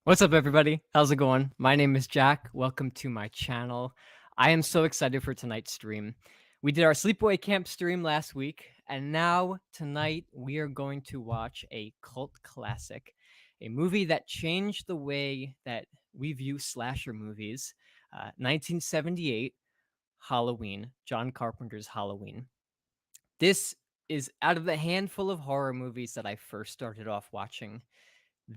What's up, everybody? How's it going? My name is Jack. Welcome to my channel. I am so excited for tonight's stream. We did our sleepaway camp stream last week, and now tonight we are going to watch a cult classic, a movie that changed the way that we view slasher movies. 1978, Halloween, John Carpenter's Halloween. This is out of the handful of horror movies that I first started off watching.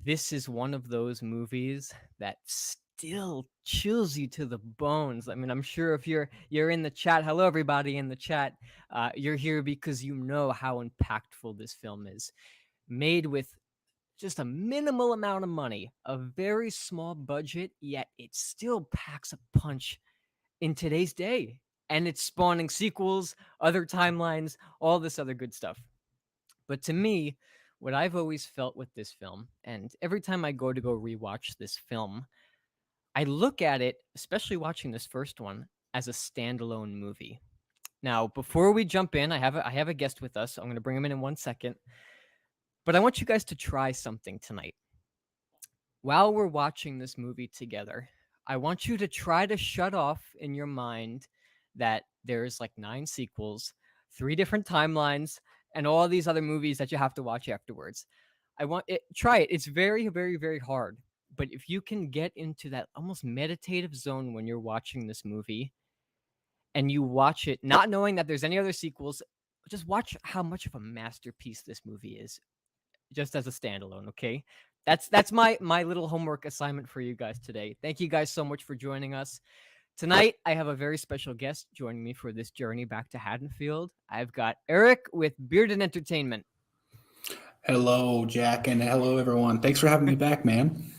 This is one of those movies that still chills you to the bones. I mean, I'm sure if you're in the chat, hello everybody in the chat, you're here because you know how impactful this film is. Made with just a minimal amount of money, a very small budget, yet it still packs a punch in today's day. And it's spawning sequels, other timelines, all this other good stuff. But to me, what I've always felt with this film, and every time I go rewatch this film, I look at it, especially watching this first one, as a standalone movie. Now, before we jump in, I have a guest with us. So I'm going to bring him in 1 second. But I want you guys to try something tonight. While we're watching this movie together, I want you to try to shut off in your mind that there's like 9 sequels, 3 different timelines, and all these other movies that you have to watch afterwards. Try it. It's very, very, very hard. But if you can get into that almost meditative zone when you're watching this movie and you watch it not knowing that there's any other sequels, just watch how much of a masterpiece this movie is just as a standalone, okay? That's my little homework assignment for you guys today. Thank you guys so much for joining us. Tonight, I have a very special guest joining me for this journey back to Haddonfield. I've got Eric with Bearded Entertainment. Hello, Jack, and hello, everyone. Thanks for having me back, man.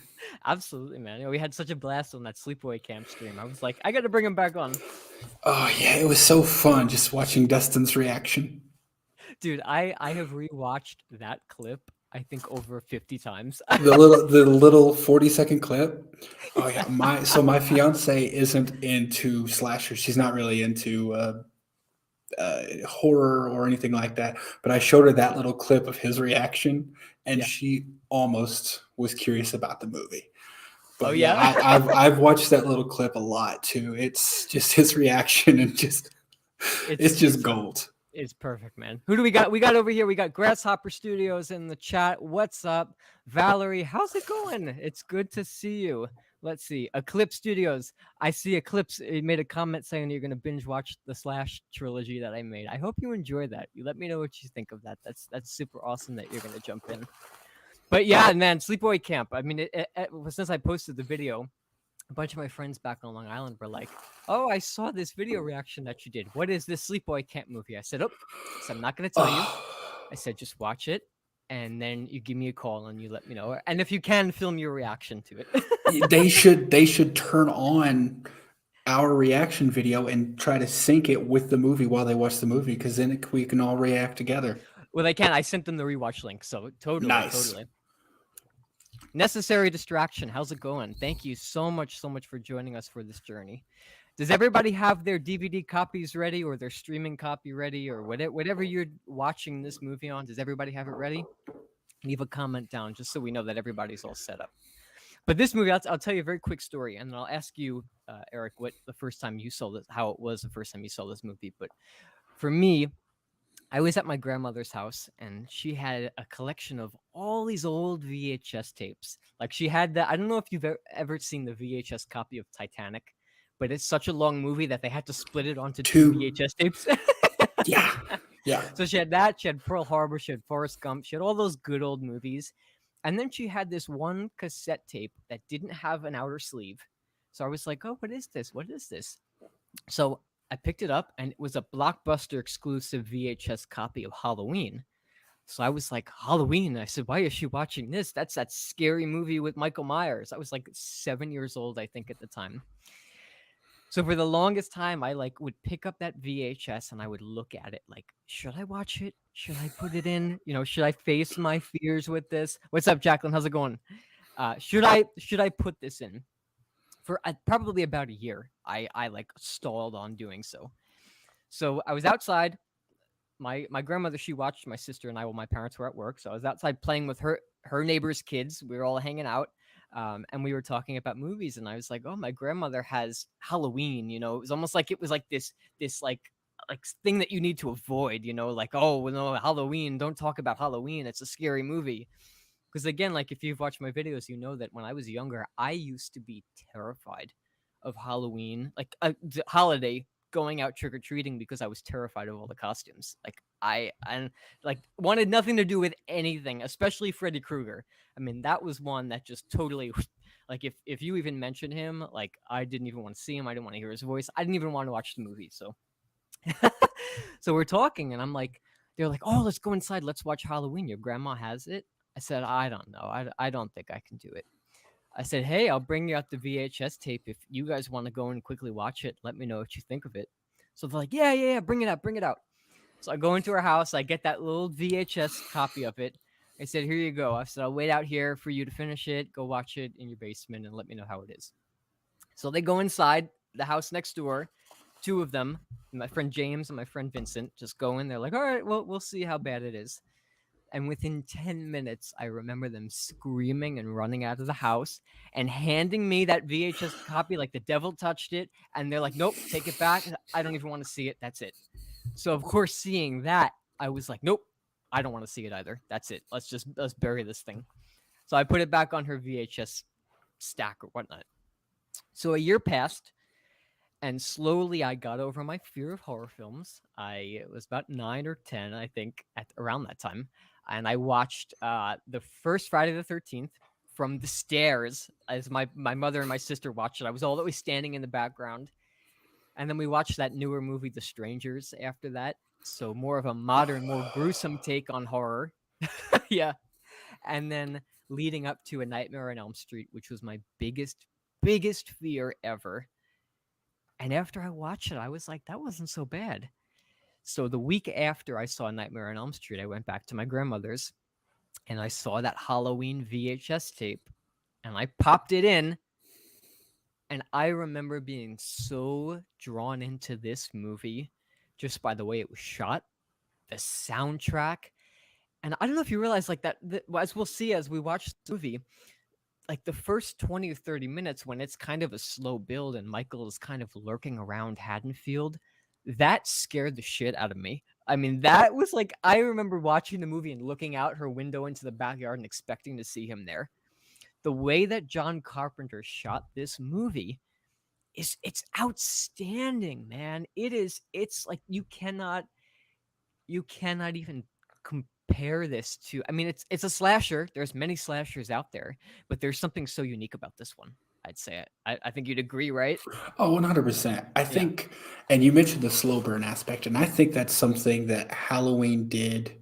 Absolutely, man. We had such a blast on that sleepaway camp stream. I was like, I got to bring him back on. Oh, yeah, it was so fun just watching Dustin's reaction. Dude, I have rewatched that clip, I think, over 50 times. The little 40-second clip. Oh yeah, my fiance isn't into slashers. She's not really into horror or anything like that. But I showed her that little clip of his reaction, and Yeah. she almost was curious about the movie. Oh, But yeah, yeah? I've watched that little clip a lot too. It's just his reaction and it's just It's gold. It's perfect, man. Who do we got? We got over here. We got Grasshopper Studios in the chat. What's up, Valerie? How's it going? It's good to see you. Let's see. Eclipse Studios. I see Eclipse. You made a comment saying you're gonna binge watch the Slash trilogy that I made. I hope you enjoy that. You let me know what you think of that. That's super awesome that you're gonna jump in. But yeah, man, Sleepaway Camp. I mean, since I posted the video, a bunch of my friends back on Long Island were like, "Oh, I saw this video reaction that you did. What is this Sleepaway Camp movie?" I said, "Oh, I'm not going to tell you." Oh, I said, "Just watch it, and then you give me a call and you let me know. And if you can, film your reaction to it." they should turn on our reaction video and try to sync it with the movie while they watch the movie, because then we can all react together. Well, they can. I sent them the rewatch link, so totally, Nice. totally. Necessary distraction. How's it going? Thank you so much for joining us for this journey. Does everybody have their DVD copies ready or their streaming copy ready or whatever you're watching this movie on? Does everybody have it ready? Leave a comment down just so we know that everybody's all set up. But this movie, I'll tell you a very quick story, and then I'll ask you, Eric, what the first time you saw this, how it was the first time you saw this movie. But for me, I was at my grandmother's house, and she had a collection of all these old VHS tapes. Like she had I don't know if you've ever seen the VHS copy of Titanic, but it's such a long movie that they had to split it onto 2 Two. VHS tapes. Yeah. Yeah. So she had that, she had Pearl Harbor, she had Forrest Gump, she had all those good old movies. And then she had this one cassette tape that didn't have an outer sleeve. So I was like, "Oh, what is this? What is this?" So I picked it up, and it was a Blockbuster exclusive VHS copy of Halloween. So I was like, "Halloween." I said, "Why is she watching this? That's that scary movie with Michael Myers." I was like 7 years old, I think, at the time. So for the longest time, I like would pick up that VHS and I would look at it like, should I watch it? Should I put it in? Should I face my fears with this? What's up, Jacqueline? How's it going? Should I put this in? For probably about a year, I like stalled on doing so. So I was outside. My grandmother, she watched my sister and I while my parents were at work. So I was outside playing with her neighbor's kids. We were all hanging out. and we were talking about movies, and I was like, "Oh, my grandmother has Halloween." It was almost like it was like this like thing that you need to avoid. Like, oh, no, Halloween. Don't talk about Halloween. It's a scary movie. Because again, like if you've watched my videos, you know that when I was younger, I used to be terrified of Halloween, like the holiday, going out trick or treating because I was terrified of all the costumes. Like and like wanted nothing to do with anything, especially Freddy Krueger. I mean, that was one that just totally like if you even mentioned him, like I didn't even want to see him. I didn't want to hear his voice. I didn't even want to watch the movie. So so we're talking, and I'm like, they're like, "Oh, let's go inside. Let's watch Halloween. Your grandma has it." I said, "I don't know. I don't think I can do it." I said, "Hey, I'll bring you out the VHS tape if you guys want to go and quickly watch it. Let me know what you think of it." So they're like, "Yeah, yeah, yeah, bring it out, bring it out." So I go into her house. I get that little VHS copy of it. I said, "Here you go." I said, "I'll wait out here for you to finish it. Go watch it in your basement and let me know how it is." So they go inside the house next door. Two of them, my friend James and my friend Vincent, just go in. They're like, "All right, well, we'll see how bad it is." And within 10 minutes, I remember them screaming and running out of the house and handing me that VHS copy like the devil touched it. And they're like, "Nope, take it back. I don't even want to see it. That's it." So, of course, seeing that, I was like, "Nope, I don't want to see it either. That's it. Let's bury this thing." So I put it back on her VHS stack or whatnot. So a year passed, and slowly I got over my fear of horror films. I was about 9 or 10, I think, at around that time, and I watched the first Friday the 13th from the stairs as my mother and my sister watched it. I was always standing in the background, and then we watched that newer movie, The Strangers, after that. So more of a modern, more gruesome take on horror. Yeah, and then leading up to A Nightmare on Elm Street, which was my biggest fear ever. And after I watched it, I was like, that wasn't so bad. So the week after I saw Nightmare on Elm Street, I went back to my grandmother's and I saw that Halloween VHS tape and I popped it in. And I remember being so drawn into this movie just by the way it was shot, the soundtrack. And I don't know if you realize, like, that as we'll see as we watch the movie, like the first 20 or 30 minutes when it's kind of a slow build and Michael is kind of lurking around Haddonfield, that scared the shit out of me. I mean, that was like, I remember watching the movie and looking out her window into the backyard and expecting to see him there. The way that John Carpenter shot this movie it's outstanding, man. It's like you cannot even compare this to. I mean, it's a slasher. There's many slashers out there, but there's something so unique about this one. I'd say it. I think you'd agree, right? Oh, 100%. I Yeah. think, and you mentioned the slow burn aspect, and I think that's something that Halloween did,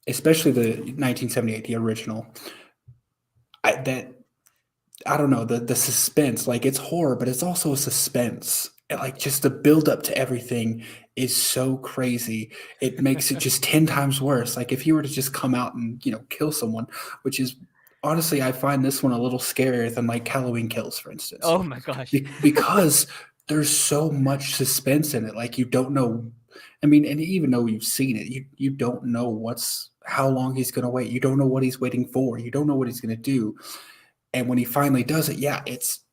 especially the 1978, the original. That I don't know, the suspense, like, it's horror, but it's also a suspense, and, like, just the build up to everything is so crazy. It makes it just 10 times worse. Like, if he were to just come out and, kill someone, which is honestly, I find this one a little scarier than, like, Halloween Kills, for instance, Oh my gosh. because there's so much suspense in it, like, you don't know. I mean, and even though you've seen it, you don't know how long he's gonna wait. You don't know what he's waiting for. You don't know what he's gonna do. And when he finally does it, yeah, it's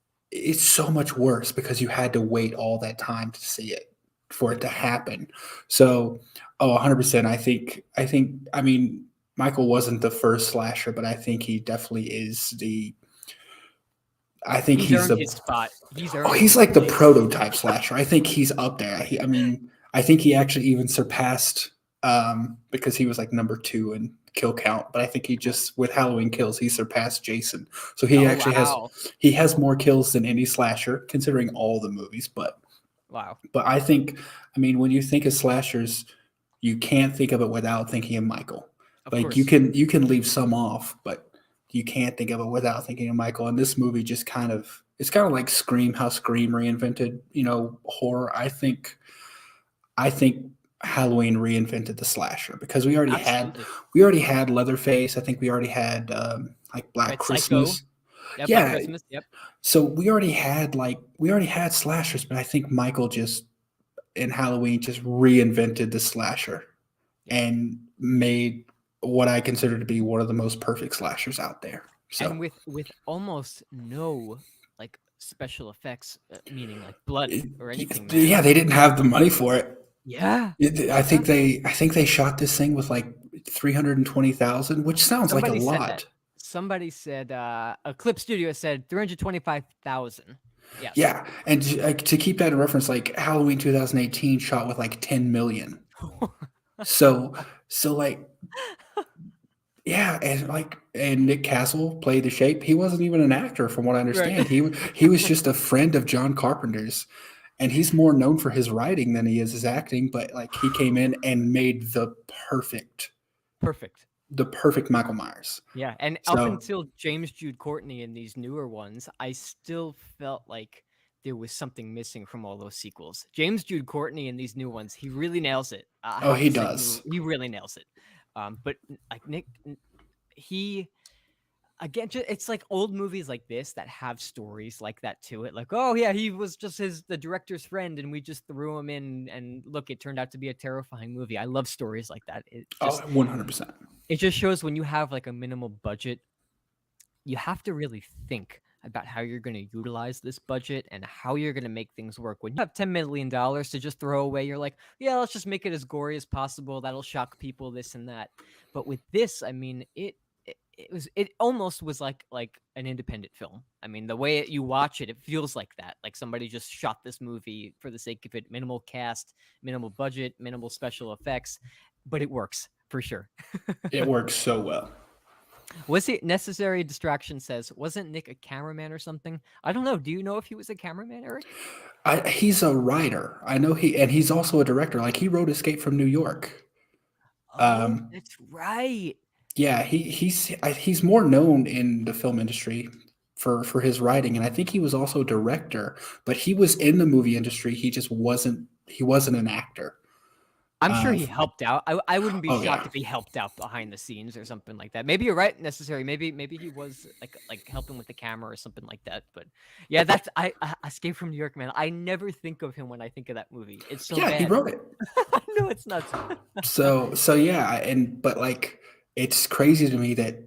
so much worse because you had to wait all that time to see it for it to happen. So, 100%. I mean, Michael wasn't the first slasher, but I think he definitely is the. I think He's he's earned the. his spot. He's Oh, earned he's his like the place. prototype slasher. I think he's up there. I mean, I think he actually even surpassed because he was like number 2 in kill count. But I think he just with Halloween Kills he surpassed Jason. So he Oh actually has wow. he has more kills than any slasher considering all the movies. Wow. But I mean, when you think of slashers, you can't think of it without thinking of Michael. Of Like course. you can leave some off, but you can't think of it without thinking of Michael. And this movie just it's kind of like Scream, how Scream reinvented, horror. I think Halloween reinvented the slasher because Absolutely. we already had Leatherface. I think we already had like Black Right. Psycho. Christmas. Yeah. Black Yeah, Christmas. Yep. so we already had slashers, but I think Michael just in Halloween just reinvented the slasher Yeah. and made what I consider to be one of the most perfect slashers out there. So and with almost no like special effects, meaning like blood or anything, man. yeah, they didn't have the money for it. Yeah, I yeah. think they shot this thing with like 320,000, which sounds like a Somebody said that. lot. Somebody said Eclipse Studio said 325,000. Yes. Yeah, and to keep that in reference, like Halloween 2018 shot with like 10 million. So like yeah, and Nick Castle played the Shape. He wasn't even an actor, from what I Right. understand. He was just a friend of John Carpenter's, and he's more known for his writing than he is his acting. But like he came in and made perfect Perfect. the perfect Michael Myers. Yeah, and up So until James Jude Courtney in these newer ones, I still felt like there was something missing from all those sequels. James Jude Courtney in these new ones, he really nails it. I oh, have he to say, does. he really nails it. But like he again, it's like old movies like this that have stories like that to it. Like, oh yeah, he was just the director's friend, and we just threw him in, and look, it turned out to be a terrifying movie. I love stories like that. Oh, 100%. It just shows when you have like a minimal budget, you have to really think about how you're going to utilize this budget and how you're going to make things work. When you have $10 million to just throw away, you're like, yeah, let's just make it as gory as possible. That'll shock people, this and that. But with this, I mean, it almost was like an independent film. I mean, the way you watch it, it feels like that. Like somebody just shot this movie for the sake of it. Minimal cast, minimal budget, minimal special effects, but it works for sure. It works so well. Was he necessary distraction says, wasn't Nick a cameraman or something? I don't know. Do you know if he was a cameraman, Eric? He's a writer. I know he's also a director. Like he wrote Escape from New York. Oh, that's right. Yeah, he's more known in the film industry for his writing, and I think he was also a director, but he was in the movie industry. He wasn't an actor. I'm sure he helped out. I wouldn't be Oh shocked yeah, if he helped out behind the scenes or something like that. Maybe you're right, necessary. Maybe he was like helping with the camera or something like that. But yeah, that's I Escape from New York, man. I never think of him when I think of that movie. It's so yeah, he bad. wrote it. I know it's nuts. So yeah, but like it's crazy to me that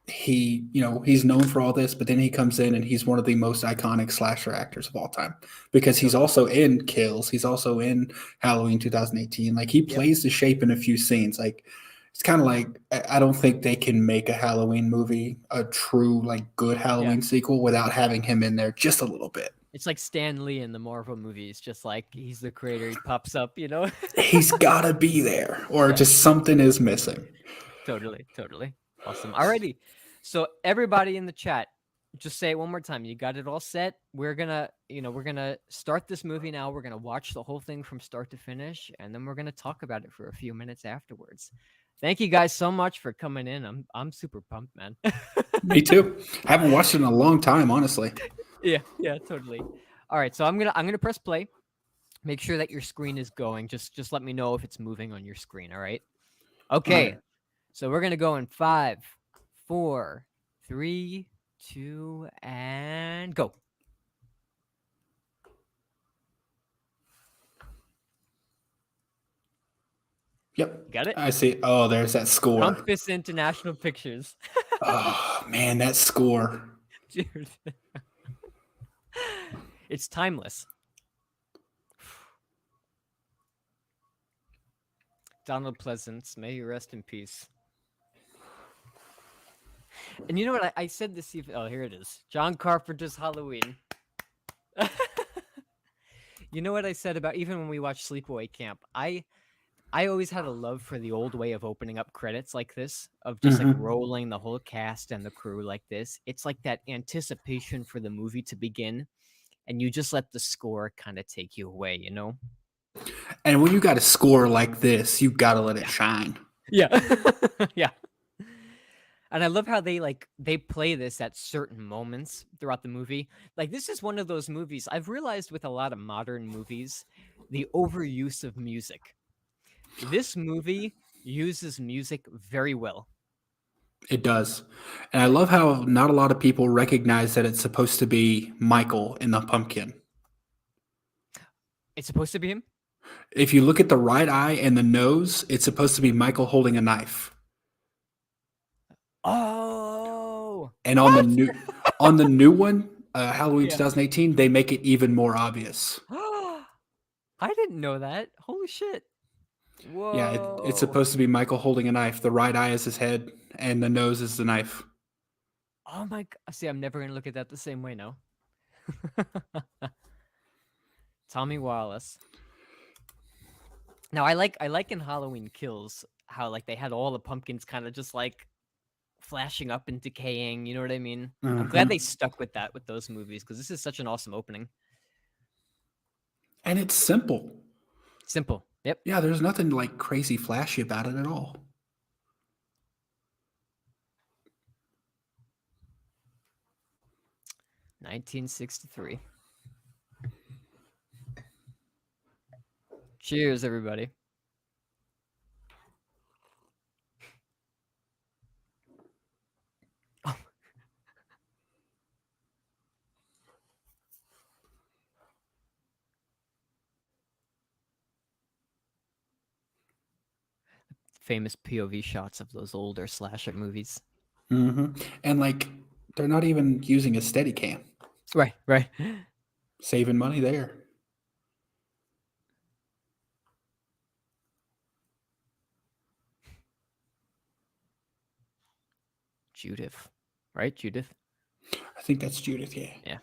he's known for all this, but then he comes in and he's one of the most iconic slasher actors of all time because he's Totally. also in Kills, he's also in Halloween 2018. Like he Yep. plays the Shape in a few scenes. Like it's kind of like I don't think they can make a Halloween movie a true like good Yeah. Halloween sequel without having him in there just a little bit. It's like Stan Lee in the Marvel movies, just like he's the creator, he pops up. He's got to be there or Yeah, just something is missing. totally, totally. Awesome. Alrighty. So everybody in the chat, just say it one more time. You got it all set. We're gonna start this movie now. We're gonna watch the whole thing from start to finish, and then we're gonna talk about it for a few minutes afterwards. Thank you guys so much for coming in. I'm super pumped, man. Me too. I haven't watched it in a long time, honestly. Yeah, totally. All right, so I'm gonna press play. Make sure that your screen is going. Just let me know if it's moving on your screen. All right. All Okay. right. So we're gonna go in 5, 4, 3, 2, and go. Yep. Got it? I see. Oh, there's that score. Compass International Pictures. Oh, man, that score. Dude. It's timeless. Donald Pleasance, may you rest in peace. And you know what? I said this even. Oh, here it is. John Carpenter's Halloween. You know what I said about even when we watched Sleepaway Camp? I always had a love for the old way of opening up credits like this, of just like rolling the whole cast and the crew like this. It's like that anticipation for the movie to begin, and you just let the score kind of take you away. And when you got a score like this, you got to let it shine. Yeah. Yeah. And I love how they play this at certain moments throughout the movie. Like this is one of those movies I've realized with a lot of modern movies, the overuse of music. This movie uses music very well. It does. And I love how not a lot of people recognize that it's supposed to be Michael in the pumpkin. It's supposed to be him? If you look at the right eye and the nose, it's supposed to be Michael holding a knife. Oh. And What? on the new one, Halloween Yeah. 2018, they make it even more obvious. I didn't know that. Holy shit. Yeah, it's Whoa. supposed to be Michael holding a knife. The right eye is his head, and the nose is the knife. Oh my god. See, I'm never gonna look at that the same way now. Tommy Wallace. Now I like in Halloween Kills how like they had all the pumpkins kind of just like flashing up and decaying, you know what I mean? I'm glad they Mhm. stuck with that with those movies because this is such an awesome opening. And it's simple. Simple. Yep. Yeah, there's nothing like crazy flashy about it at all. 1963. Cheers, everybody. Famous POV shots of those older slasher movies. And like, they're not even using a steady cam, Right, right. saving money there. Judith. Right, Judith? I think that's Judith, yeah. Yeah.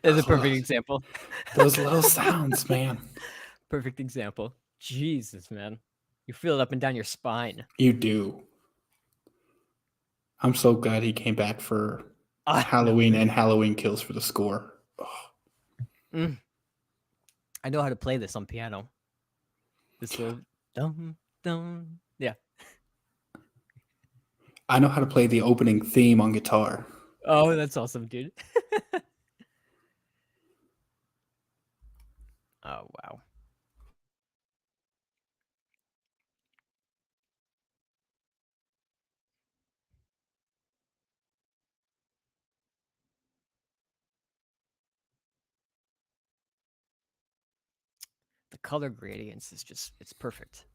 That's a perfect example. Those little sounds, man. Perfect example. Jesus, man. You feel it up and down your spine. You do. I'm so glad he came back for I know, Halloween right? and Halloween Kills for the score. Mm. I know how to play this on piano. This little dum dum. Yeah. I know how to play the opening theme on guitar. Oh, that's awesome, dude. Oh, wow. The color gradients is just, it's perfect.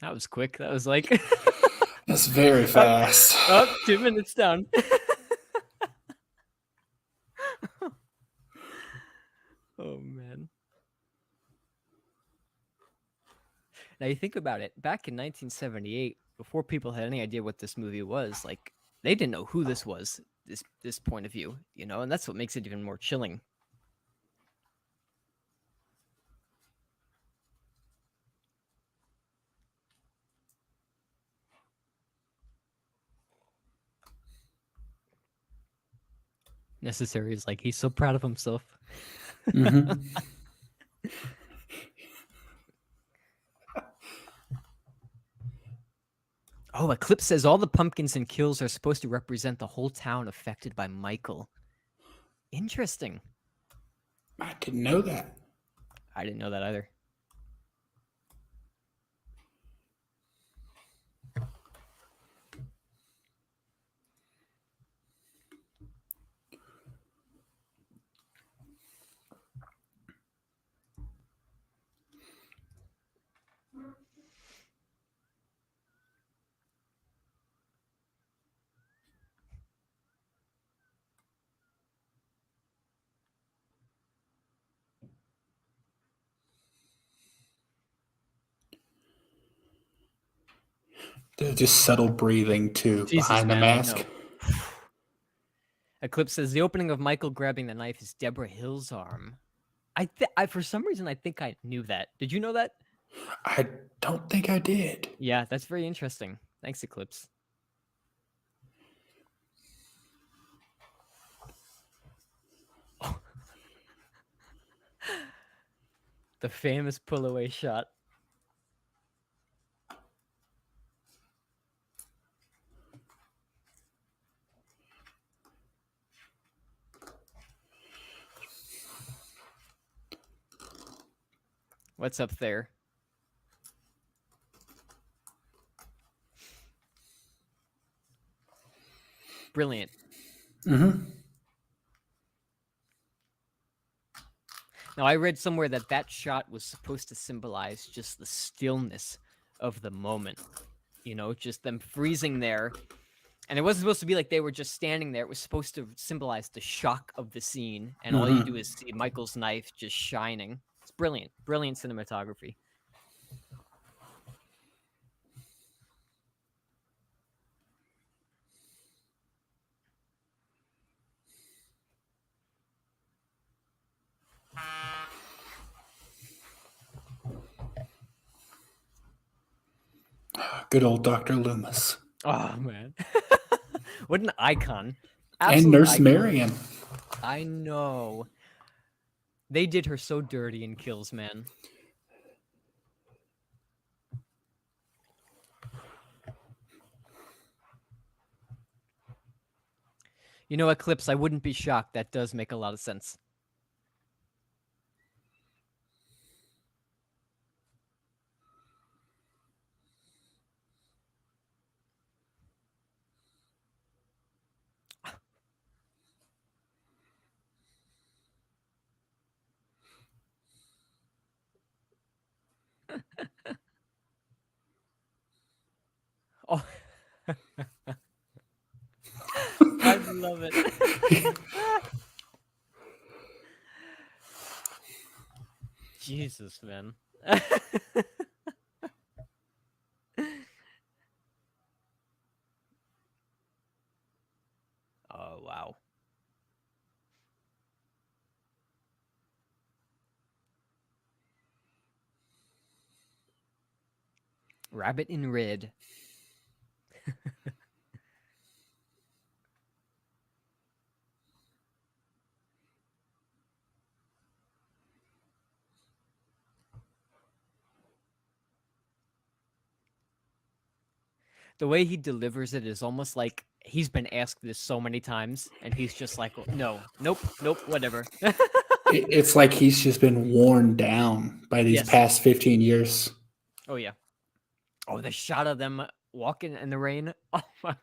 That was quick. That was like, That's very oh, fast. oh, 2 minutes down. Oh, man. Now you think about it, back in 1978, before people had any idea what this movie was, like they didn't know who this was, this point of view, you know, and that's what makes it even more chilling. Necessary is like he's so proud of himself. Mm-hmm. Oh, Eclipse says all the pumpkins and kills are supposed to represent the whole town affected by Michael. Interesting. I didn't know that. I didn't know that either. There's just subtle breathing too Jesus, behind the man, I mask. know. Eclipse says the opening of Michael grabbing the knife is Deborah Hill's arm. I for some reason I think I knew that. Did you know that? I don't think I did. Yeah, that's very interesting. Thanks, Eclipse. The famous pull away shot. What's up there? Brilliant. Mm-hmm. Now, I read somewhere that that shot was supposed to symbolize just the stillness of the moment. You know, just them freezing there. And it wasn't supposed to be like they were just standing there. It was supposed to symbolize the shock of the scene. And all you do Mm-hmm. is see Michael's knife just shining. It's brilliant. Brilliant cinematography. Good old Dr. Loomis. Oh, man. What an icon. And Absolute Nurse icon. Marion. I know. They did her so dirty in Kills, man. You know, Eclipse, I wouldn't be shocked. That does make a lot of sense. Oh, I love it. Jesus, man. Oh, wow. Rabbit in red. The way he delivers it is almost like he's been asked this so many times, and he's just like, no, nope, nope, whatever. It's like he's just been worn down by these Yes. past 15 years. Oh, yeah. Oh, the shot of them walking in the rain. Oh, my.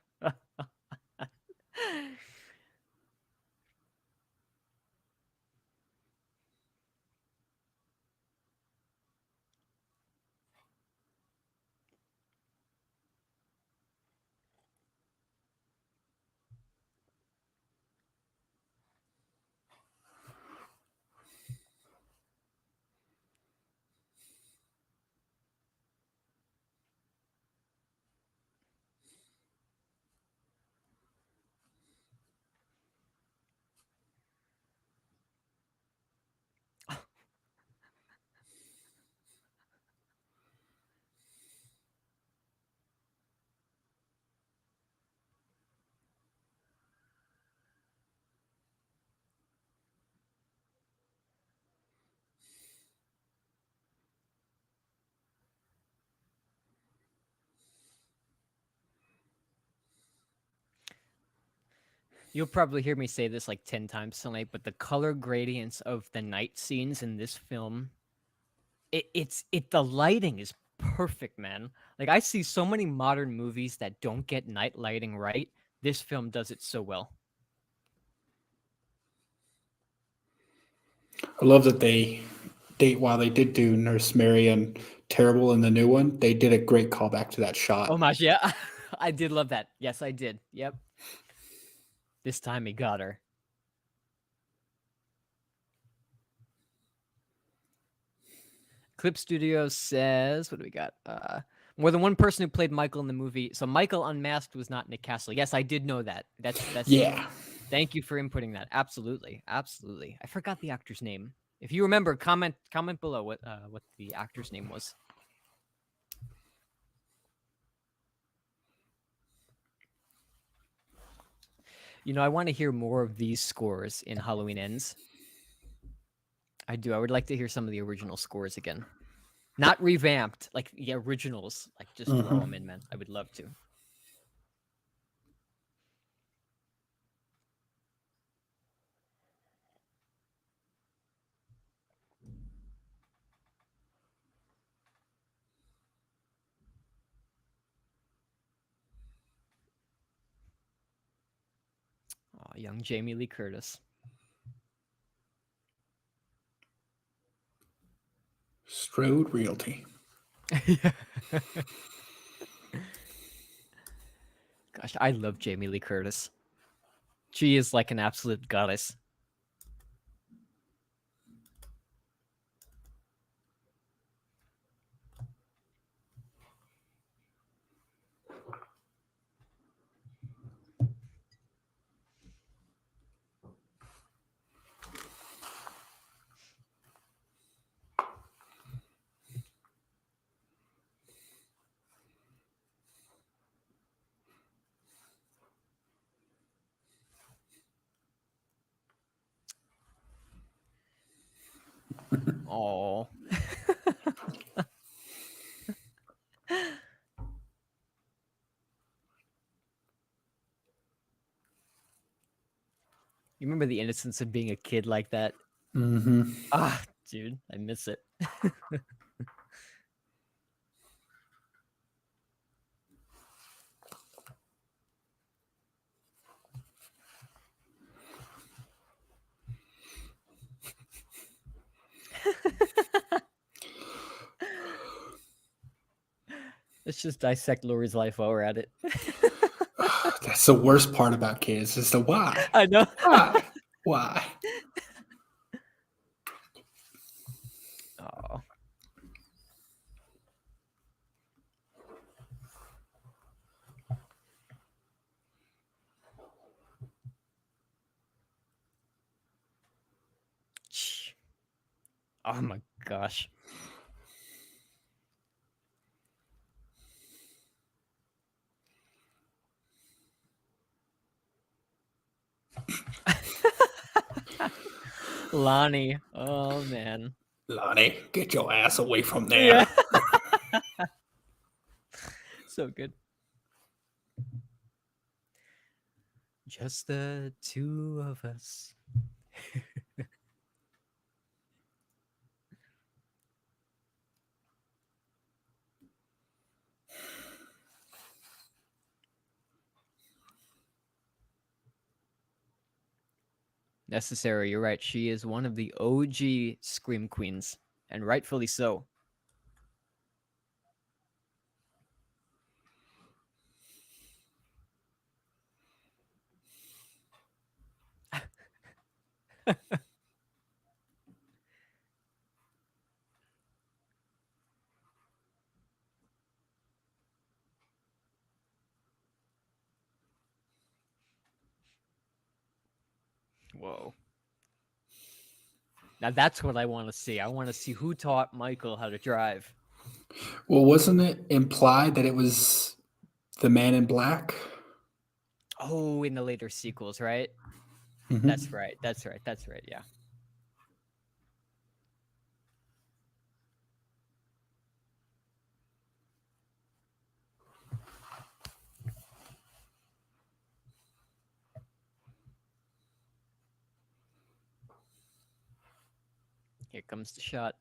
You'll probably hear me say this like 10 times tonight, but the color gradients of the night scenes in this film, the lighting is perfect, man. Like I see so many modern movies that don't get night lighting right. This film does it so well. I love that while they did do Nurse Marion terrible in the new one, they did a great callback to that Oh shot. my, yeah. I did love that. Yes, I did. Yep. This time he got her. Clip Studios says, what do we got? More than one person who played Michael in the movie. So Michael Unmasked was not Nick Castle. Yes, I did know that. That's Yeah. Thank you for inputting that. Absolutely. Absolutely. I forgot the actor's name. If you remember, comment below what the actor's name was. You know, I want to hear more of these scores in Halloween Ends. I do. I would like to hear some of the original scores again. Not revamped, like the originals. Like just throw them in, man. I would love to. Oh, young Jamie Lee Curtis. Strode Realty. Gosh, I love Jamie Lee Curtis. She is like an absolute goddess. Oh. You remember the innocence of being a kid like that? Mm-hmm. Ah, dude, I miss it. Let's just dissect Lori's life while we're at it. That's the worst part about kids is the why. I know. Why? Oh. Oh my gosh. Lonnie. Oh man. Lonnie, get your ass away from there. Yeah. So good. Just the two of us. Necessary, you're right. She is one of the OG Scream Queens, and rightfully so. Whoa. Now that's what I want to see. I want to see who taught Michael how to drive. Well, wasn't it implied that it was the Man in Black? Oh, in the later sequels, right? Mm-hmm. That's right. That's right. That's right. Yeah. Here comes the shot.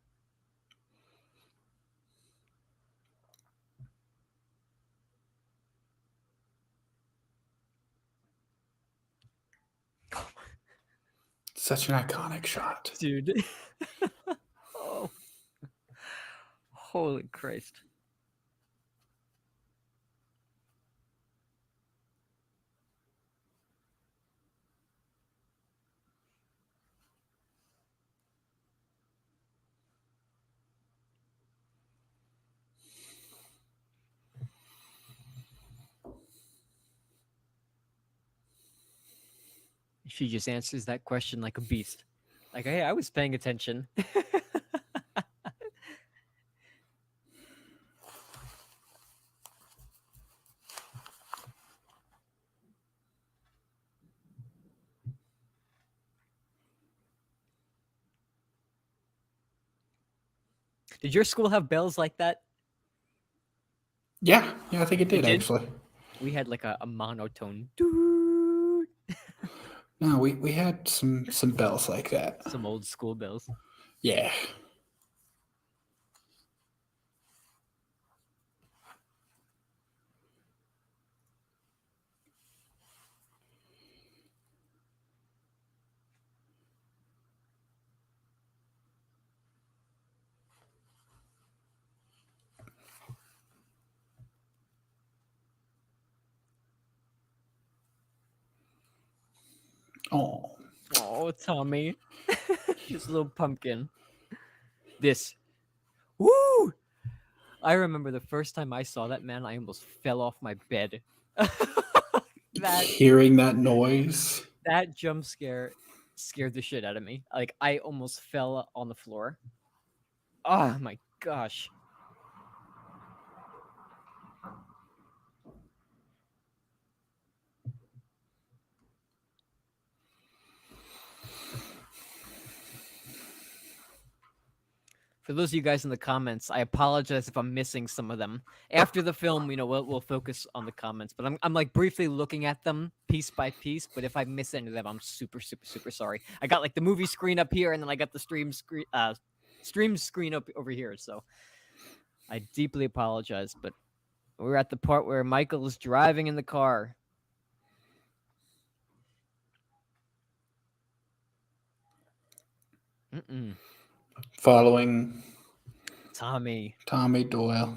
Such an iconic shot. Dude. Oh. Holy Christ. She just answers that question like a beast. Like, hey, I was paying attention. Did your school have bells like that? Yeah, I think it It did did. actually. We had like a monotone, doo, No, we had some bells like that. some old school bells. Yeah. Oh, Oh, Tommy, this little pumpkin. This, woo! I remember the first time I saw that, man. I almost fell off my bed. that hearing that noise. that jump scare scared the shit out of me. Like I almost fell on the floor. Oh my gosh. For those of you guys in the comments, I apologize if I'm missing some of them. After the film, we'll focus on the comments, but I'm like briefly looking at them piece by piece. But if I miss any of them, I'm super super super sorry. I got like the movie screen up here, and then I got the stream screen up over here. So I deeply apologize. But we're at the part where Michael is driving in the car. Mm-mm. Following Tommy. Tommy Doyle.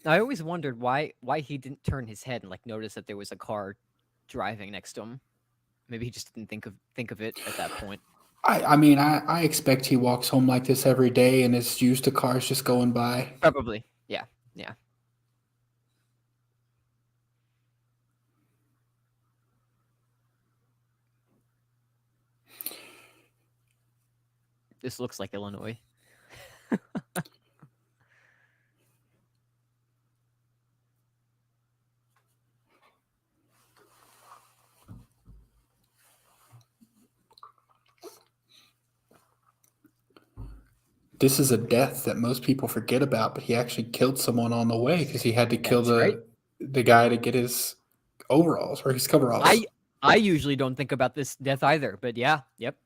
Now I always wondered why he didn't turn his head and like notice that there was a car driving next to him. Maybe he just didn't think of it at that point. I mean, I expect he walks home like this every day and is used to cars just going by. Probably. Yeah. Yeah. This looks like Illinois. This is a death that most people forget about, but he actually killed someone on the way because he had to kill That's right. the guy to get his overalls or his coveralls. I usually don't think about this death either, but yeah, yep.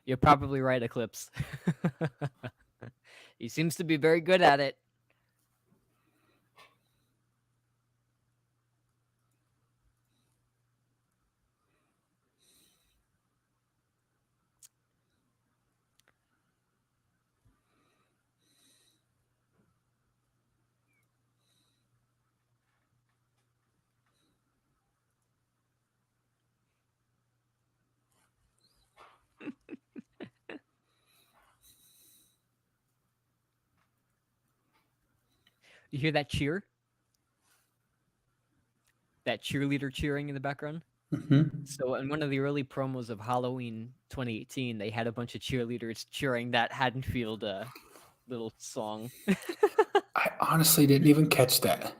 You're probably right, Eclipse. He seems to be very good at it. You hear that cheer? That cheerleader cheering in the background? Hmm. So in one of the early promos of Halloween 2018, they had a bunch of cheerleaders cheering that Haddonfield little song. I honestly didn't even catch that.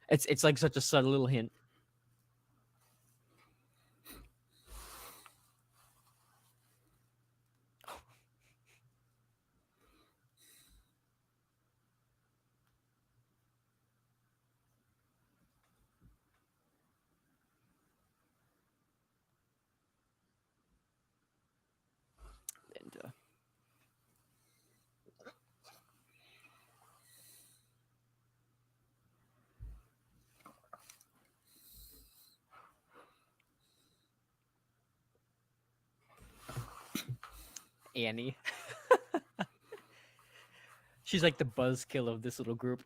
It's like such a subtle little hint. And Annie. She's like the buzzkill of this little group.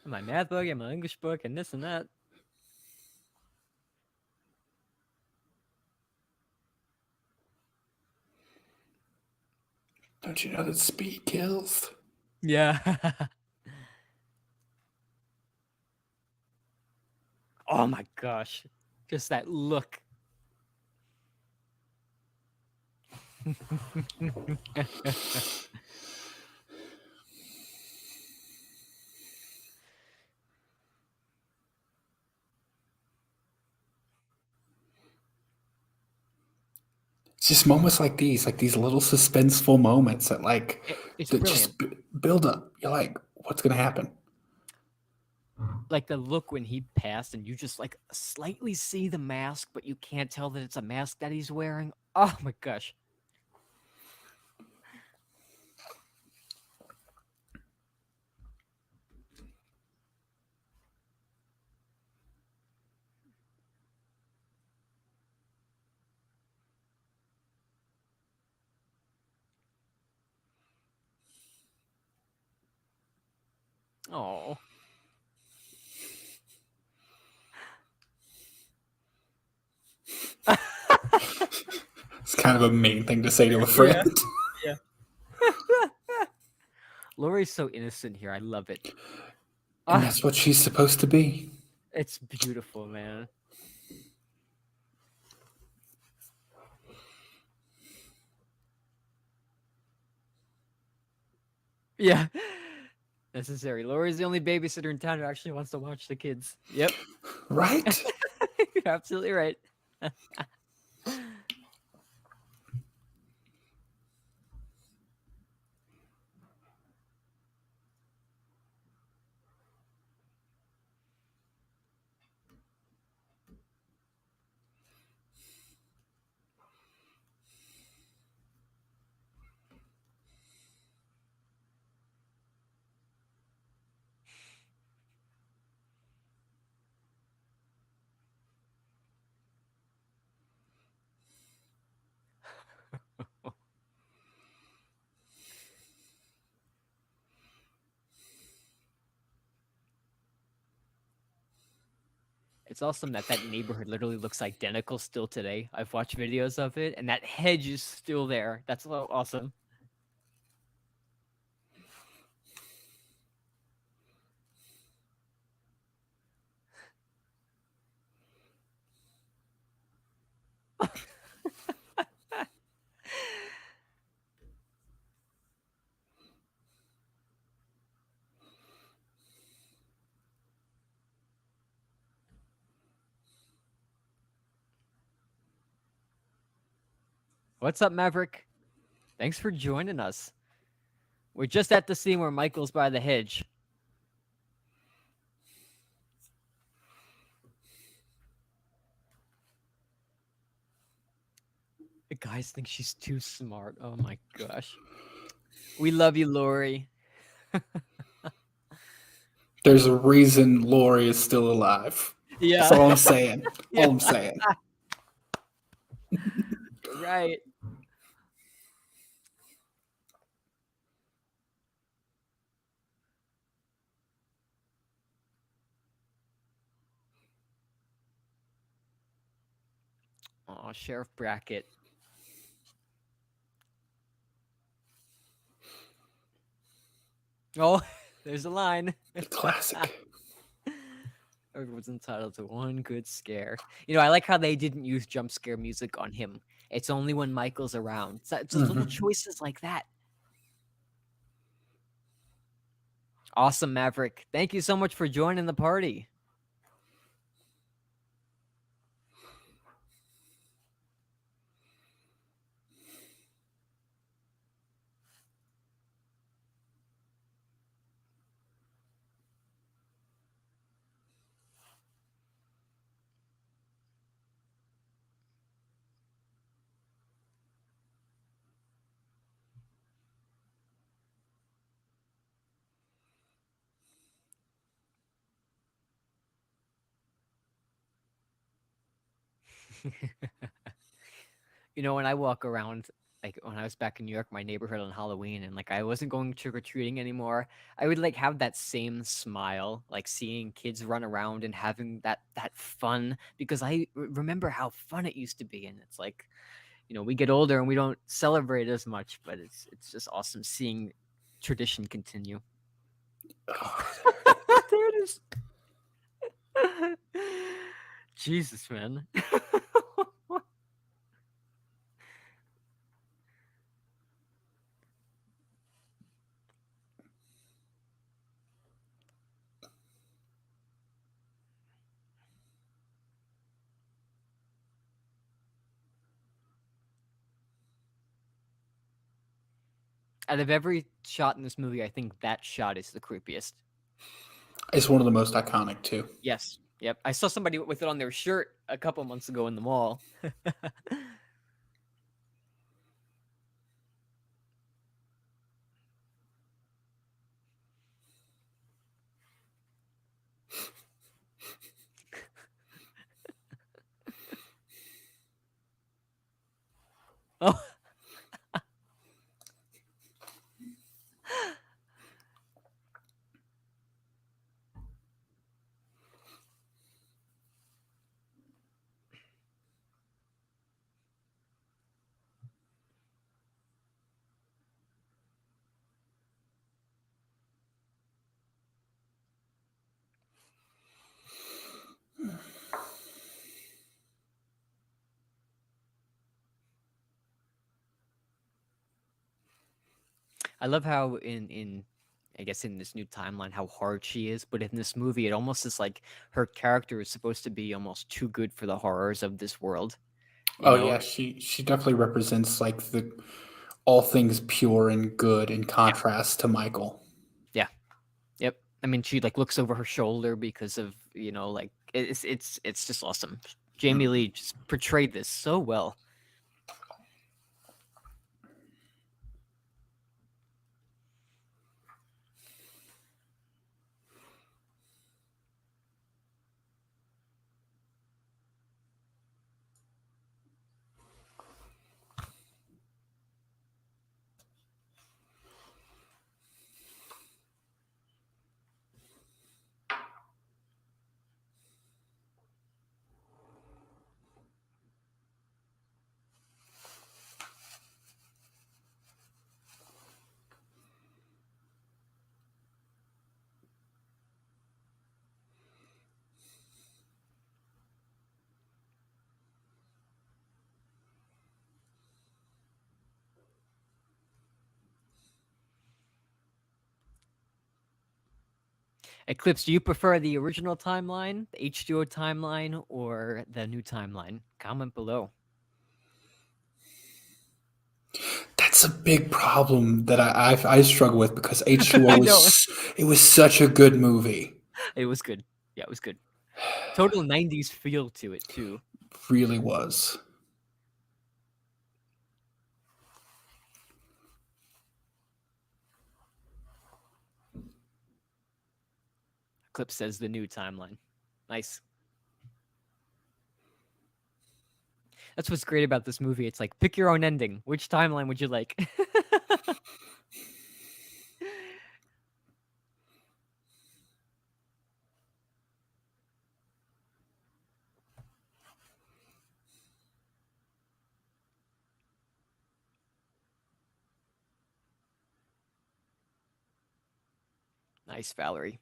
My math book and my English book and this and that. Don't you know that speed kills? Yeah. Oh my gosh. Just that look. It's just moments like these little suspenseful moments that It's that brilliant. just build up. You're like, what's gonna happen? Like the look when he passed and you just like slightly see the mask, but you can't tell that it's a mask that he's wearing. Oh my gosh. Oh. It's kind of a mean thing to say to a Yeah. friend. Yeah. Lori's so innocent here. I love it. And Ah, that's what she's supposed to be. it's beautiful, man. Yeah. Necessary. Lori's the only babysitter in town who actually wants to watch the kids. Yep. Right? You're absolutely right. It's awesome that that neighborhood literally looks identical still today. I've watched videos of it, and that hedge is still there. That's so awesome. What's up, Maverick? Thanks for joining us. We're just at the scene where Michael's by the hedge. The guys think she's too smart. Oh my gosh. We love you, Lori. There's a reason Lori is still alive. That's Yeah. all I'm saying. Yeah. All I'm saying. You're right. Oh, Sheriff Brackett. Oh, there's a line. Classic. Everyone's entitled to one good scare. You know, I like how they didn't use jump scare music on him. It's only when Michael's around. It's just little choices like that. Awesome, Maverick. Thank you so much for joining the party. You know, when I walk around, like when I was back in New York, my neighborhood on Halloween, and like I wasn't going trick or treating anymore, I would like have that same smile, like seeing kids run around and having that fun because I remember how fun it used to be, and it's like we get older and we don't celebrate as much, but it's just awesome seeing tradition continue. Oh, there it is. Jesus, man. Out of every shot in this movie, I think that shot is the creepiest. It's one of the most iconic too. Yes. Yep. I saw somebody with it on their shirt a couple months ago in the mall. Oh. I love how in I guess in this new timeline how hard she is, but in this movie it almost is like her character is supposed to be almost too good for the horrors of this world. You Oh know? yeah, she definitely represents like the all things pure and good in Yeah. contrast to Michael. Yeah. Yep. I mean, she like looks over her shoulder because of like it's just awesome. Jamie Lee just portrayed this so well. Eclipse, do you prefer the original timeline, the H2O timeline, or the new timeline? Comment below. That's a big problem that I struggle with because H2O I know. was such a good movie. It was good. Yeah, it was good. Total 90s feel to it too. Really was. Eclipse says the new timeline. Nice. That's what's great about this movie. It's like pick your own ending. Which timeline would you like? Nice, Valerie.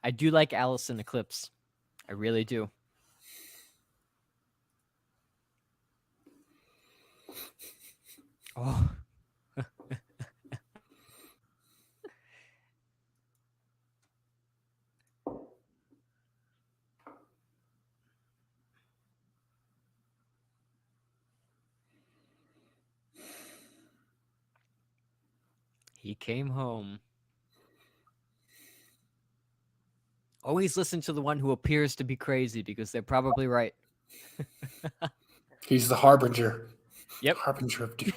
I do like Alice in Eclipse. I really do. Oh. He came home. Always listen to the one who appears to be crazy because they're probably right. He's the harbinger. Yep. Harbinger of doom.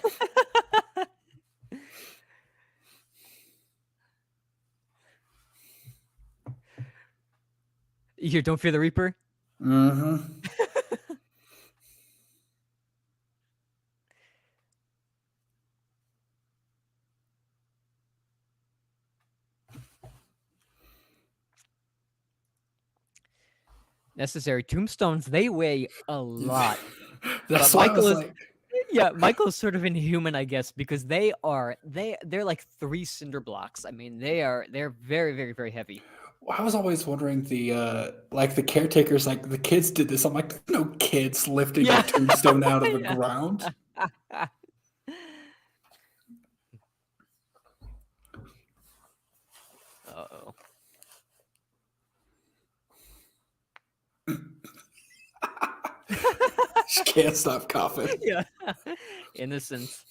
You don't fear the Reaper? Mm-hmm. necessary. Tombstones, they weigh a lot. But That's why I Michael was is like, yeah, Michael's sort of inhuman, I guess, because they're like 3 cinder blocks. I mean, they're very, very, very heavy. I was always wondering like the caretakers, like the kids did this. I'm like, there's no kids lifting a Yeah. tombstone out of the Yeah. ground. Uh-oh. She can't stop coughing. Yeah. Innocence.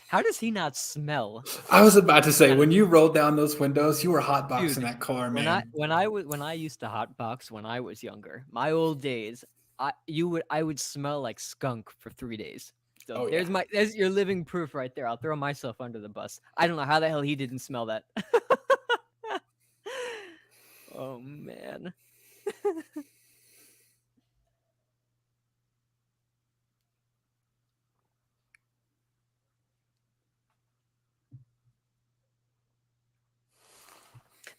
How does he not smell? I was about to say, Yeah. when you rolled down those windows, you were hotboxing Dude, that car, when I man. when I was when I used to hotbox when I was younger, my old days, I would smell like skunk for 3 days. So Oh yeah. there's your living proof right there. I'll throw myself under the bus. I don't know how the hell he didn't smell that. Oh man.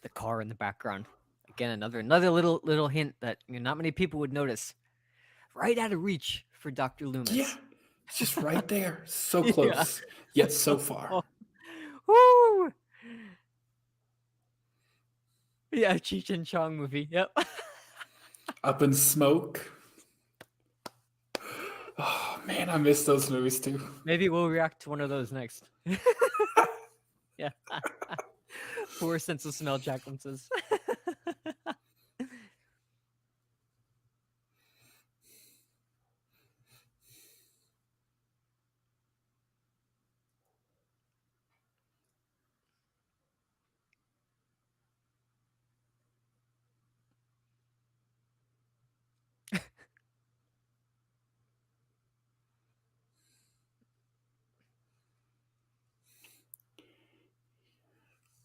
The car in the background. Again, another little hint that not many people would notice. Right out of reach for Dr. Yeah. Loomis. It's just right there. So Yeah. close, yet so far. Woo! Yeah, Cheech and Chong movie. Yep. Up in smoke. Oh man, I miss those movies too. Maybe we'll react to one of those next. Yeah. Poor sense of smell, Jacqueline says.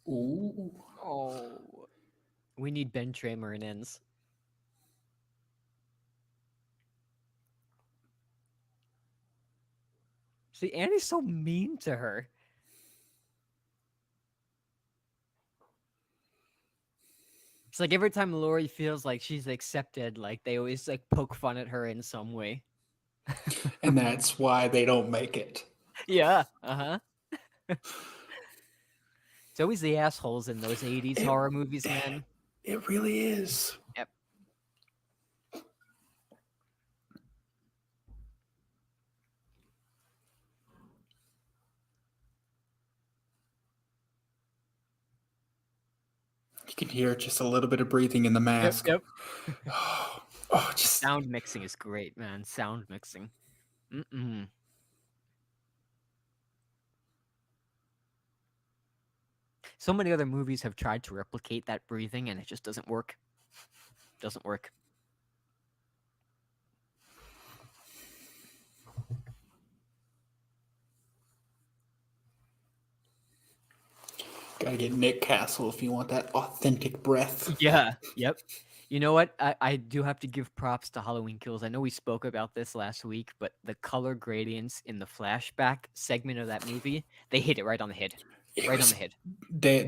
Ooh. Oh. We need Ben Tramer and ends. See, Annie's so mean to her. It's like every time Lori feels like she's accepted, like they always like poke fun at her in some way. And that's why they don't make it. Yeah. Uh-huh. It's always the assholes in those 80s It horror movies, man. it really is. Yep. You can hear just a little bit of breathing in the Yep. mask. Yep. Oh, just Sound mixing is great, man. Sound mixing. Mm-mm. So many other movies have tried to replicate that breathing and it just doesn't work. Doesn't work. gotta get Nick Castle if you want that authentic breath. Yeah. Yep. You know what? I do have to give props to Halloween Kills. I know we spoke about this last week, but the color gradients in the flashback segment of that movie, they hit it right on the head. It Right on was the head.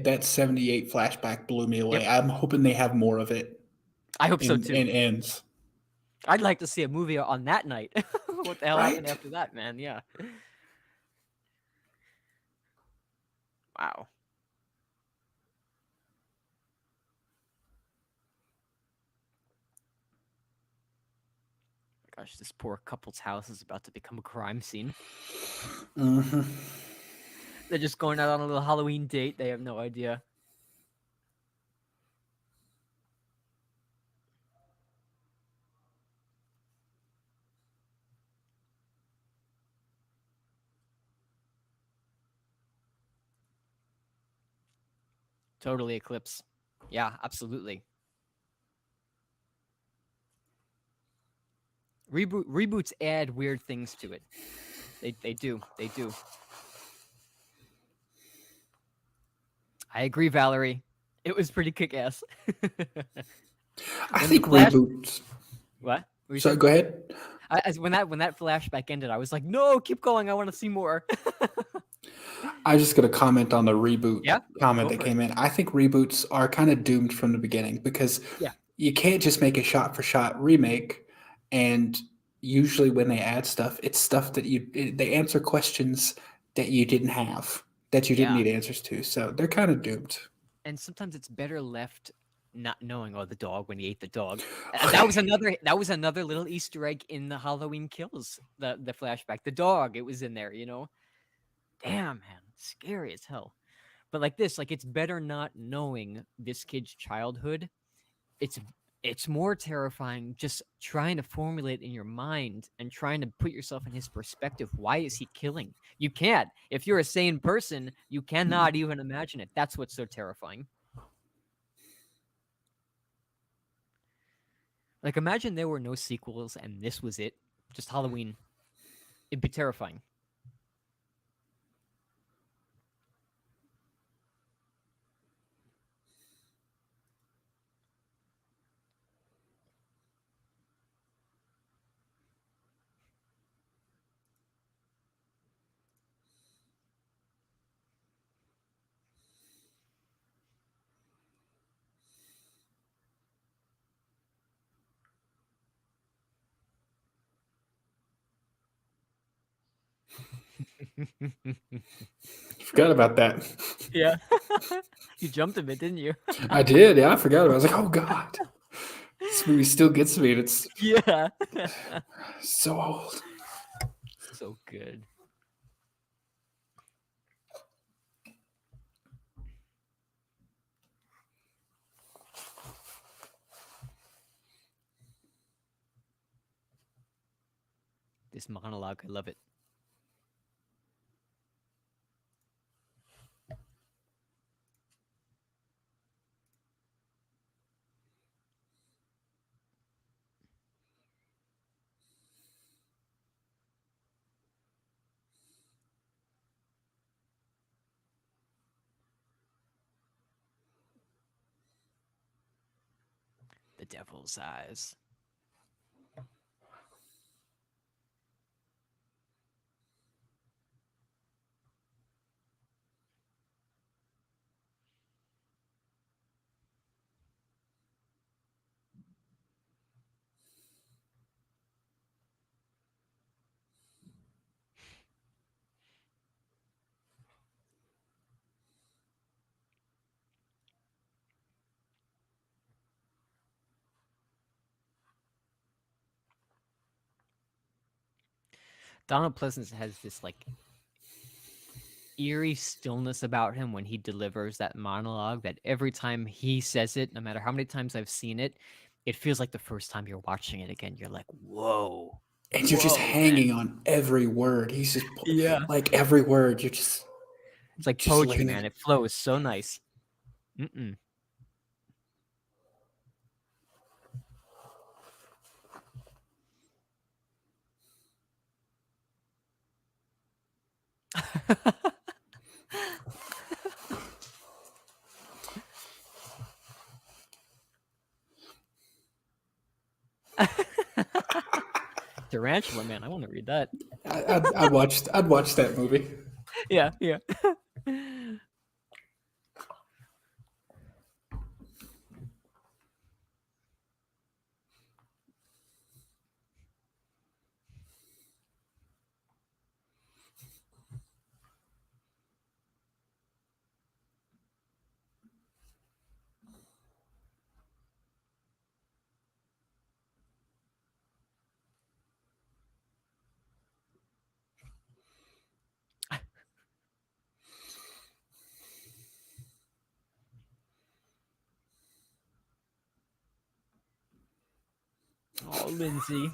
that 78 flashback blew me Yep. away. I'm hoping they have more of it I hope so in too. ends. I'd like to see a movie on that night. What the hell happened Right? after that, man? Yeah. Wow. Gosh, this poor couple's house is about to become a crime scene. Mm-hmm. They're just going out on a little Halloween date. They have no idea. Totally eclipse. Yeah, absolutely. Reboots add weird things to it. They do. They do. I agree, Valerie. It was pretty kick ass. I When the think flash reboots. what? What you So saying? go ahead. When that flashback ended, I was like, no, keep going. I want to see more. I'm just going to comment on the reboot Yeah, comment go that for it. came in. I think reboots are kind of doomed from the beginning because Yeah, you can't just make a shot for shot remake. And usually when they add stuff, it's stuff that they answer questions that you didn't have, that you didn't yeah. need answers to. So they're kind of doomed. And sometimes it's better left not knowing. Oh, the dog when he ate the dog. That was another little Easter egg in the Halloween Kills. The flashback. The dog. It was in there. Damn, man, scary as hell. But like this, like it's better not knowing this kid's childhood. It's more terrifying just trying to formulate in your mind and trying to put yourself in his perspective. Why is he killing? You can't. If you're a sane person, you cannot even imagine it. That's what's so terrifying. Like imagine there were no sequels and this was it. Just Halloween. It'd be terrifying. Forgot about that. Yeah. You jumped a bit, didn't you? I did. Yeah, I forgot about it. I was like, oh God. This movie still gets me, and it's Yeah. so old. So good. This monologue, I love it. The devil's eyes. Donald Pleasance has this like eerie stillness about him when he delivers that monologue that every time he says it, no matter how many times I've seen it, it feels like the first time you're watching it again. You're like, whoa, And you're just whoa, man. hanging on every word. He's just Yeah. like every word. You're It's like just poetry, leaning. man. It flows so nice. Mm-mm. Tarantula, man. I want to read that. I'd watch that movie. Yeah, yeah. Oh, Lindsay.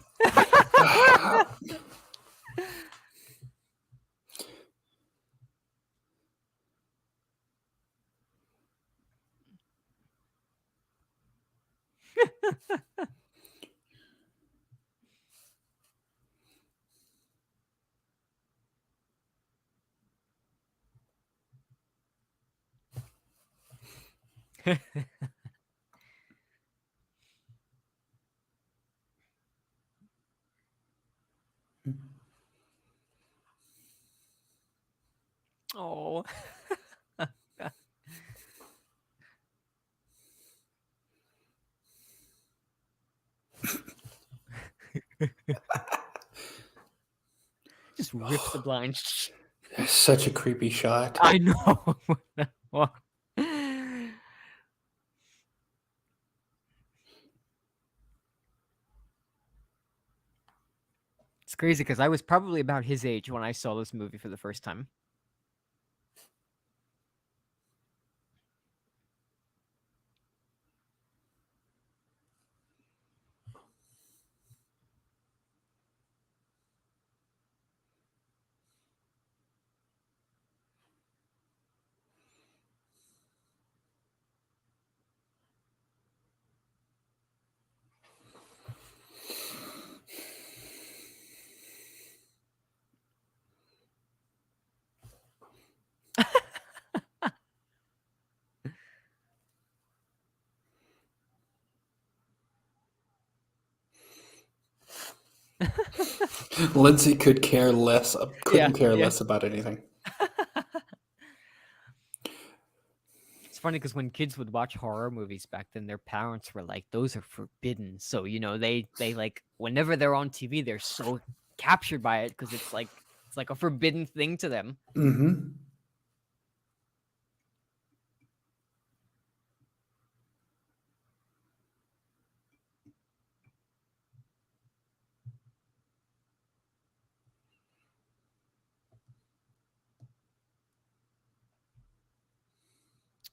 Oh. Just rips the blind. Such a creepy shot. I know. It's crazy because I was probably about his age when I saw this movie for the first time. Lindsay could care less. Couldn't care Yeah. less about anything. It's funny because when kids would watch horror movies back then, their parents were like, "Those are forbidden." So they like whenever they're on TV, they're so captured by it because it's like a forbidden thing to them. Mm-hmm.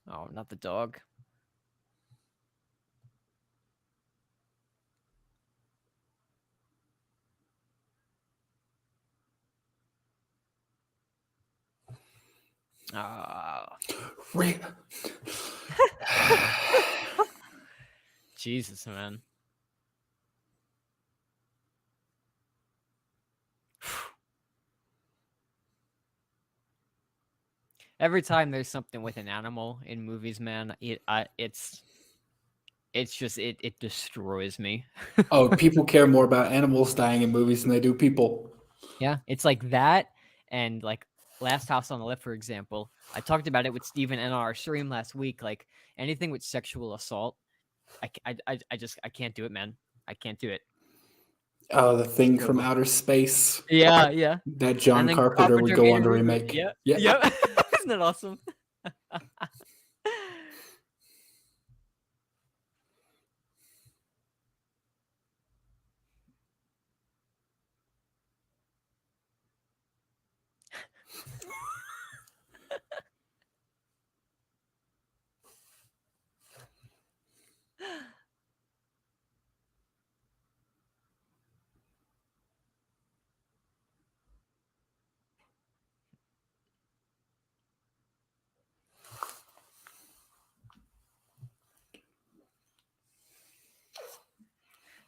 Oh, not the dog. Ah, Re- Jesus, man. Every time there's something with an animal in movies, man, it's just it destroys me. Oh, people care more about animals dying in movies than they do people. Yeah, it's like that, and like Last House on the Left, for example. I talked about it with Steven in our stream last week. Like anything with sexual assault, I can't do it, man. I can't do it. Oh, the thing from Terrible. outer space Yeah. that And John then Carpenter would Carpenter go made on a to movie. remake. Yeah, Yeah. Isn't that awesome?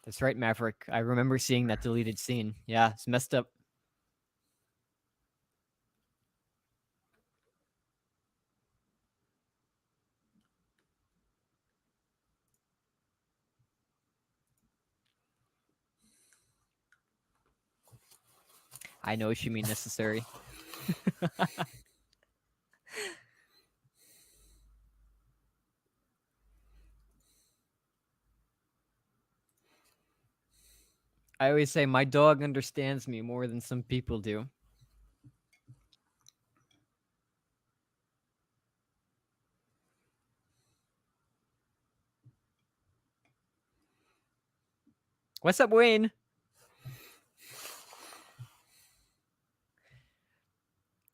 That's right, Maverick. I remember seeing that deleted scene. Yeah, it's messed up. I know what you mean necessary. I always say my dog understands me more than some people do. What's up, Wayne?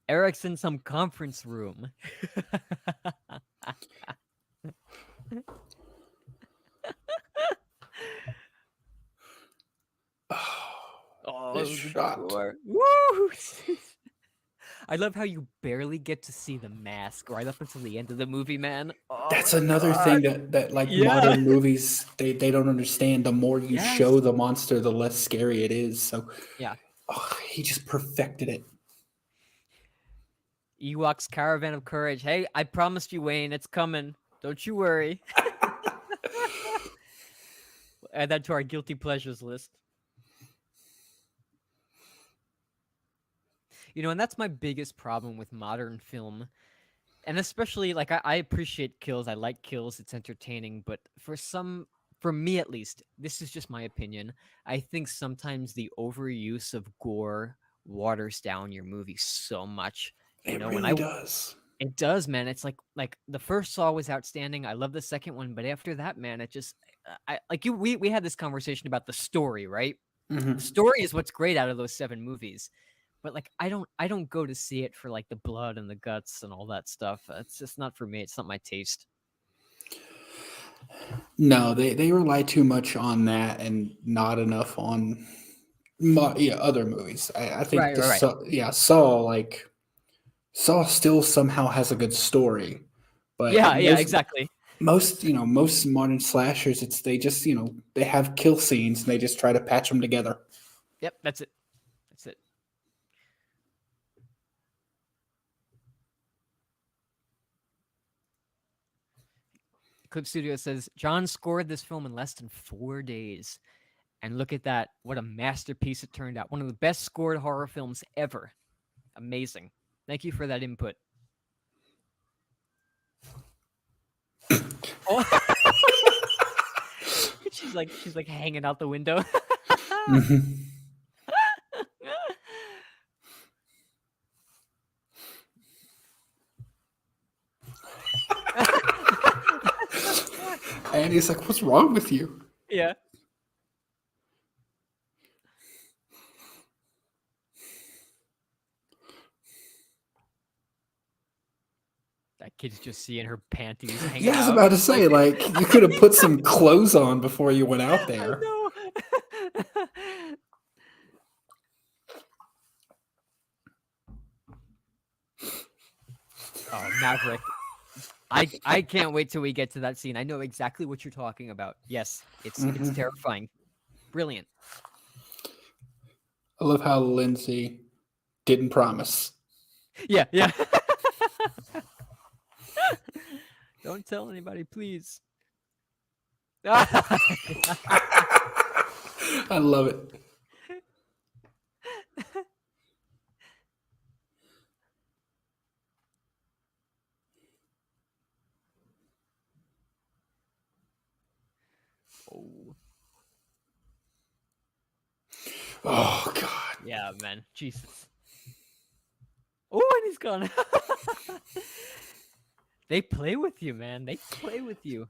Eric's in some conference room. This Oh, the shot. gore. Woo! I love how you barely get to see the mask right up until the end of the movie, man. Oh That's my another god. thing that like Yeah. modern movies they don't understand. The more you Yes. show the monster, the less scary it is. So Yeah. he just perfected it. Ewok's Caravan of Courage. Hey, I promised you, Wayne, it's coming. Don't you worry. Add that to our guilty pleasures list. And that's my biggest problem with modern film. And especially, like, I appreciate kills. I like kills. It's entertaining. But for me at least, this is just my opinion. I think sometimes the overuse of gore waters down your movie so much. It When really does. it does, man. It's like the first Saw was outstanding. I love the second one, but after that, man, it just I like you. We had this conversation about the story, right? The Hmm. story is what's great out of those 7 movies. But like I don't go to see it for like the blood and the guts and all that stuff. It's just not for me. It's not my taste. No, they rely too much on that and not enough on yeah, other movies. I think Right, the right, right. Saw still somehow has a good story, but Yeah, yeah, exactly. most modern slashers, it's they just they have kill scenes and they just try to patch them together. Yep, that's it. That's it. Clip Studio says John scored this film in less than 4 days. And look at that. What a masterpiece it turned out. One of the best scored horror films ever. Amazing. Thank you for that input. Oh, she's like hanging out the window. Hmm. And he's like, "What's wrong with you?" Yeah. That kid's just seeing her panties Yeah, hanging I was out. about to Like, say, like, you could have put some clothes on before you went out I there. know. Oh, Maverick. I can't wait till we get to that scene. I know exactly what you're talking about. Yes, it's Hmm. terrifying. Brilliant. I love how Lindsay didn't promise. Yeah, yeah. Don't tell anybody, please. I love it. Oh, Oh God. yeah, man. Jesus. Oh, and he's gone. They play with you, man. They play with you.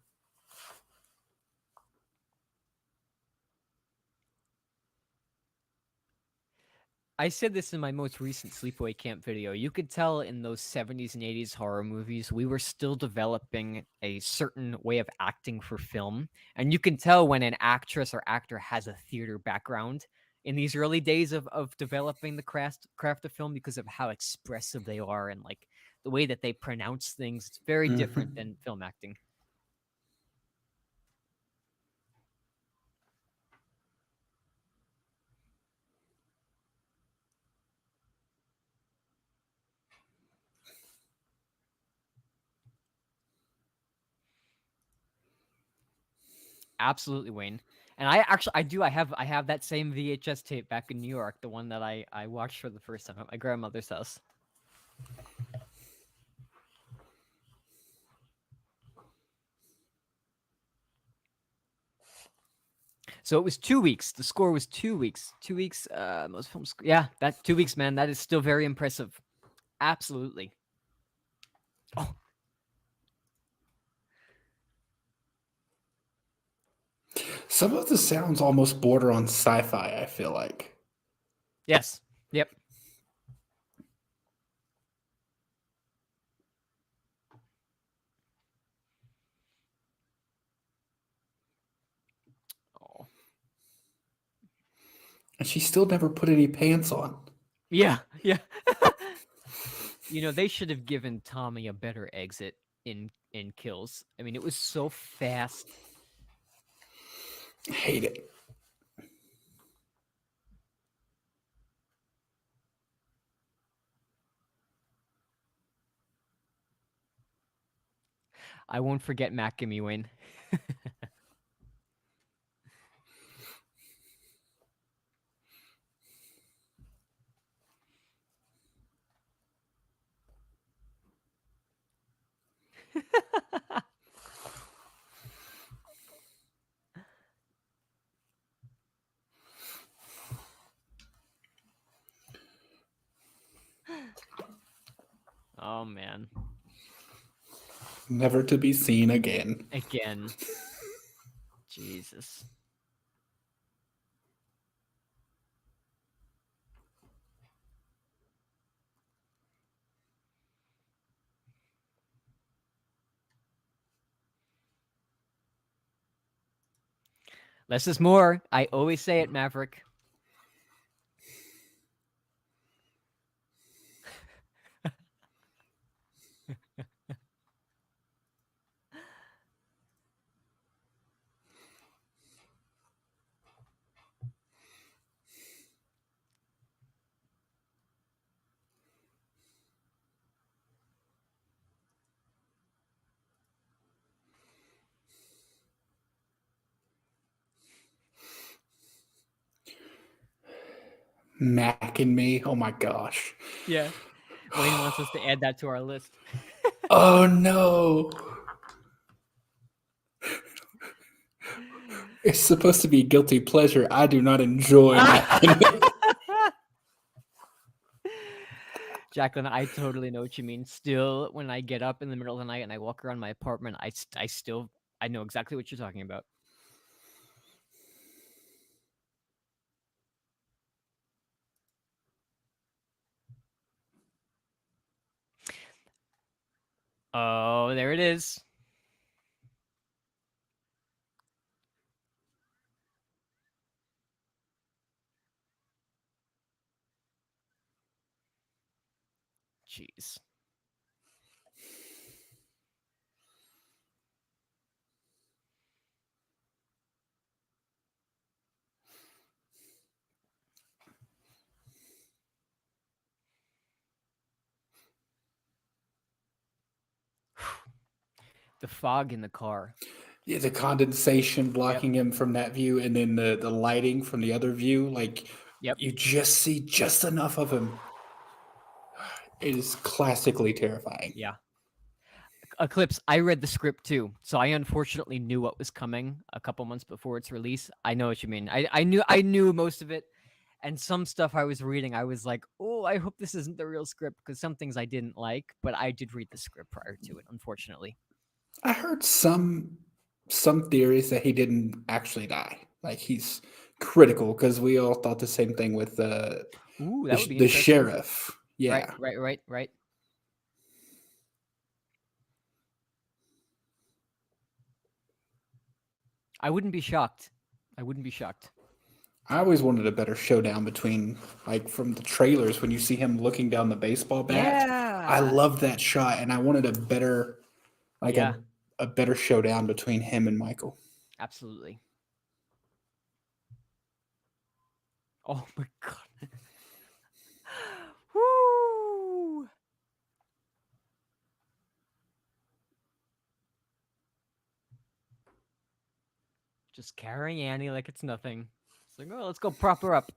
I said this in my most recent sleepaway camp video. You could tell in those 70s and 80s horror movies, we were still developing a certain way of acting for film. And you can tell when an actress or actor has a theater background in these early days of developing the craft of film because of how expressive they are and like the way that they pronounce things. It's very different Hmm. than film acting. Absolutely, Wayne. And I have that same VHS tape back in New York, the one that I watched for the first time at my grandmother's house. So it was 2 weeks. The score was 2 weeks. 2 weeks. Most films. Yeah, that 2 weeks, man. That is still very impressive. Absolutely. Oh, Some of the sounds almost border on sci-fi, I feel like. yes. Yep. Oh, And she still never put any pants on. yeah. Yeah. They should have given Tommy a better exit in kills. I mean, it was so fast. I hate it. I won't forget Mac Gimme Wayne. Oh man. Never to be seen again. Again. Jesus. Less is more. I always say it, Maverick. Mac and me. Oh my gosh. Yeah. Wayne wants us to add that to our list. Oh no. It's supposed to be guilty pleasure. I do not enjoy Mac and me. Jacqueline, I totally know what you mean. Still, when I get up in the middle of the night and I walk around my apartment, I know exactly what you're talking about. Oh, there it is. Jeez. The fog in the car. Yeah, the condensation blocking him from that view, and then the lighting from the other view. Like, Yep. you just see just enough of him. It is classically terrifying. Yeah. Eclipse, I read the script too, so I unfortunately knew what was coming a couple months before its release. I know what you mean. I knew most of it, and some stuff I was reading, I was like, oh, I hope this isn't the real script because some things I didn't like, but I did read the script prior to it, unfortunately. I heard some theories that he didn't actually die. Like, he's critical, because we all thought the same thing with Ooh, that would be the interesting. sheriff. Right, Yeah. right, right, right. I wouldn't be shocked. I wouldn't be shocked. I always wanted a better showdown between, like, from the trailers when you see him looking down the baseball bat. I Yeah. loved that shot, and I wanted a better, like Yeah, a better showdown between him and Michael. absolutely. Oh my god. Woo! Just carrying Annie like it's nothing. It's like, oh, let's go prop her up.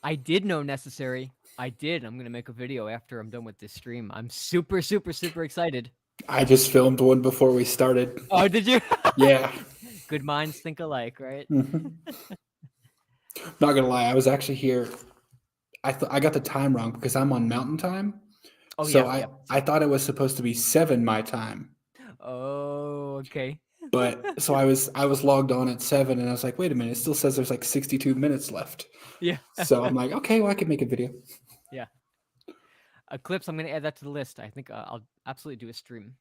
I did know necessary. I did. I'm gonna make a video after I'm done with this stream. I'm super, super, super excited. I just filmed one before we started. Oh, did you? Yeah. Good minds think alike, right? Mhm. Not gonna lie, I was actually here. I got the time wrong because I'm on Mountain Time. Oh So yeah, yep. I thought it was supposed to be 7 my time. Oh, okay. But so I was logged on at 7, and I was like, wait a minute, it still says there's like 62 minutes left. Yeah. So I'm like, okay, well, I can make a video. Yeah. Eclipse, I'm gonna add that to the list. I think I'll absolutely do a stream.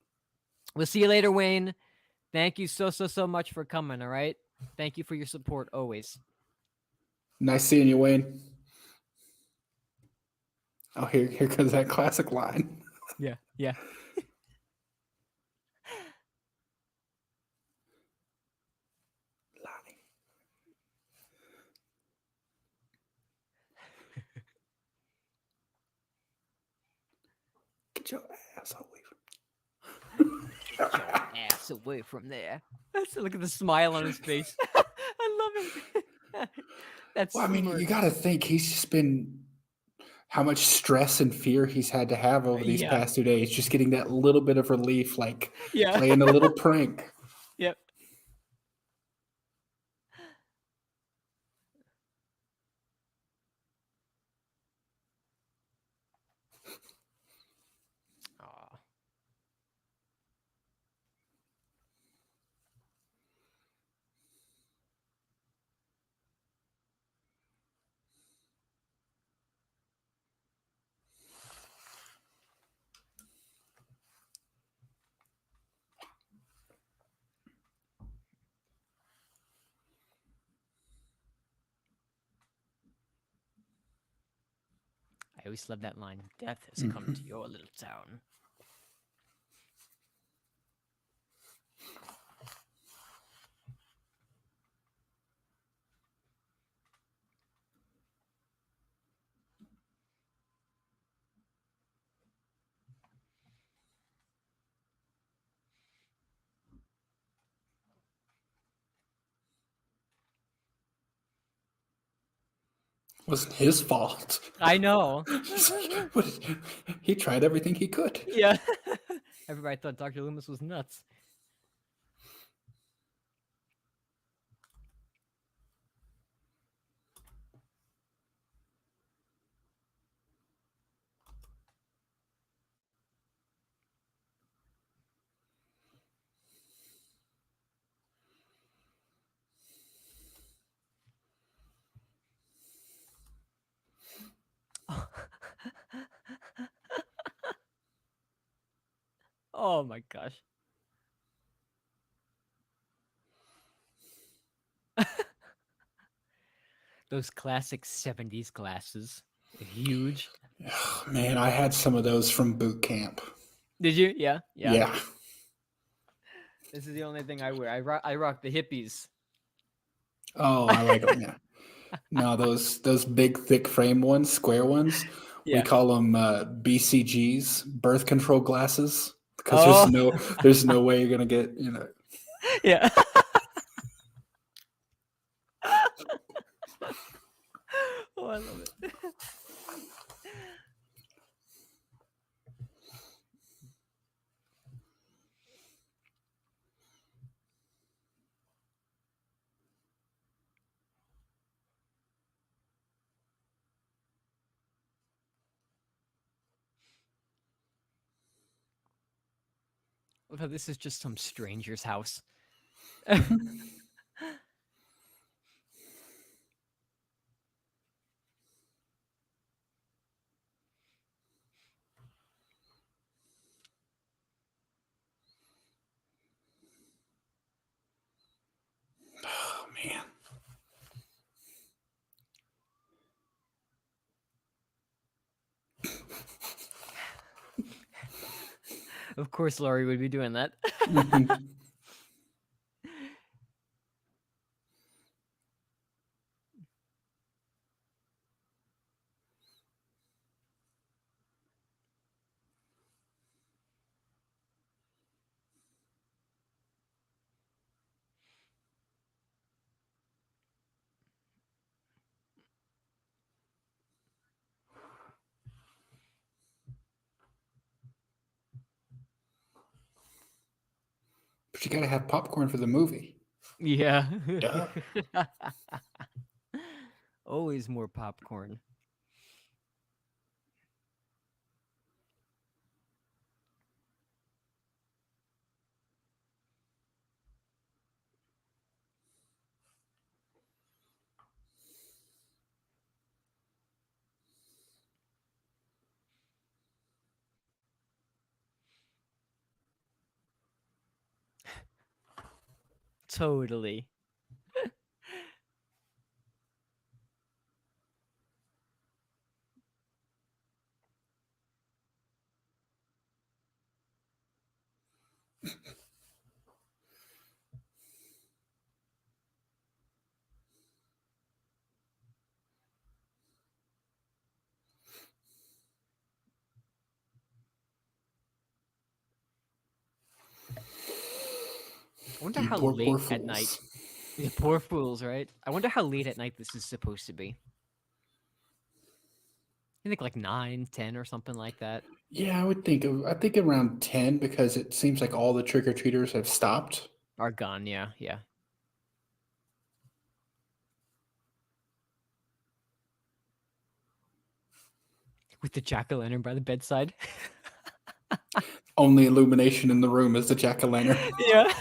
We'll see you later, Wayne. Thank you so much for coming. All right. Thank you for your support always. Nice seeing you, Wayne. Oh, here comes that classic line. Yeah, yeah. Lie. Get your ass away Get your ass away from there. So look at the smile on his face. I love it. That's Well, I mean, smart. you got to think he's just been how much stress and fear he's had to have over these Yeah, past 2 days, just getting that little bit of relief, like yeah, playing a little prank. yep. Aw. I always love that line. Death has come to your little town. Wasn't his fault. I know. He tried everything he could. Yeah. Everybody thought Dr. Loomis was nuts. Oh my gosh. Those classic 70s glasses. Huge. Man, I had some of those from boot camp. Did you? Yeah, yeah. Yeah. This is the only thing I wear. I rock the hippies. Oh, I like them. Yeah. No, those big, thick frame ones, square ones. We Yeah. call them BCGs, birth control glasses, because Oh, there's no way you're gonna get yeah. Oh, I love it. Although this is just some stranger's house. Oh man. Of course, Laurie would be doing that. But you gotta have popcorn for the movie. Yeah. Duh. Always more popcorn. Totally. I wonder You how poor, poor late at night. fools. Yeah, poor fools, right? I wonder how late at night this is supposed to be. I think like 9, 10, or something like that. Yeah, I think around 10 because it seems like all the trick or treaters have stopped. Are gone, yeah, yeah. With the jack-o'-lantern by the bedside. Only illumination in the room is the jack-o'-lantern. Yeah.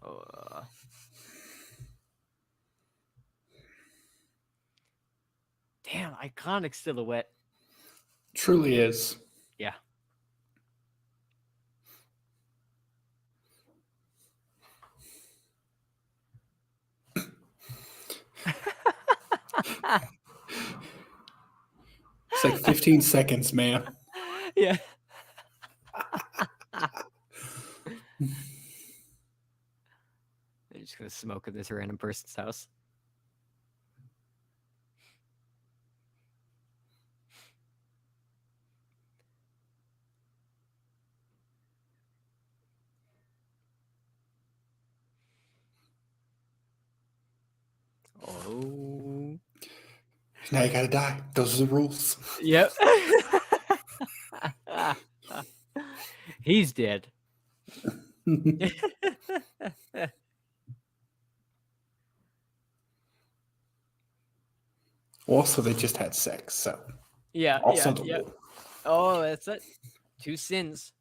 uh, Damn, iconic silhouette. Truly is. Yeah. It's like 15 seconds, man. Yeah. They're just gonna smoke at this random person's house. Oh. Now you gotta die. Those are the rules. Yep. He's dead. Also, they just had sex, so Yeah, also yeah, the yeah. rule. Oh, that's it. 2 sins.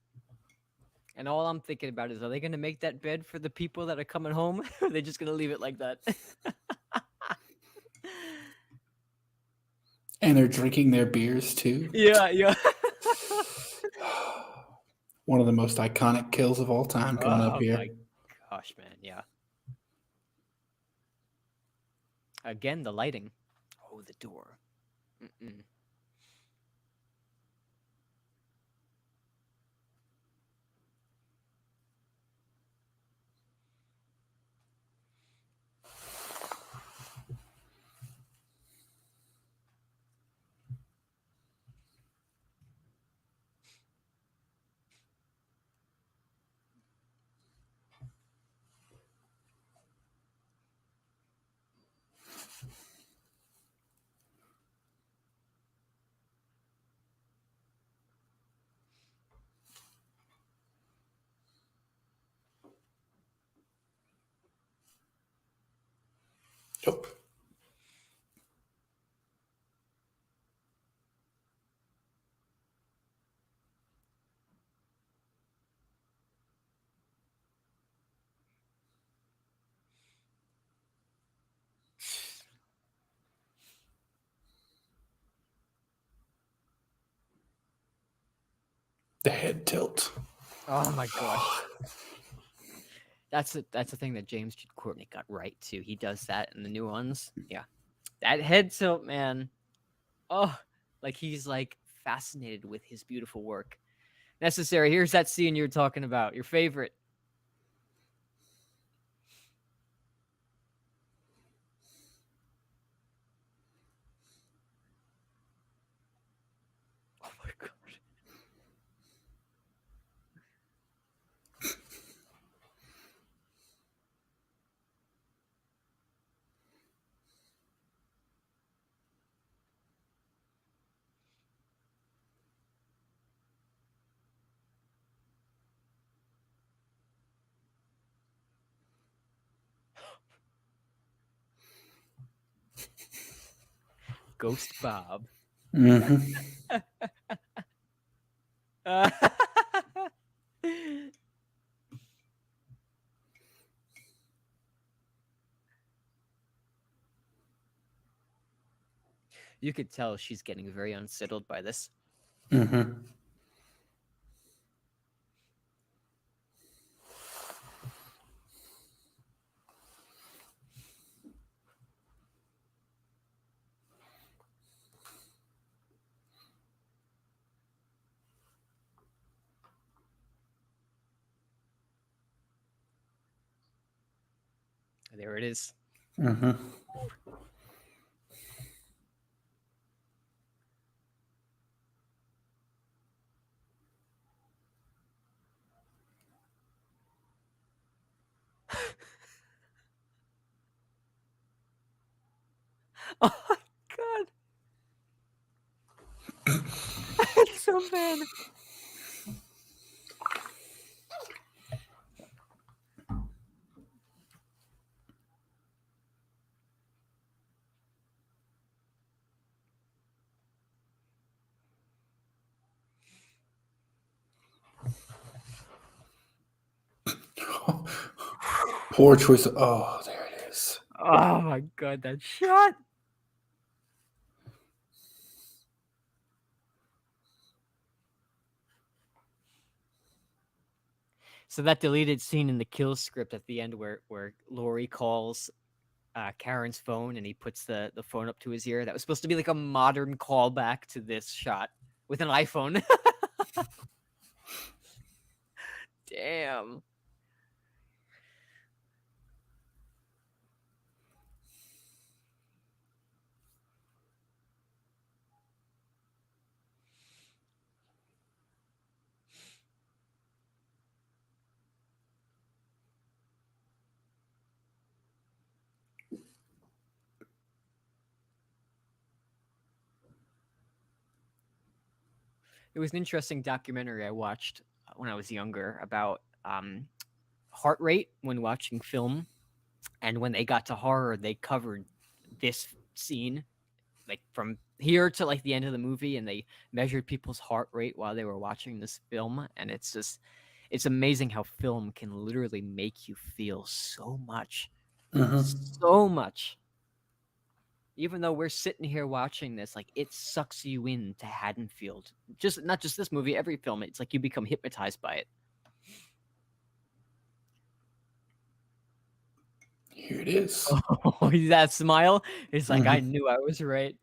And all I'm thinking about is, are they gonna make that bed for the people that are coming home? Or are they just gonna leave it like that? And they're drinking their beers too. Yeah, yeah. One of the most iconic kills of all time coming up Oh here. my gosh, man. Yeah. Again, the lighting. Oh, the door. Mm-mm. Yep. The head tilt. Oh my gosh. That's the thing that James Courtney got right too. He does that in the new ones. Yeah. That head tilt, man. Oh, like he's like fascinated with his beautiful work. Necessary. Here's that scene you're talking about. Your favorite. Oh my god. Ghost Bob. Hmm. Uh, you could tell she's getting very unsettled by this. Hmm. There it is. Hmm. Oh my god. It's so bad. Poor choice. Oh, there it is. Oh my god, that shot. So that deleted scene in the kill script at the end where Laurie calls Karen's phone and he puts the phone up to his ear, that was supposed to be like a modern callback to this shot with an iPhone. Damn. It was an interesting documentary I watched when I was younger about heart rate when watching film, and when they got to horror, they covered this scene like from here to like the end of the movie, and they measured people's heart rate while they were watching this film, and it's amazing how film can literally make you feel so much, Hmm. so much. Even though we're sitting here watching this, like it sucks you into Haddonfield. Just not just this movie, every film. It's like you become hypnotized by it. Here it is. Oh, that smile. It's like I Hmm. knew I was right.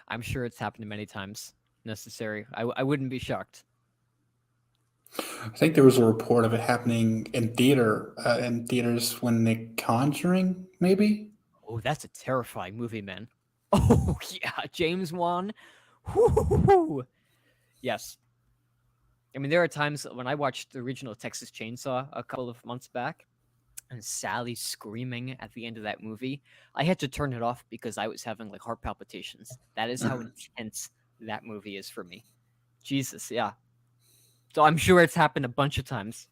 I'm sure it's happened many times. Necessary. I wouldn't be shocked. I think there was a report of it happening in theaters when The Conjuring, maybe. Oh, that's a terrifying movie, man. Oh yeah, James Wan. Whoo! Yes. I mean, there are times when I watched the original Texas Chainsaw a couple of months back, and Sally screaming at the end of that movie. I had to turn it off because I was having like heart palpitations. That is how Mhm. intense that movie is for me. Jesus, yeah. So I'm sure it's happened a bunch of times.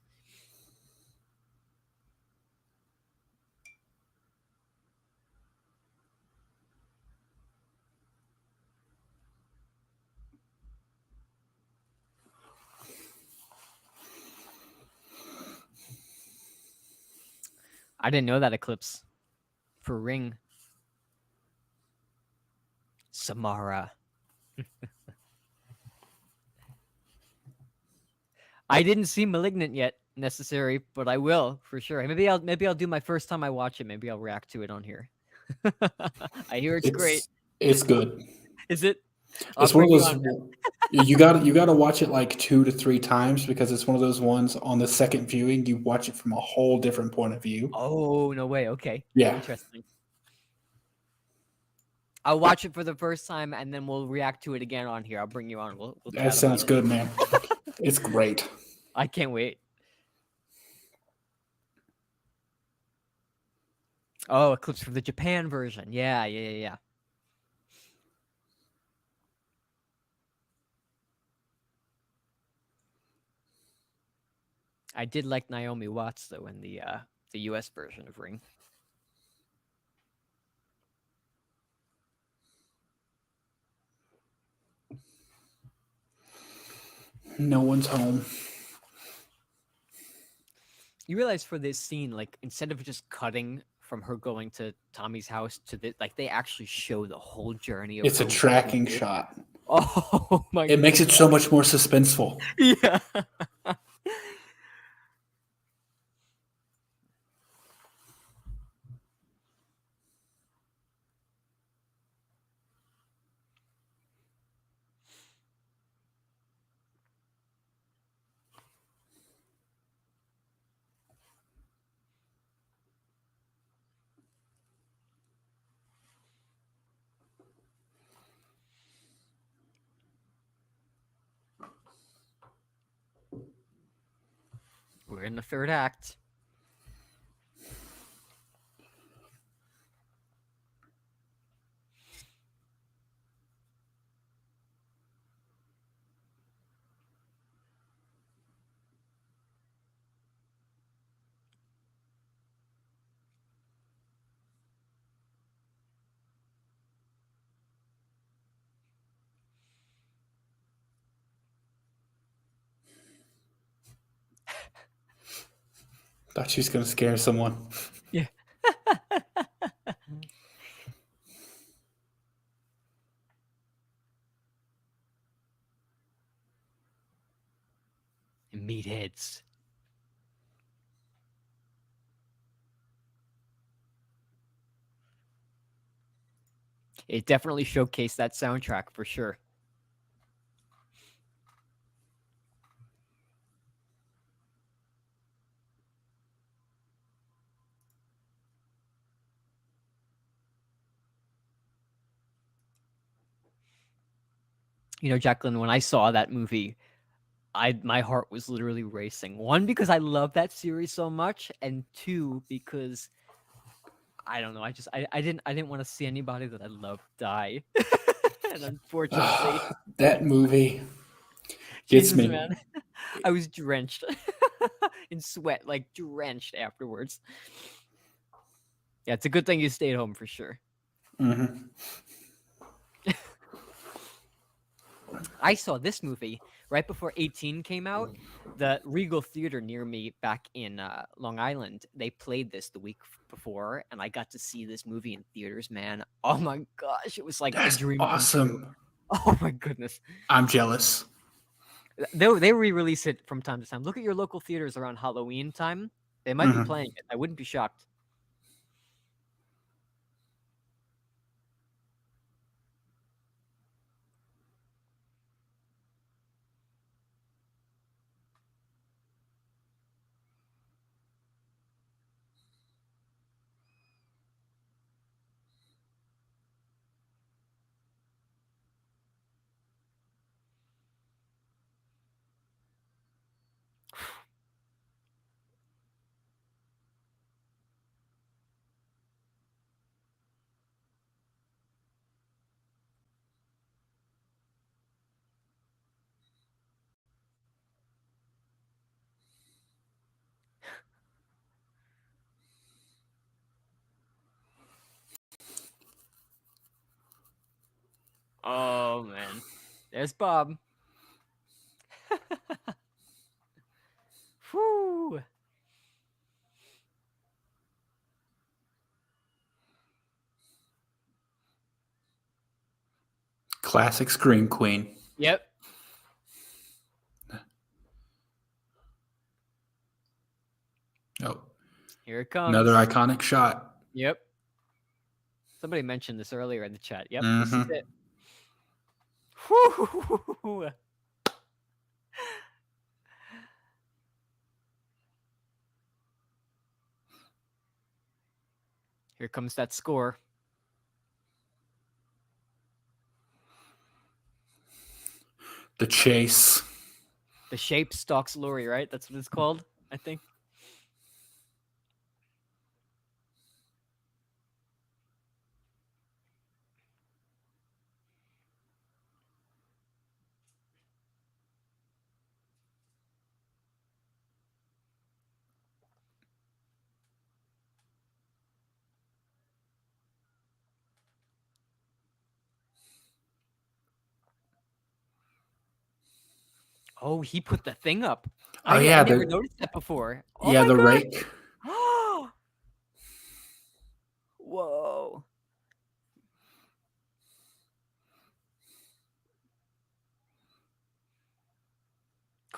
I didn't know that eclipse for Ring. Samara. I didn't see Malignant yet, necessary, but I will for sure. Maybe I'll do my first time I watch it. Maybe I'll react to it on here. I hear it's great. It's good. Is it? I'll It's one of bring you those. on. You got to watch it like 2 to 3 times because it's one of those ones on the second viewing you watch it from a whole different point of view. Oh no way. Okay, Yeah. interesting. I'll watch it for the first time, and then we'll react to it again on here. I'll bring you on. We'll That chat about sounds it. good, man. It's great. I can't wait. Oh, a clips from the Japan version. Yeah. I did like Naomi Watts though in the US version of Ring. No one's home. You realize for this scene, like instead of just cutting from her going to Tommy's house to the like, they actually show the whole journey of It's a her walking tracking through. shot. Oh my It makes it god! so much more suspenseful. Yeah. We're in the third act. Thought she was gonna scare someone. Yeah. Meatheads. It definitely showcased that soundtrack for sure. You know, Jacqueline, when I saw that movie, my heart was literally racing. One, because I love that series so much, and two, because I don't know, I didn't want to see anybody that I love die. And unfortunately, That movie gets Jesus me. man, I was drenched in sweat, like drenched afterwards. Yeah, it's a good thing you stayed home for sure. Mhm. I saw this movie right before 18 came out. The Regal Theater near me back in Long Island, they played this the week before, and I got to see this movie in theaters, man. Oh my gosh, it was like a That's dream come true. awesome. Oh my goodness. I'm jealous. They re-release it from time to time. Look at your local theaters around Halloween time. They might be Mhm. playing it. I wouldn't be shocked. Oh man. There's Bob. Whew. Classic Scream Queen. Yep. Oh, Here it another comes. iconic shot. Yep. Somebody mentioned this earlier in the chat. Yep, this is Mhm. it. Whew. Here comes that score. The chase. The shape stalks Lori, right? That's what it's called, I think. Oh, he put the thing up. Oh I yeah, never noticed that before. Oh my the god. rake. Whoa.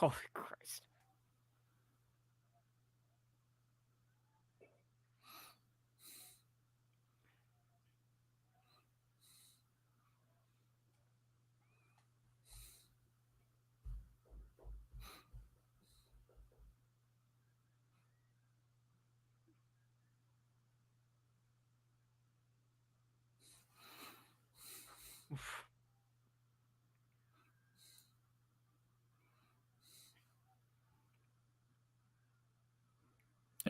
Oh Christ. Oof.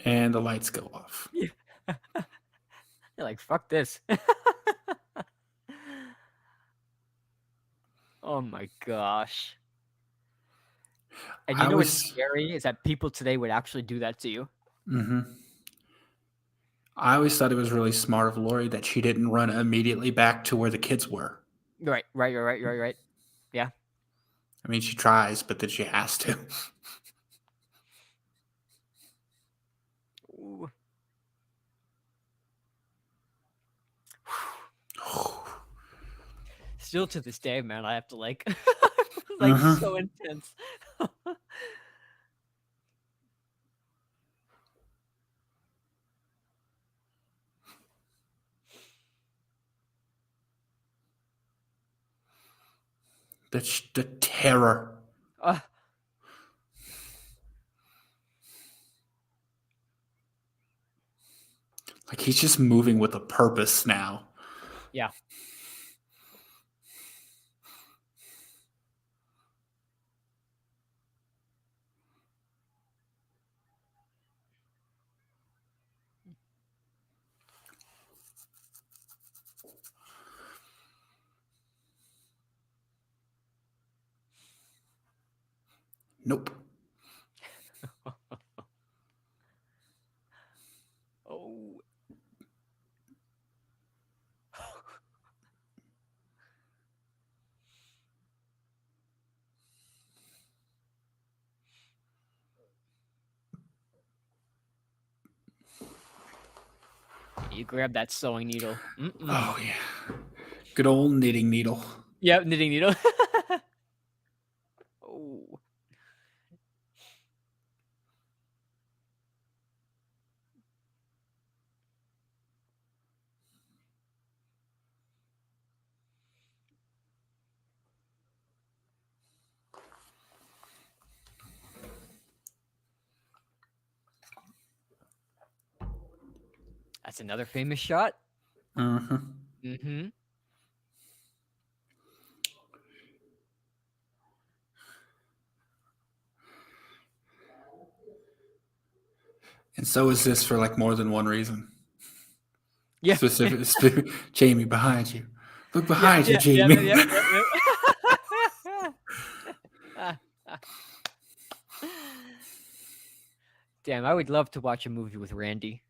And the lights go off. Yeah. You're like, fuck this. Oh my gosh. And I you know what's always, scary is that people today would actually do that to you. hmm I always thought it was really smart of Lori that she didn't run immediately back to where the kids were. Right. Yeah. I mean, she tries, but then she has to. Ooh. Still to this day, man, I have to like like so intense. The terror. uh, Like he's just moving with a purpose now. yeah. Nope. Oh. You grab that sewing needle. Mm-mm. Oh yeah. Good old knitting needle. Yep, knitting needle. Oh. That's another famous shot. Mm-hmm. Mm-hmm. And so is this for like more than one reason. Yeah. Jamie, behind you. Look Yeah, behind you, yeah, yep, Jamie. yep, yep, yep. Damn, I would love to watch a movie with Randy.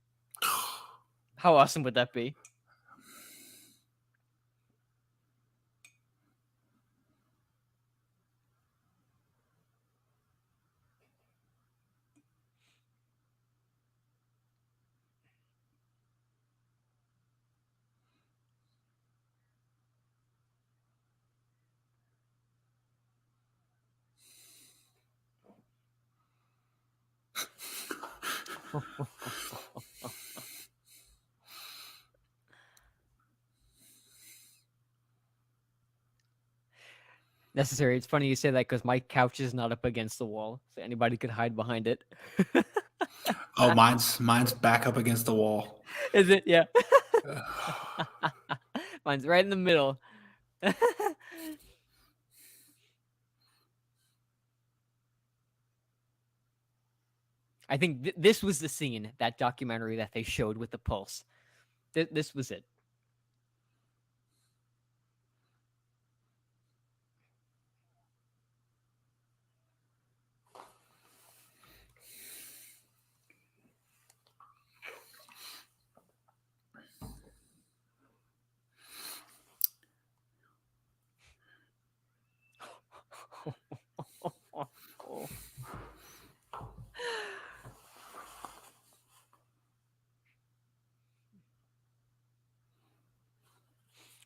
How awesome would that be? Necessary. It's funny you say that because my couch is not up against the wall, so anybody could hide behind it. Oh, mine's back up against the wall. Is it? Yeah. Mine's right in the middle. I think this was the scene, that documentary that they showed with the pulse. This was it.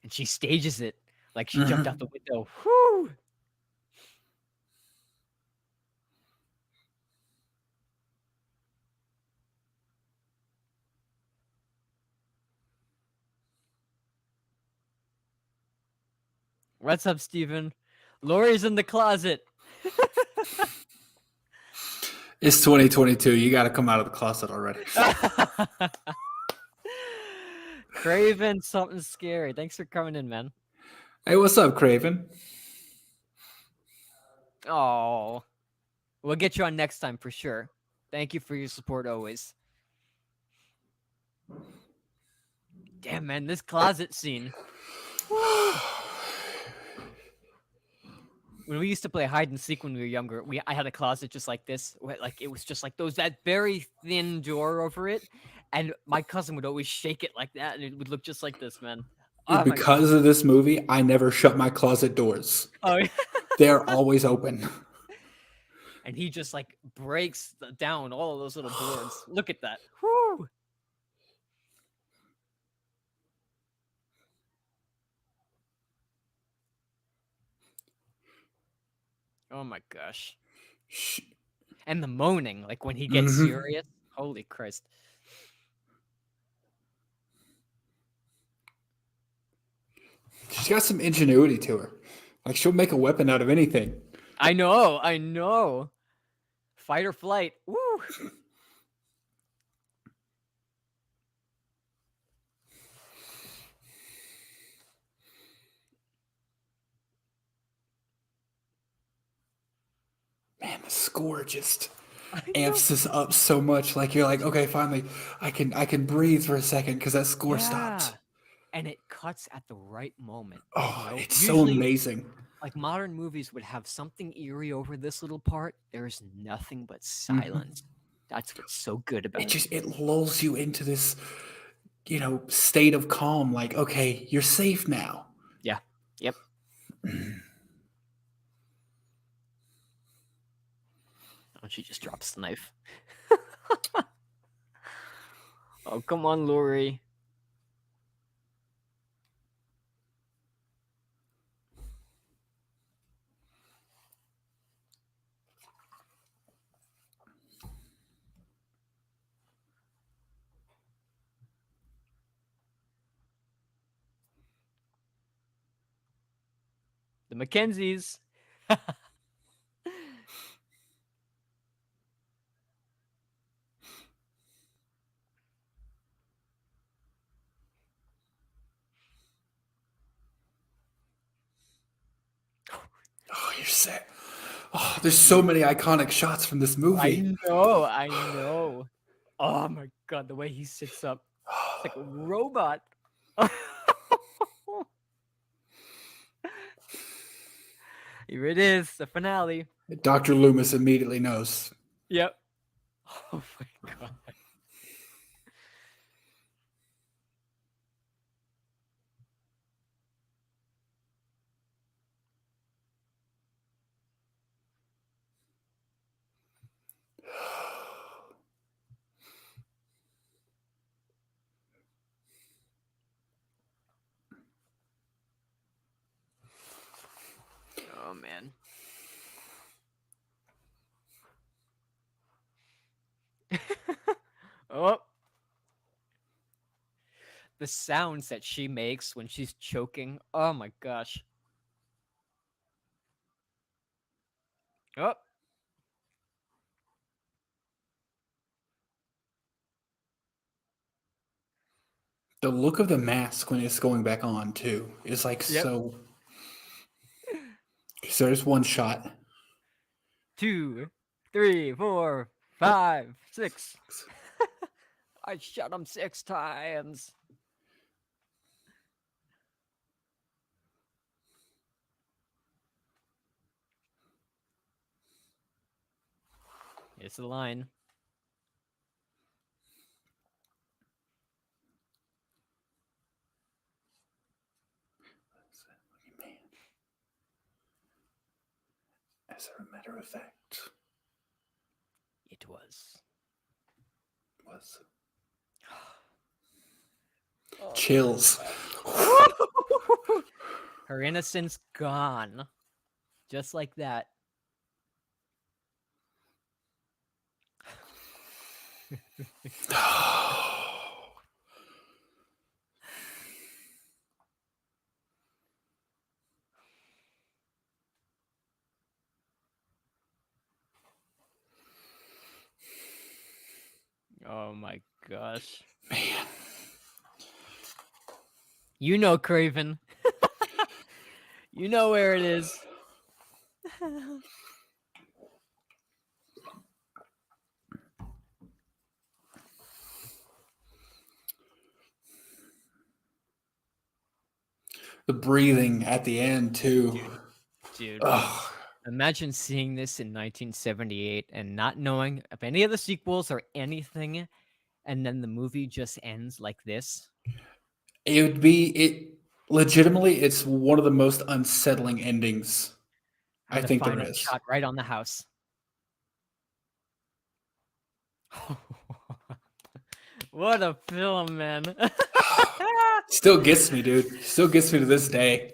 And she stages it like she jumped out Mhm. the window. Whoo! What's up, Steven? Lori's in the closet. It's 2022. You got to come out of the closet already. Craven, something scary. Thanks for coming in, man. Hey, what's up, Craven? Oh, we'll get you on next time for sure. Thank you for your support always. Damn, man, this closet scene. Woo! When we used to play hide and seek when we were younger, I had a closet just like this. Like it was just like that very thin door over it, and my cousin would always shake it like that, and it would look just like this, man. Oh my god. Because of this movie, I never shut my closet doors. Oh, yeah. They're always open. And he just like breaks down all of those little boards. Look at that. Whoo! Oh my gosh. And the moaning, like when he gets Mm-hmm. serious. Holy Christ. She's got some ingenuity to her. Like she'll make a weapon out of anything. I know. Fight or flight. Woo! Man, the score just I know. amps this up so much. Like you're like, okay, finally, I can breathe for a second because that score Yeah. stopped. And it cuts at the right moment. You Oh, know, it's so usually amazing. like modern movies would have something eerie over this little part. There's nothing but Mm-hmm. silence. That's what's so good about it. It lulls you into this, state of calm. Like, okay, you're safe now. Yeah. Yep. Oh, she just drops the knife. Oh, come on, Lori. The Mackenzies. Oh, you're set. Oh, there's so many iconic shots from this movie. I know. Oh my god, the way he sits up. It's like a robot. Here it is, the finale. Dr. Loomis immediately knows. Yep. Oh my god. Oh man. Oh, the sounds that she makes when she's choking. Oh my gosh. Oh, The look of the mask when it's going back on too is like yep. so. So there's one shot. 2, 3, 4, 5, 6. I shot him 6 times. It's the line. Man. As a matter of fact, It was. Oh, chills. Her innocence gone. Just like that. Oh my gosh. Man. You know, Craven. You know where it is. The breathing at the end, too. Dude. Imagine seeing this in 1978 and not knowing of any of the sequels or anything, and then the movie just ends like this. It would be legitimately. It's one of the most unsettling endings And I the think there final is. shot right on the house. What a film, man. Still gets me, dude. Still gets me to this day.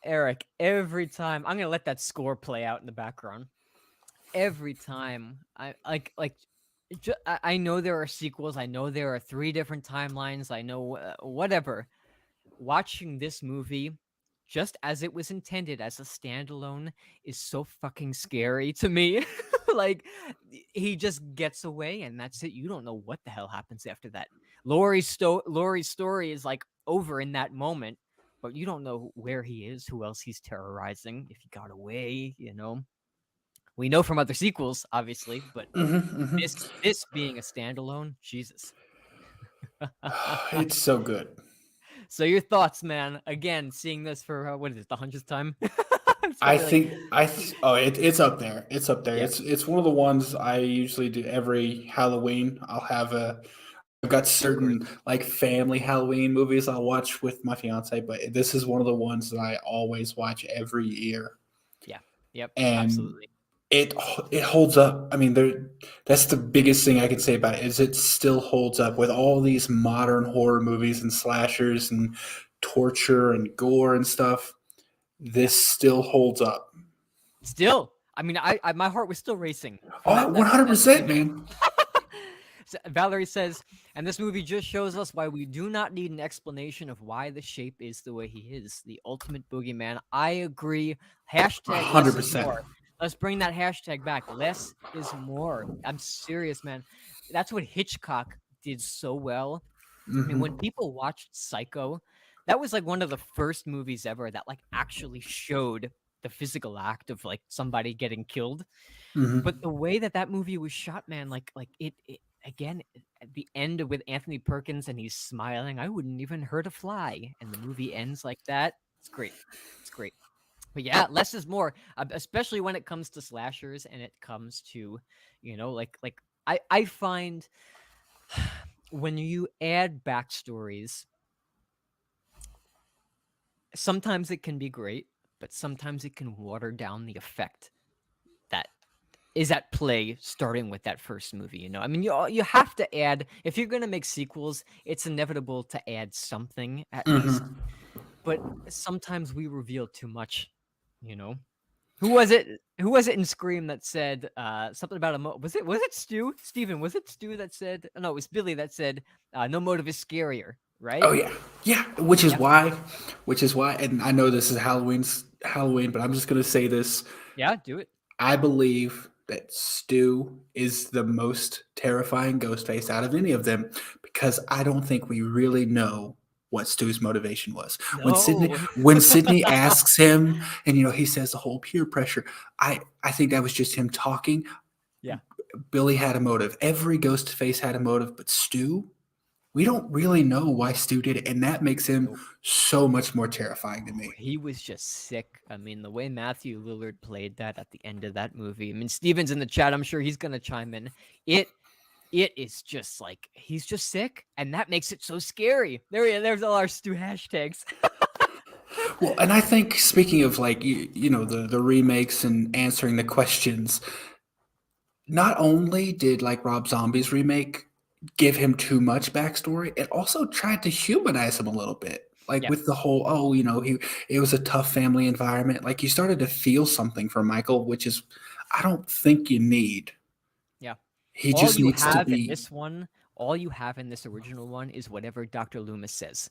Eric, every time I'm gonna let that score play out in the background. Every time I I know there are sequels. I know there are 3 different timelines. I know whatever. Watching this movie, just as it was intended as a standalone, is so fucking scary to me. Like, he just gets away, and that's it. You don't know what the hell happens after that. Laurie's story is like over in that moment, but you don't know where he is, who else he's terrorizing, if he got away. We know from other sequels, obviously, but this being a standalone, Jesus. It's so good. So your thoughts, man? Again, seeing this for what is it, the 100th time? I Probably like, think it's up there. It's up there. yeah, It's one of the ones I usually do every Halloween. I've got of course. certain like family Halloween movies I'll watch with my fiance, but this is one of the ones that I always watch every year. Yeah, yep, And absolutely. it holds up. I mean, that's the biggest thing I can say about it is it still holds up with all these modern horror movies and slashers and torture and gore and stuff. This still holds up. Still, I mean, I my heart was still racing from Oh, that 100%, beginning. man. Valerie says, and this movie just shows us why we do not need an explanation of why the shape is the way he is. The ultimate boogeyman. I agree. Hashtag less is 100%. more. Let's bring that hashtag back. Less is more. I'm serious, man. That's what Hitchcock did so well. I mean, when people watched Psycho, that was like one of the first movies ever that like actually showed the physical act of like somebody getting killed. But the way that that movie was shot, man, like it again at the end with Anthony Perkins and he's smiling, I wouldn't even hurt a fly, and the movie ends like that. It's great. It's great. But yeah, less is more, especially when it comes to slashers and it comes to, like I find when you add backstories, sometimes it can be great, but sometimes it can water down the effect that is at play starting with that first movie. I mean, you have to add, if you're going to make sequels, it's inevitable to add something at least, but sometimes we reveal too much. Who was it in Scream that said something about was it Stu Steven, was it Stu that said, no, it was Billy that said no motive is scarier, right? Oh yeah, yeah. Yep. Which is why, and I know this is Halloween, but I'm just gonna say this. Yeah, do it. I believe that Stu is the most terrifying ghost face out of any of them because I don't think we really know what Stu's motivation was. No. When Sydney asks him, and he says the whole peer pressure, I think that was just him talking. Yeah. Billy had a motive. Every Ghostface had a motive, but Stu, we don't really know why Stu did it, and that makes him Nope. so much more terrifying to me. He was just sick. I mean, the way Matthew Lillard played that at the end of that movie. I mean, Steven's in the chat. I'm sure he's gonna chime in. It is just like he's just sick, and that makes it so scary. There's all our Stu hashtags. Well, and I think speaking of like you know the remakes and answering the questions, not only did like Rob Zombie's remake give him too much backstory, it also tried to humanize him a little bit. Like Yeah, with the whole, oh, you know, it was a tough family environment. Like you started to feel something for Michael, which is I don't think you need. yeah. He just needs to be. All you have in this original one is whatever Dr. Loomis says.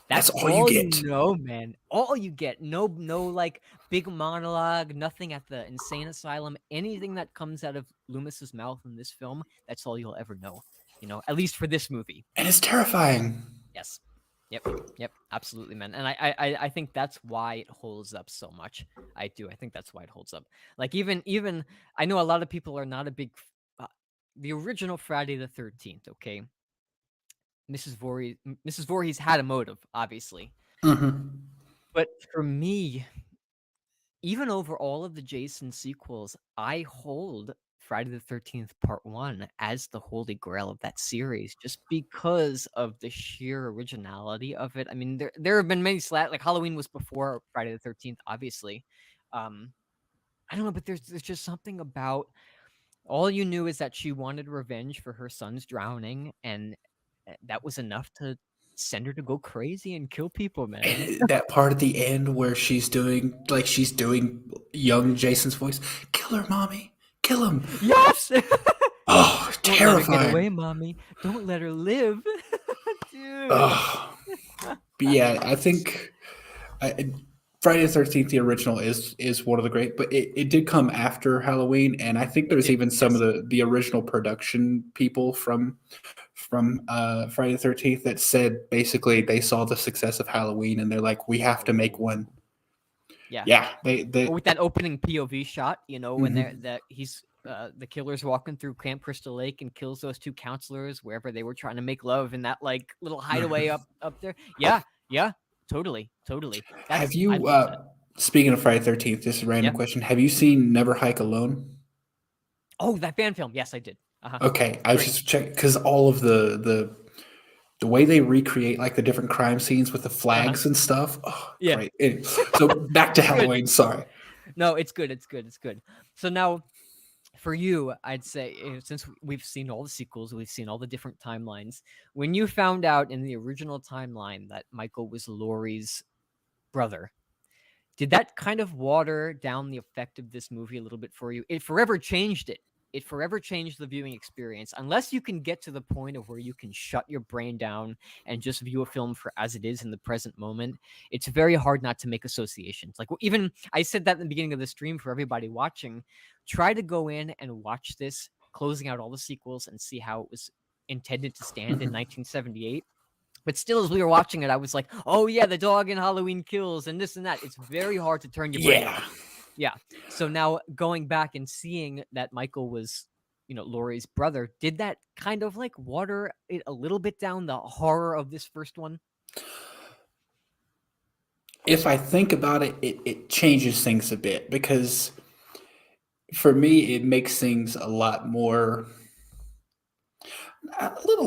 That's That's all you all you get. know, man. All you get. No, like big monologue, nothing at the insane asylum. Anything that comes out of Loomis's mouth in this film, that's all you'll ever know. At least for this movie. And it's terrifying. Yes. Yep. Yep. Absolutely, man. And I think that's why it holds up so much. I do. I think that's why it holds up. Like even I know a lot of people are not a big the original Friday the 13th, okay? Mrs. Voorhees had a motive, obviously. Hmm. But for me, even over all of the Jason sequels, I hold Friday the 13th Part 1 as the holy grail of that series just because of the sheer originality of it. I mean, there have been many like Halloween was before Friday the 13th, obviously. Um, I don't know, but there's just something about all you knew is that she wanted revenge for her son's drowning, and that was enough to send her to go crazy and kill people, man. And that part at the end where she's doing young Jason's voice. Kill her, mommy. Kill him. Yes! Oh, Don't let her get terrifying. away, mommy. Don't let her live. Dude. Oh, but yeah, I think Friday the 13th, the original, is one of the great, but it did come after Halloween, and I think It there's did, even some of yes. the original production people from Friday the 13th that said basically they saw the success of Halloween and they're like, we have to make one. Yeah. Yeah, Or with that opening POV shot, when mhm. the killer's walking through Camp Crystal Lake and kills those two counselors wherever they were trying to make love in that like little hideaway up there. Yeah, yeah, totally, totally. Have I you love that. speaking of Friday the 13th, just a random Yeah. question. Have you seen Never Hike Alone? Oh, that fan film. Yes, I did. Uh-huh. Okay, I was Great. just checking because all of the way they recreate like the different crime scenes with the Uh-huh. flags and stuff. Oh, Yeah. great. So back to It's good. Halloween. Sorry. No, it's good. It's good. It's good. So now for you, I'd say since we've seen all the sequels, we've seen all the different timelines. When you found out in the original timeline that Michael was Laurie's brother, did that kind of water down the effect of this movie a little bit for you? It forever changed it. It forever changed the viewing experience. Unless you can get to the point of where you can shut your brain down and just view a film for as it is in the present moment, it's very hard not to make associations. Like even I said that in the beginning of the stream for everybody watching. Try to go in and watch this, closing out all the sequels, and see how it was intended to stand in 1978. But still, as we were watching it, I was like, oh, yeah, the dog in Halloween Kills and this and that. It's very hard to turn your brain Yeah. off. Yeah. So now going back and seeing that Michael was, Laurie's brother, did that kind of like water it a little bit down the horror of this first one? If I think about it, it changes things a bit because for me, it makes things a little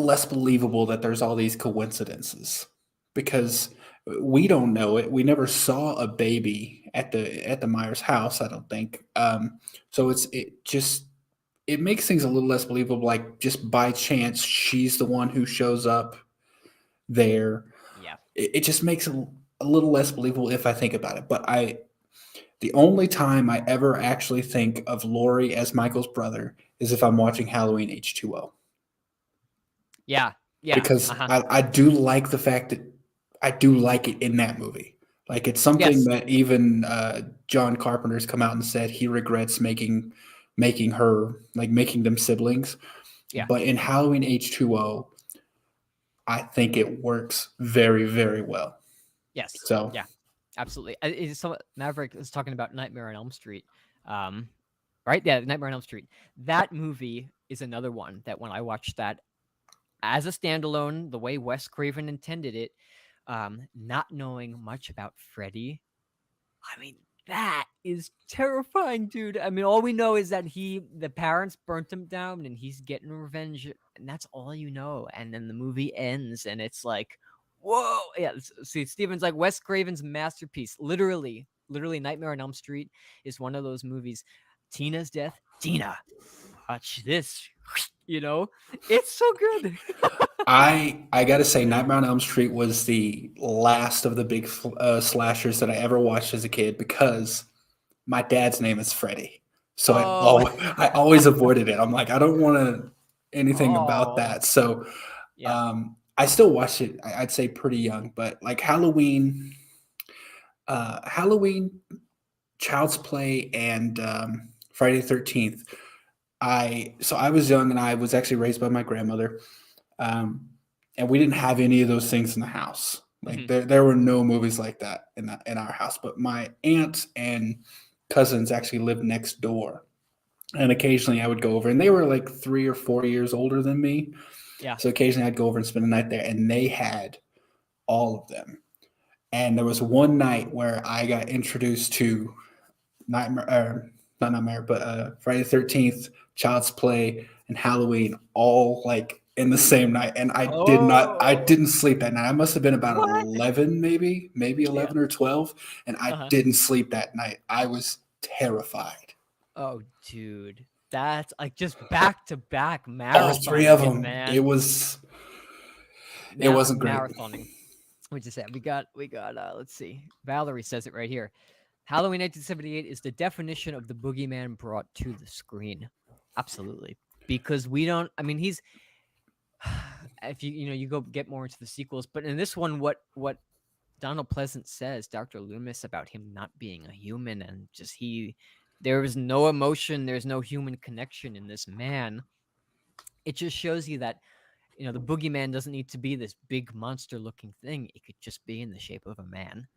less believable that there's all these coincidences because we don't know it. We never saw a baby at the Myers house, I don't think. So it makes things a little less believable. Like just by chance, she's the one who shows up there. Yeah. It just makes it a little less believable if I think about it. But the only time I ever actually think of Laurie as Michael's brother is if I'm watching Halloween H2O. Yeah. Yeah. Because Uh-huh. I do like the fact that I do like it in that movie. Like it's something Yes. that even John Carpenter's come out and said he regrets making her like making them siblings. Yeah. But in Halloween H2O, I think it works very, very well. Yes. So Yeah. Absolutely. So Maverick is talking about Nightmare on Elm Street. Um, right? Yeah, Nightmare on Elm Street. That movie is another one that when I watched that as a standalone, the way Wes Craven intended it, not knowing much about Freddy, I mean, that is terrifying, dude. I mean, all we know is that the parents burnt him down and he's getting revenge, and that's all you know. And then the movie ends, and it's like, whoa. Yeah, see, Steven's like Wes Craven's masterpiece. Literally, Nightmare on Elm Street is one of those movies. Tina's death. Tina, watch this. You know, it's so good. I gotta say, Nightmare on Elm Street was the last of the big slashers that I ever watched as a kid because my dad's name is Freddy, so Oh, I always avoided it. I'm like, I don't want anything about oh, that. So yeah. I still watched it. I'd say pretty young, but like Halloween, Child's Play, and Friday the 13th. I was young and I was actually raised by my grandmother. And we didn't have any of those things in the house. Like Mhm. there were no movies like that in our house. But my aunts and cousins actually lived next door, and occasionally I would go over, and they were like 3 or 4 years older than me. Yeah. So occasionally I'd go over and spend a night there, and they had all of them. And there was one night where I got introduced to Nightmare, not Nightmare, but Friday the 13th, Child's Play, and Halloween all like in the same night. And I Oh, didn't sleep that night. I must have been about what? 11, maybe Yeah. 11 or 12. And I Uh-huh. didn't sleep that night. I was terrified. Oh, dude. That's like just back to back All three of marathoning it, them. man. It wasn't great. Marathoning. We just said we got let's see. Valerie says it right here. Halloween 1978 is the definition of the boogeyman brought to the screen. Absolutely. Because we don't I mean he's if you go get more into the sequels, but in this one what Donald Pleasant says, Dr. Loomis, about him not being a human and just there was no emotion, there's no human connection in this man. It just shows you that the boogeyman doesn't need to be this big monster looking thing. It could just be in the shape of a man,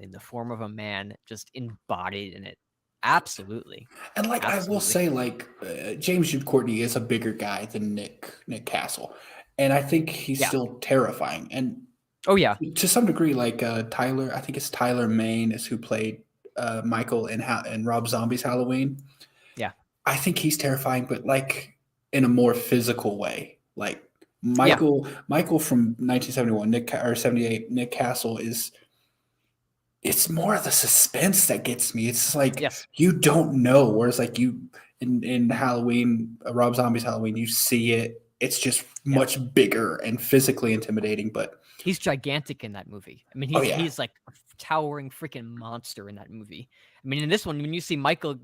in the form of a man, just embodied in it. Absolutely. And like I will Absolutely. say, like James Jude Courtney is a bigger guy than Nick Castle, and I think he's Yeah. still terrifying. And Oh yeah. to some degree, like Tyler, I think it's Tyler Maine is who played Michael in Rob Zombie's Halloween. Yeah. I think he's terrifying, but like in a more physical way. Like Yeah. Michael from 1971, or 78, Nick Castle is. It's more of the suspense that gets me. It's like Yes. you don't know. Whereas like in Halloween, Rob Zombie's Halloween, you see it. It's just Yeah. much bigger and physically intimidating. But He's gigantic in that movie. I mean, oh he's yeah, he's like a towering freaking monster in that movie. I mean, in this one, when you see Michael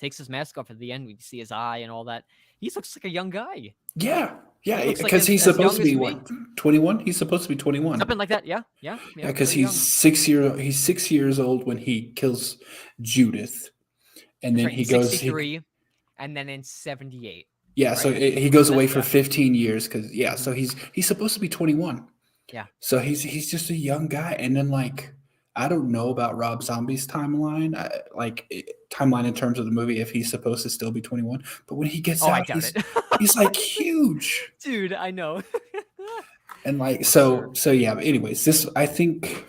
takes his mask off at the end, we see his eye and all that. He looks like a young guy. yeah, He looks like because he's as supposed young to as be me. what 21. He's supposed to be 21. Something like that. Yeah. Yeah. Yeah, Yeah. because Very young. he's 6 years old when he kills Judith, and That's then right. In he goes he 63 and then in 78. yeah, so Right? he goes That, away for yeah. 15 years because yeah, Hmm. so he's supposed to be 21. Yeah. So he's just a young guy, and then like I don't know about Rob Zombie's timeline, timeline in terms of the movie if he's supposed to still be 21. But when he gets Oh, I out, doubt it. he's like huge, Dude, I know. and like For sure. so yeah. But anyways, this I think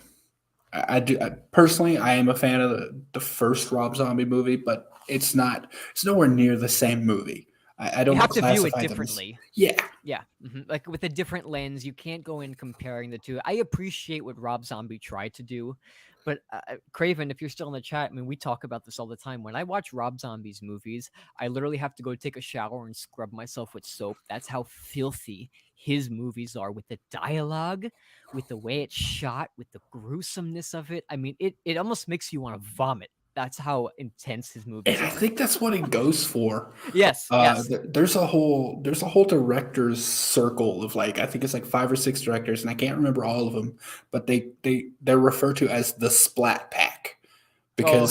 personally I am a fan of the first Rob Zombie movie, but it's nowhere near the same movie. I You don't have to view it classify them as differently. yeah. Yeah, like with a different lens, you can't go in comparing the two. I appreciate what Rob Zombie tried to do, but Craven, if you're still in the chat, I mean, we talk about this all the time. When I watch Rob Zombie's movies, I literally have to go take a shower and scrub myself with soap. That's how filthy his movies are, with the dialogue, with the way it's shot, with the gruesomeness of it. I mean, it almost makes you want to vomit. That's how intense his And movies I are. think that's what he goes for. Yes, yes. There's a whole directors circle of like I think it's like 5 or 6 directors, and I can't remember all of them, but they're referred to as the Splat Pack Oh,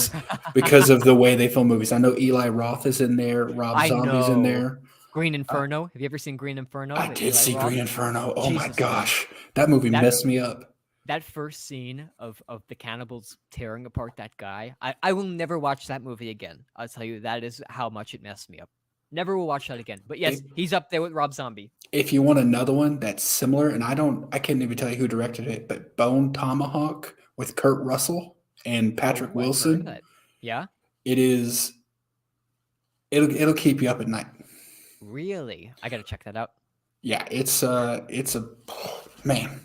because of the way they film movies. I know Eli Roth is in there, Rob I Zombie's in know. there. Green Uh, Inferno. Have you ever seen Green Inferno I with did Eli see Roth? Green Inferno. Oh my Jesus, dude. gosh, that movie That messed me up. that first scene of the cannibals tearing apart that guy, I will never watch that movie again. I'll tell you, that is how much it messed me up. Never will watch that again. But If yes, he's up there with Rob Zombie. if you want another one that's similar, and I can't even tell you who directed it, but Bone Tomahawk with Kurt Russell and Patrick Oh, I've heard of Wilson, that. Yeah, it is it'll keep you up at night. really. I gotta check that out. Yeah, it's a man.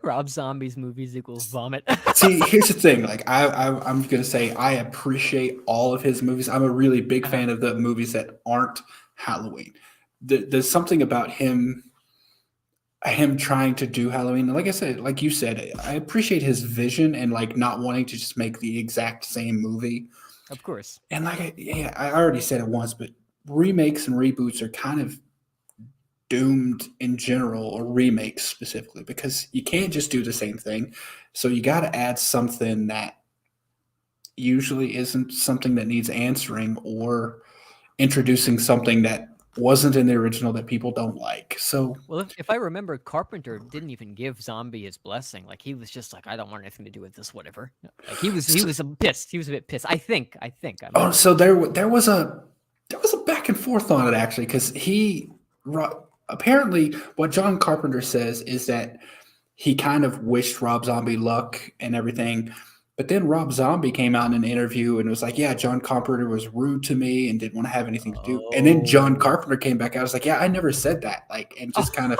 Rob Zombie's movies equals vomit. See, here's the thing. Like I'm gonna say I appreciate all of his movies. I'm a really big Uh-huh. fan of the movies that aren't Halloween. There's something about him trying to do Halloween. Like I said, like you said, I appreciate his vision and like not wanting to just make the exact same movie. Of course. And yeah, I already said it once, but remakes and reboots are kind of doomed in general, or remakes specifically, because you can't just do the same thing. So you got to add something that usually isn't something that needs answering, or introducing something that wasn't in the original that people don't like. So Well, if I remember, Carpenter didn't even give Zombie his blessing. Like he was just like, I don't want anything to do with this, whatever. Like he so, was pissed. He was a bit pissed. I might be so wrong. there was a back and forth on it, actually, because apparently what John Carpenter says is that he kind of wished Rob Zombie luck and everything. But then Rob Zombie came out in an interview and was like, "Yeah, John Carpenter was rude to me and didn't want to have anything to do." And then John Oh, Carpenter came back out. I was like, "Yeah, I never said that." Like, and just oh,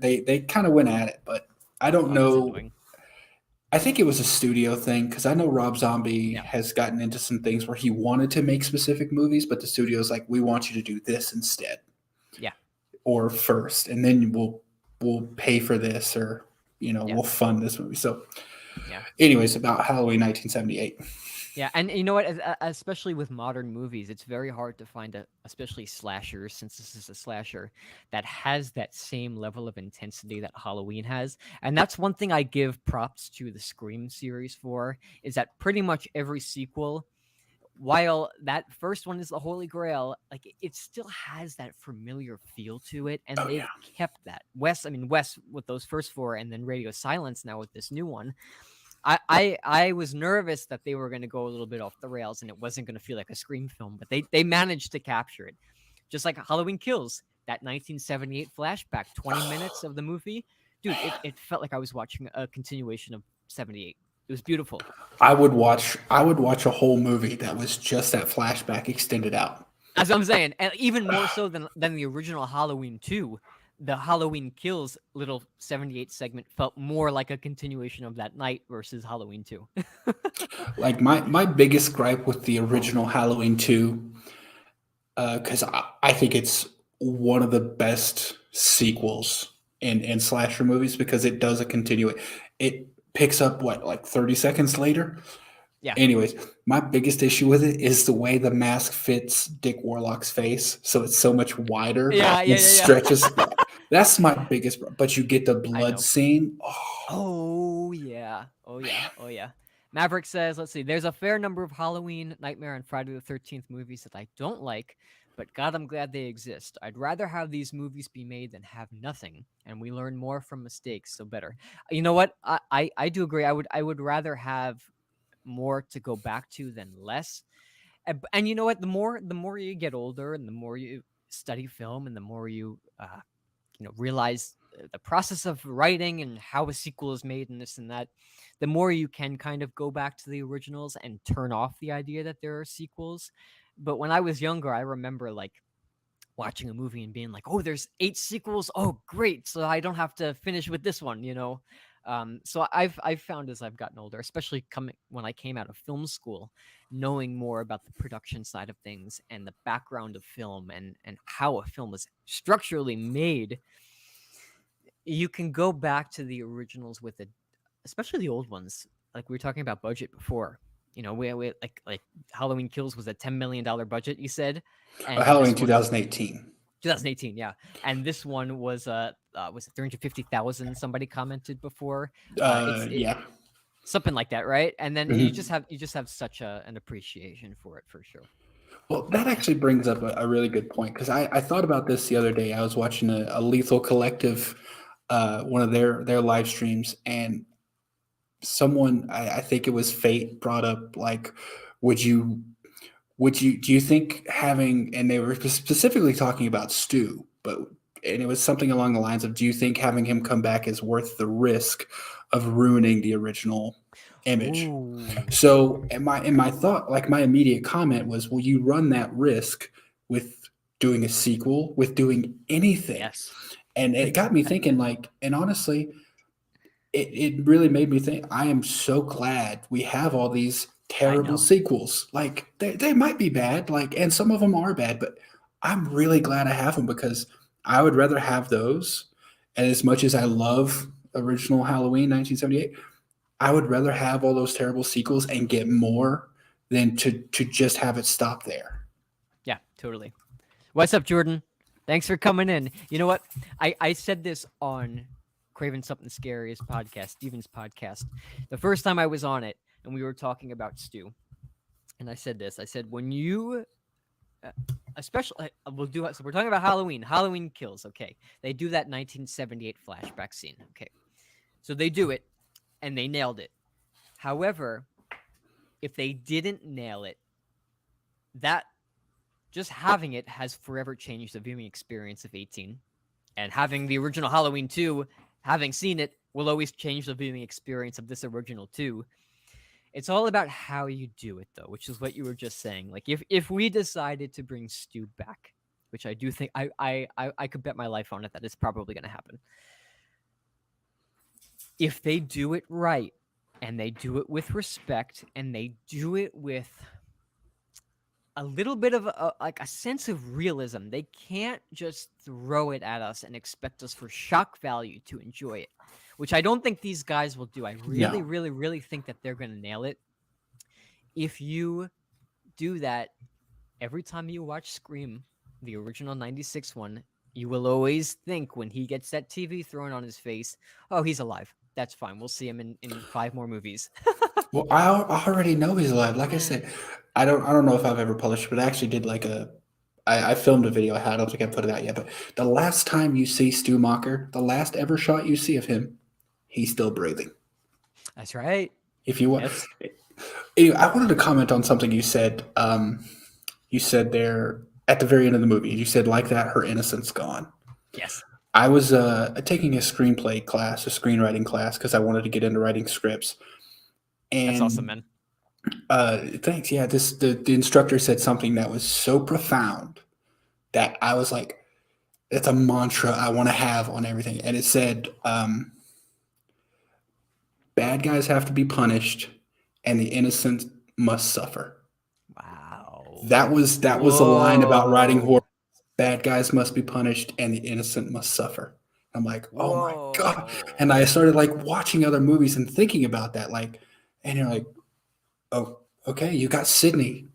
they kind of went at it. But I don't oh, that's know. annoying. I think it was a studio thing, because I know Rob Zombie Yeah, has gotten into some things where he wanted to make specific movies, but the studio's like, "We want you to do this instead, yeah, or first, and then we'll pay for this, or yeah, we'll fund this movie." So, yeah. anyways, about Halloween 1978. Yeah, and you know what? Especially with modern movies, it's very hard to find especially slashers, since this is a slasher, that has that same level of intensity that Halloween has. And that's one thing I give props to the Scream series for, is that pretty much every sequel, while that first one is the Holy Grail, like it still has that familiar feel to it, and Oh they've yeah, kept that. Wes with those first four, and then Radio Silence now with this new one. I was nervous that they were going to go a little bit off the rails and it wasn't going to feel like a Scream film, but they managed to capture it. Just like Halloween Kills, that 1978 flashback, 20 minutes of the movie, dude, it felt like I was watching a continuation of 78. It was beautiful. I would watch a whole movie that was just that flashback extended out. That's what I'm saying, and even more so than the original Halloween 2. The Halloween Kills little 78 segment felt more like a continuation of that night versus Halloween 2. Like my biggest gripe with the original Halloween 2, because I think it's one of the best sequels in slasher movies, because it does a continue. It picks up what, like 30 seconds later. Yeah. Anyways, my biggest issue with it is the way the mask fits Dick Warlock's face, so it's so much wider Yeah, and yeah, yeah, stretches. yeah. That's my biggest. But you get the I blood know. scene. Oh, Oh yeah. Oh yeah. Oh yeah. Maverick says, let's see, there's a fair number of Halloween, Nightmare, and Friday the 13th movies that I don't like, but God, I'm glad they exist. I'd rather have these movies be made than have nothing, and we learn more from mistakes, so better. You know what? I do agree. I would rather have more to go back to than less. And you know what? The more you get older and the more you study film and the more you realize the process of writing and how a sequel is made and this and that, the more you can kind of go back to the originals and turn off the idea that there are sequels. But when I was younger, I remember like watching a movie and being like, "Oh, there's 8 sequels. Oh, great! So I don't have to finish with this one." So I've found as I've gotten older, especially coming when I came out of film school, knowing more about the production side of things and the background of film and how a film is structurally made, you can go back to the originals with it, especially the old ones. Like we were talking about budget before. We like Halloween Kills was a $10 million budget, you said, and Halloween this one 2018. 2018, yeah. And this one was it 350,000? Somebody commented before. It's Yeah. something like that, right? And then you just Mhm. have such an appreciation for it for sure. Well, that actually brings up a really good point, because I thought about this the other day. I was watching a Lethal Collective one of their live streams, and someone, I think it was Fate, brought up like, would you do you think having, and they were specifically talking about Stu, but and it was something along the lines of, do you think having him come back is worth the risk of ruining the original image? Ooh. So in my thought, like my immediate comment was, will you run that risk with doing a sequel, with doing anything? Yes. And it got me thinking, like, and honestly, it really made me think, I am so glad we have all these I terrible know. sequels. Like they might be bad, like, and some of them are bad, but I'm really glad I have them, because I would rather have those. And as much as I love original Halloween 1978, I would rather have all those terrible sequels and get more than to just have it stop there. Yeah, totally. What's up, Jordan? Thanks for coming in. You know what? I said this on Craven Something Scariest podcast, Steven's podcast, the first time I was on it, and we were talking about Stu. And I said this. I said, when you, especially, we'll do it. So we're talking about Halloween. Halloween Kills. Okay. They do that 1978 flashback scene. Okay. So they do it, and they nailed it. However, if they didn't nail it, that just having it has forever changed the viewing experience of 18. And having the original Halloween 2, having seen it, will always change the viewing experience of this original 2. It's all about how you do it, though, which is what you were just saying. Like, if we decided to bring Stu back, which I do think I could bet my life on it that it's probably going to happen. If they do it right, and they do it with respect, and they do it with a little bit of like a sense of realism. They can't just throw it at us and expect us for shock value to enjoy it, which I don't think these guys will do. I really, No. really, really think that they're going to nail it. If you do that every time you watch Scream, the original 96 one, you will always think when he gets that TV thrown on his face, oh, he's alive. That's fine. We'll see him in 5 more movies. Well, I already know he's alive. Like I said, I don't know if I've ever published, but I actually did like I filmed a video. I don't think I put it out yet. But the last time you see Stu Macher, the last ever shot you see of him, he's still breathing. That's right. If you want, That's anyway, I wanted to comment on something you said. You said there at the very end of the movie. You said, like that, her innocence gone. yes. I was taking a screenplay class, a screenwriting class, because I wanted to get into writing scripts. That's awesome, And man. thanks. Yeah, the instructor said something that was so profound that I was like, it's a mantra I want to have on everything. And it said, bad guys have to be punished, and the innocent must suffer. Wow. That was a line about writing horror. Whoa. Bad guys must be punished, and the innocent must suffer. I'm like, oh my god! And I Whoa. started like watching other movies and thinking about that, like, and you're like, oh, okay, you got Sydney,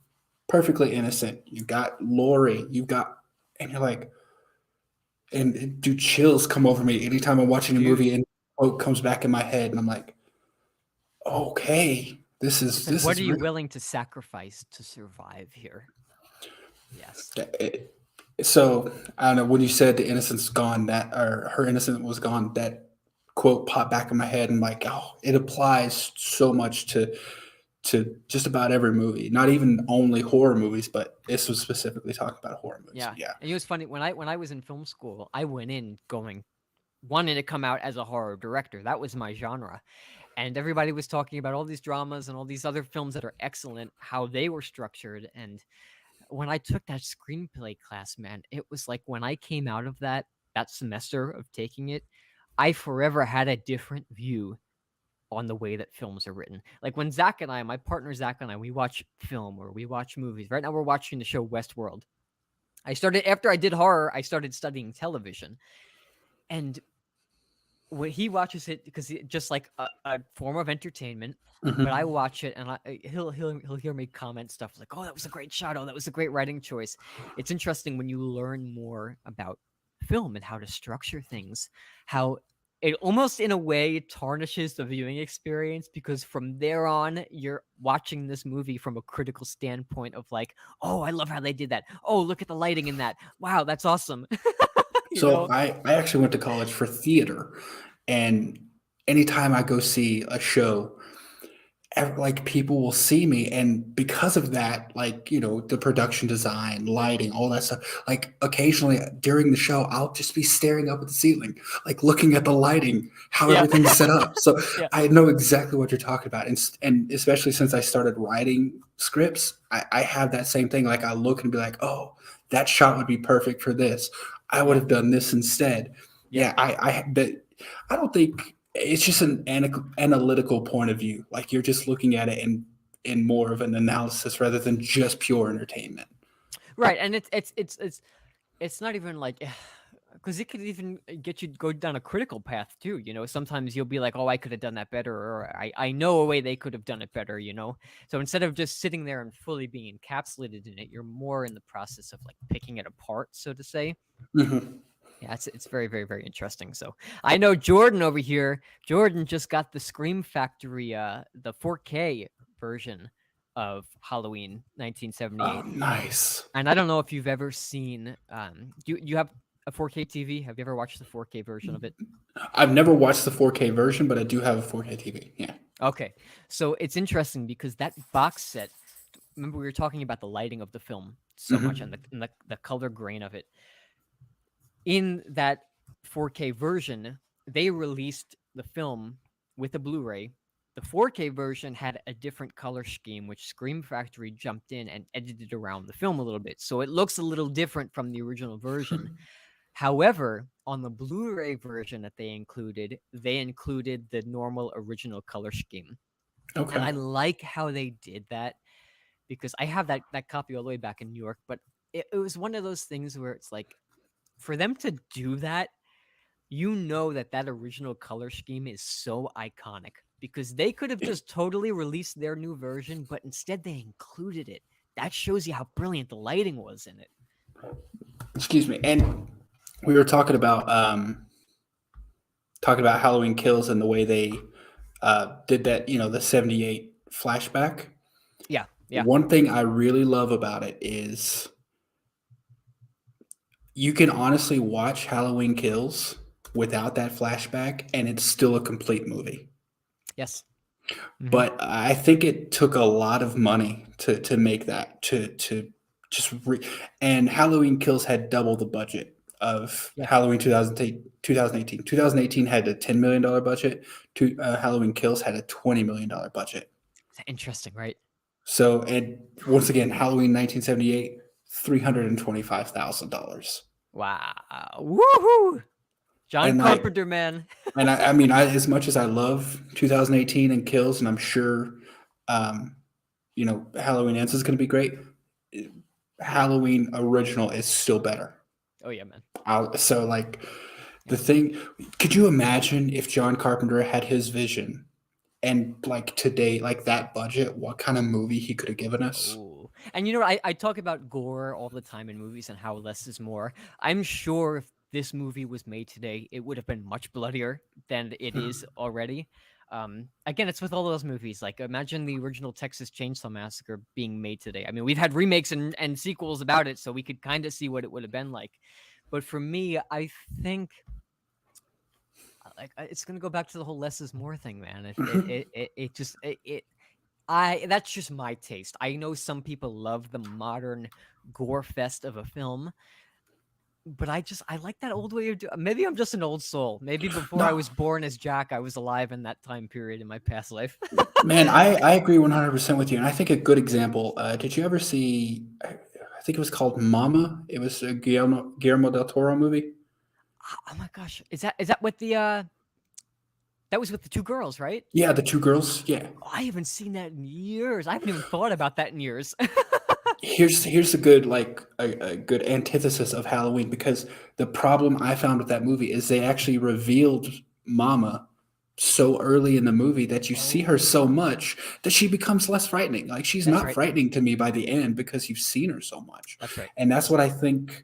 perfectly innocent. You got Lori. You got, and you're like, and do chills come over me anytime I'm watching a movie Dude, and quote comes back in my head, and I'm like, okay, this is it's like, this what is are you real. willing to sacrifice to survive here? Yes. So I don't know, when you said the innocence gone, that, or her innocence was gone, that quote popped back in my head, and like, oh, it applies so much to just about every movie, not even only horror movies, but this was specifically talking about horror movies. Yeah. Yeah. And it was funny when I was in film school, I went in going wanting to come out as a horror director. That was my genre. And everybody was talking about all these dramas and all these other films that are excellent, how they were structured. And when I took that screenplay class, man, it was like when I came out of that semester of taking it, I forever had a different view on the way that films are written. Like when Zach and I, my partner Zach and I, we watch film or we watch movies. Right now we're watching the show Westworld. I started after I did horror, I started studying television. And when he watches it because just like a form of entertainment, but I Hmm. watch it and he'll hear me comment stuff like, "Oh, that was a great shot. Oh, that was a great writing choice." It's interesting when you learn more about film and how to structure things, how it almost in a way tarnishes the viewing experience because from there on you're watching this movie from a critical standpoint of like, "Oh, I love how they did that. Oh, look at the lighting in that. Wow, that's awesome." you So know? I actually went to college for theater, and anytime I go see a show, like people will see me, and because of that, like, the production design, lighting, all that stuff, like occasionally during the show I'll just be staring up at the ceiling, like looking at the lighting, how Yeah. everything's set up. So Yeah. I know exactly what you're talking about, and especially since I started writing scripts, I have that same thing. Like I look and be like, oh, that shot would be perfect for this. I would Yeah. have done this instead. Yeah. Yeah, I don't think it's just an analytical point of view. Like you're just looking at it in more of an analysis rather than just pure entertainment. Right, and it's not even like because it could even get you to go down a critical path too. Sometimes you'll be like, "Oh, I could have done that better," or "I know a way they could have done it better." So instead of just sitting there and fully being encapsulated in it, you're more in the process of like picking it apart, so to say. Mhm. Yeah, it's very, very, very interesting. So I know Jordan over here. Jordan just got the Scream Factory, the 4K version of Halloween Oh, 1978. nice. And I don't know if you've ever seen. Do you have a 4K TV? Have you ever watched the 4K version of it? I've never watched the 4K version, but I do have a 4K TV. Yeah. Okay, so it's interesting because that box set. Remember, we were talking about the lighting of the film so much and Hmm. the color grain of it. In that 4K version, they released the film with a Blu-ray. The 4K version had a different color scheme, which Scream Factory jumped in and edited around the film a little bit. So it looks a little different from the original version. However, on the Blu-ray version that they included the normal original color scheme. And Okay. I like how they did that because I have that copy all the way back in New York, but it was one of those things where it's like for them to do that, that original color scheme is so iconic because they could have just totally released their new version, but instead they included it. That shows you how brilliant the lighting was in it. Excuse me. And we were talking about Halloween Kills and the way they did that. The '78 flashback. Yeah, yeah, One thing I really love about it is you can honestly watch Halloween Kills without that flashback, and it's still a complete movie. yes. Hmm. But I think it took a lot of money to make that to just and Halloween Kills had double the budget of Yeah, Halloween 2018. 2018 had a $10 million budget. Halloween Kills had a $20 million budget. interesting, right? So, and once again, Halloween 1978, $325,000. Wow. Woohoo! John And I Carpenter, man. and I mean, as much as I love 2018 and Kills, and I'm sure, um, Halloween Ends is going to be great. Halloween original is still better. Oh yeah, man. So like Yeah. the thing, could you imagine if John Carpenter had his vision and like today, like that budget, what kind of movie he could have given us? Oh, and I talk about gore all the time in movies and how less is more. I'm sure if this movie was made today, it would have been much bloodier than it is already. Again, it's with all those movies. Like, imagine the original Texas Chainsaw Massacre being made today. I mean, we've had remakes and sequels about it, so we could kind of see what it would have been like. But for me, I think like it's gonna go back to the whole less is more thing, man. It just it I that's just my taste. I know some people love the modern gore fest of a film, but I like that old way of doing. Maybe I'm just an old soul. Maybe before I No, was born as Jack, I was alive in that time period in my past life. man, I agree 100% with you. And I think a good example, did you ever see, I think it was called Mama? It was a Guillermo del Toro movie. Oh my gosh, is that with the that was with the two girls, right? Yeah, the two girls. Yeah. Oh, I haven't seen that in years. I haven't even thought about that in years. Here's a good like a good antithesis of Halloween, because the problem I found with that movie is they actually revealed Mama so early in the movie that you see her so Oh, much that she becomes less frightening. Like she's that's not right. frightening to me by the end because you've seen her so much. That's right. And that's what I think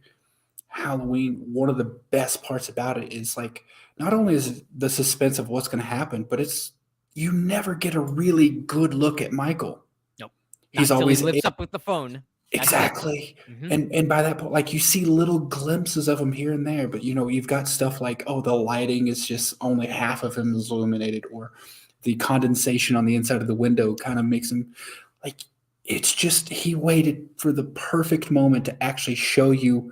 Halloween, one of the best parts about it is like not only is the suspense of what's going to happen, but it's you never get a really good look at Michael. Nope. Not He's until he always lifts up with the phone. That's it. Exactly. Hmm. And by that point, like, you see little glimpses of him here and there, but, you've got stuff like, oh, the lighting is just only half of him is illuminated, or the condensation on the inside of the window kind of makes him like, it's just he waited for the perfect moment to actually show you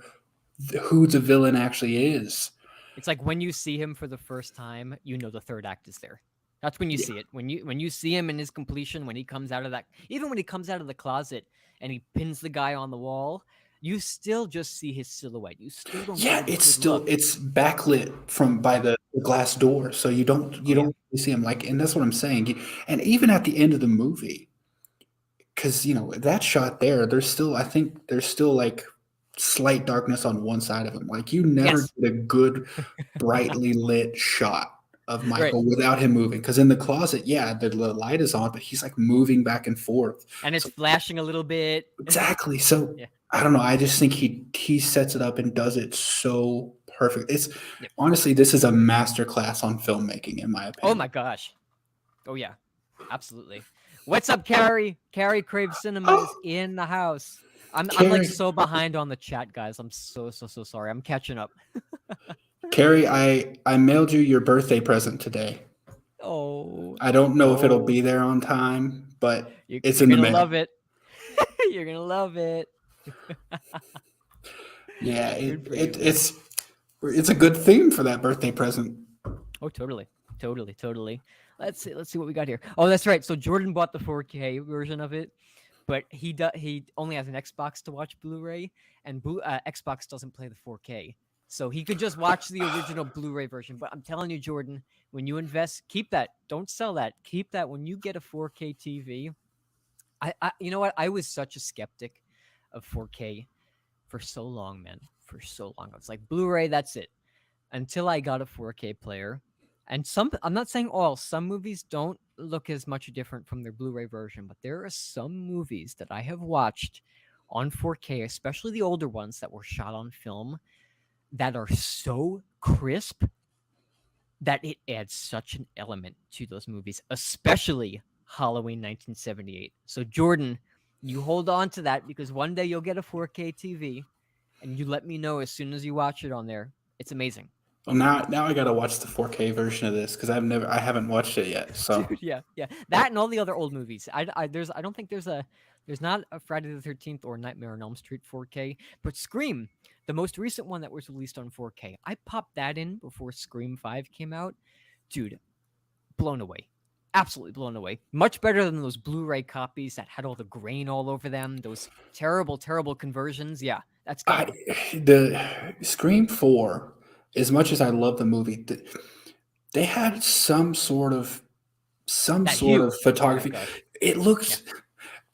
who the villain actually is. It's like when you see him for the first time, you know the third act is there. That's when you Yeah. see it. When you see him in his completion, when he comes out of that, even when he comes out of the closet and he pins the guy on the wall, you still just see his silhouette. You still don't Yeah, get a good look. it's backlit from by the glass door, so you Oh yeah. don't really see him, like, and that's what I'm saying. And even at the end of the movie, because that shot there, there's still, I think there's still, like, slight darkness on one side of him. Like, you never Yes. get a good brightly lit shot of Right. Michael without him moving. Because in the closet, yeah, the light is on, but he's like moving back and forth. And it's So flashing a little bit. exactly. So Yeah. I don't know. I just think he sets it up and does it so perfect. It's Yep. honestly, this is a masterclass on filmmaking, in my Oh opinion. my gosh. Oh yeah. Absolutely. What's up, Carrie? Carrie Crave Cinema is Oh, in the house. I'm like Carrie, so behind on the chat, guys. I'm so sorry. I'm catching up. Carrie, I mailed you your birthday present today. Oh, I don't know if it'll oh, be there on time, but it's you're in the gonna mail. love it. You're gonna love it. Yeah, Good for you, man. it's a good theme for that birthday present. Oh, totally. Let's see what we got here. Oh, that's right. So Jordan bought the 4K version of it, but he only has an Xbox to watch Blu-ray, and Xbox doesn't play the 4K. So he could just watch the original Blu-ray version. But I'm telling you, Jordan, when you invest, keep that. Don't sell that. Keep that. When you get a 4K TV, you know what? I was such a skeptic of 4K for so long, man. For so long, I was like, Blu-ray, that's it. Until I got a 4K player, and I'm not saying all. Some movies don't look as much different from their Blu-ray version, but there are some movies that I have watched on 4K, especially the older ones that were shot on film, that are so crisp that it adds such an element to those movies, especially Halloween 1978. So, Jordan, you hold on to that because one day you'll get a 4K TV and you let me know as soon as you watch it on there. It's amazing. Well, now I gotta watch the 4K version of this because I haven't watched it yet. So Dude, yeah. That and all the other old movies. I don't think there's not a Friday the 13th or Nightmare on Elm Street 4K, but Scream, the most recent one that was released on 4K. I popped that in before Scream 5 came out. Dude, blown away. Absolutely blown away. Much better than those Blu-ray copies that had all the grain all over them. Those terrible conversions. Yeah, that's I gone. the Scream 4, as much as I love the movie, they had some That sort of hue. Oh my photography. gosh. It Yeah. looks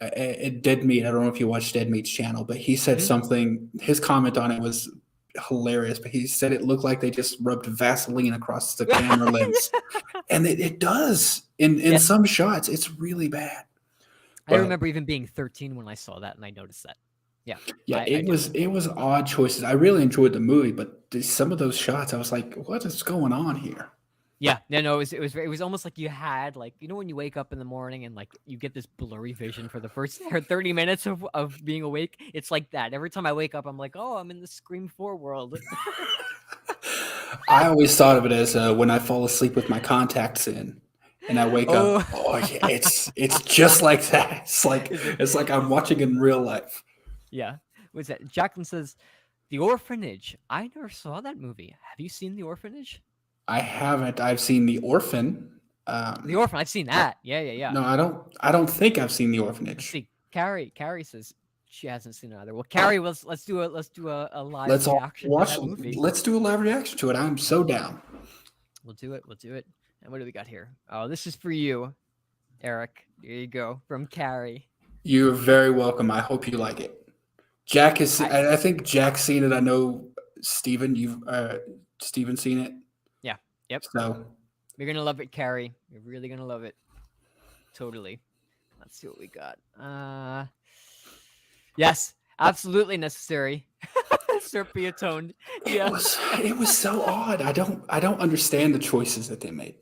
Dead Meat. I don't know if you watched Dead Meat's channel, but he said Hmm. something. His comment on it was hilarious. But he said it looked like they just rubbed Vaseline across the camera lens, and it does in Yes. some shots. It's really bad. I But remember even being 13 when I saw that and I noticed that. Yeah, yeah, I do. it was odd choices. I really enjoyed the movie, but some of those shots, I was like, what is going on here? Yeah, no, it was almost like you had like when you wake up in the morning and like you get this blurry vision for the first 30 minutes of being awake. It's like that. Every time I wake up, I'm like, oh, I'm in the Scream 4 world. I always thought of it as when I fall asleep with my contacts in, and I wake up. Oh, Oh yeah, it's just like that. is it? It's like I'm watching in real life. Yeah. What's that? Jacqueline says, The Orphanage. I never saw that movie. Have you seen The Orphanage? I haven't. I've seen The Orphan. The Orphan. I've seen that. Yeah. No, I don't. I don't think I've seen The Let's Orphanage. see. Carrie says she hasn't seen it either. Well, Carrie, let's do a live Let's all reaction to watch. that movie. Let's do a live reaction to it. I'm so down. We'll do it. We'll do it. And what do we got here? Oh, this is for you, Eric. There you go from Carrie. You're very welcome. I hope you like it. Jack has. I I think Jack's seen it. I know Steven. You've Steven seen it. Yeah. Yep. So You're gonna love it, Carrie. You're really gonna love it. Totally. Let's see what we got. Yes, absolutely necessary. Sepia toned. Yeah. it was so odd. I don't understand the choices that they made.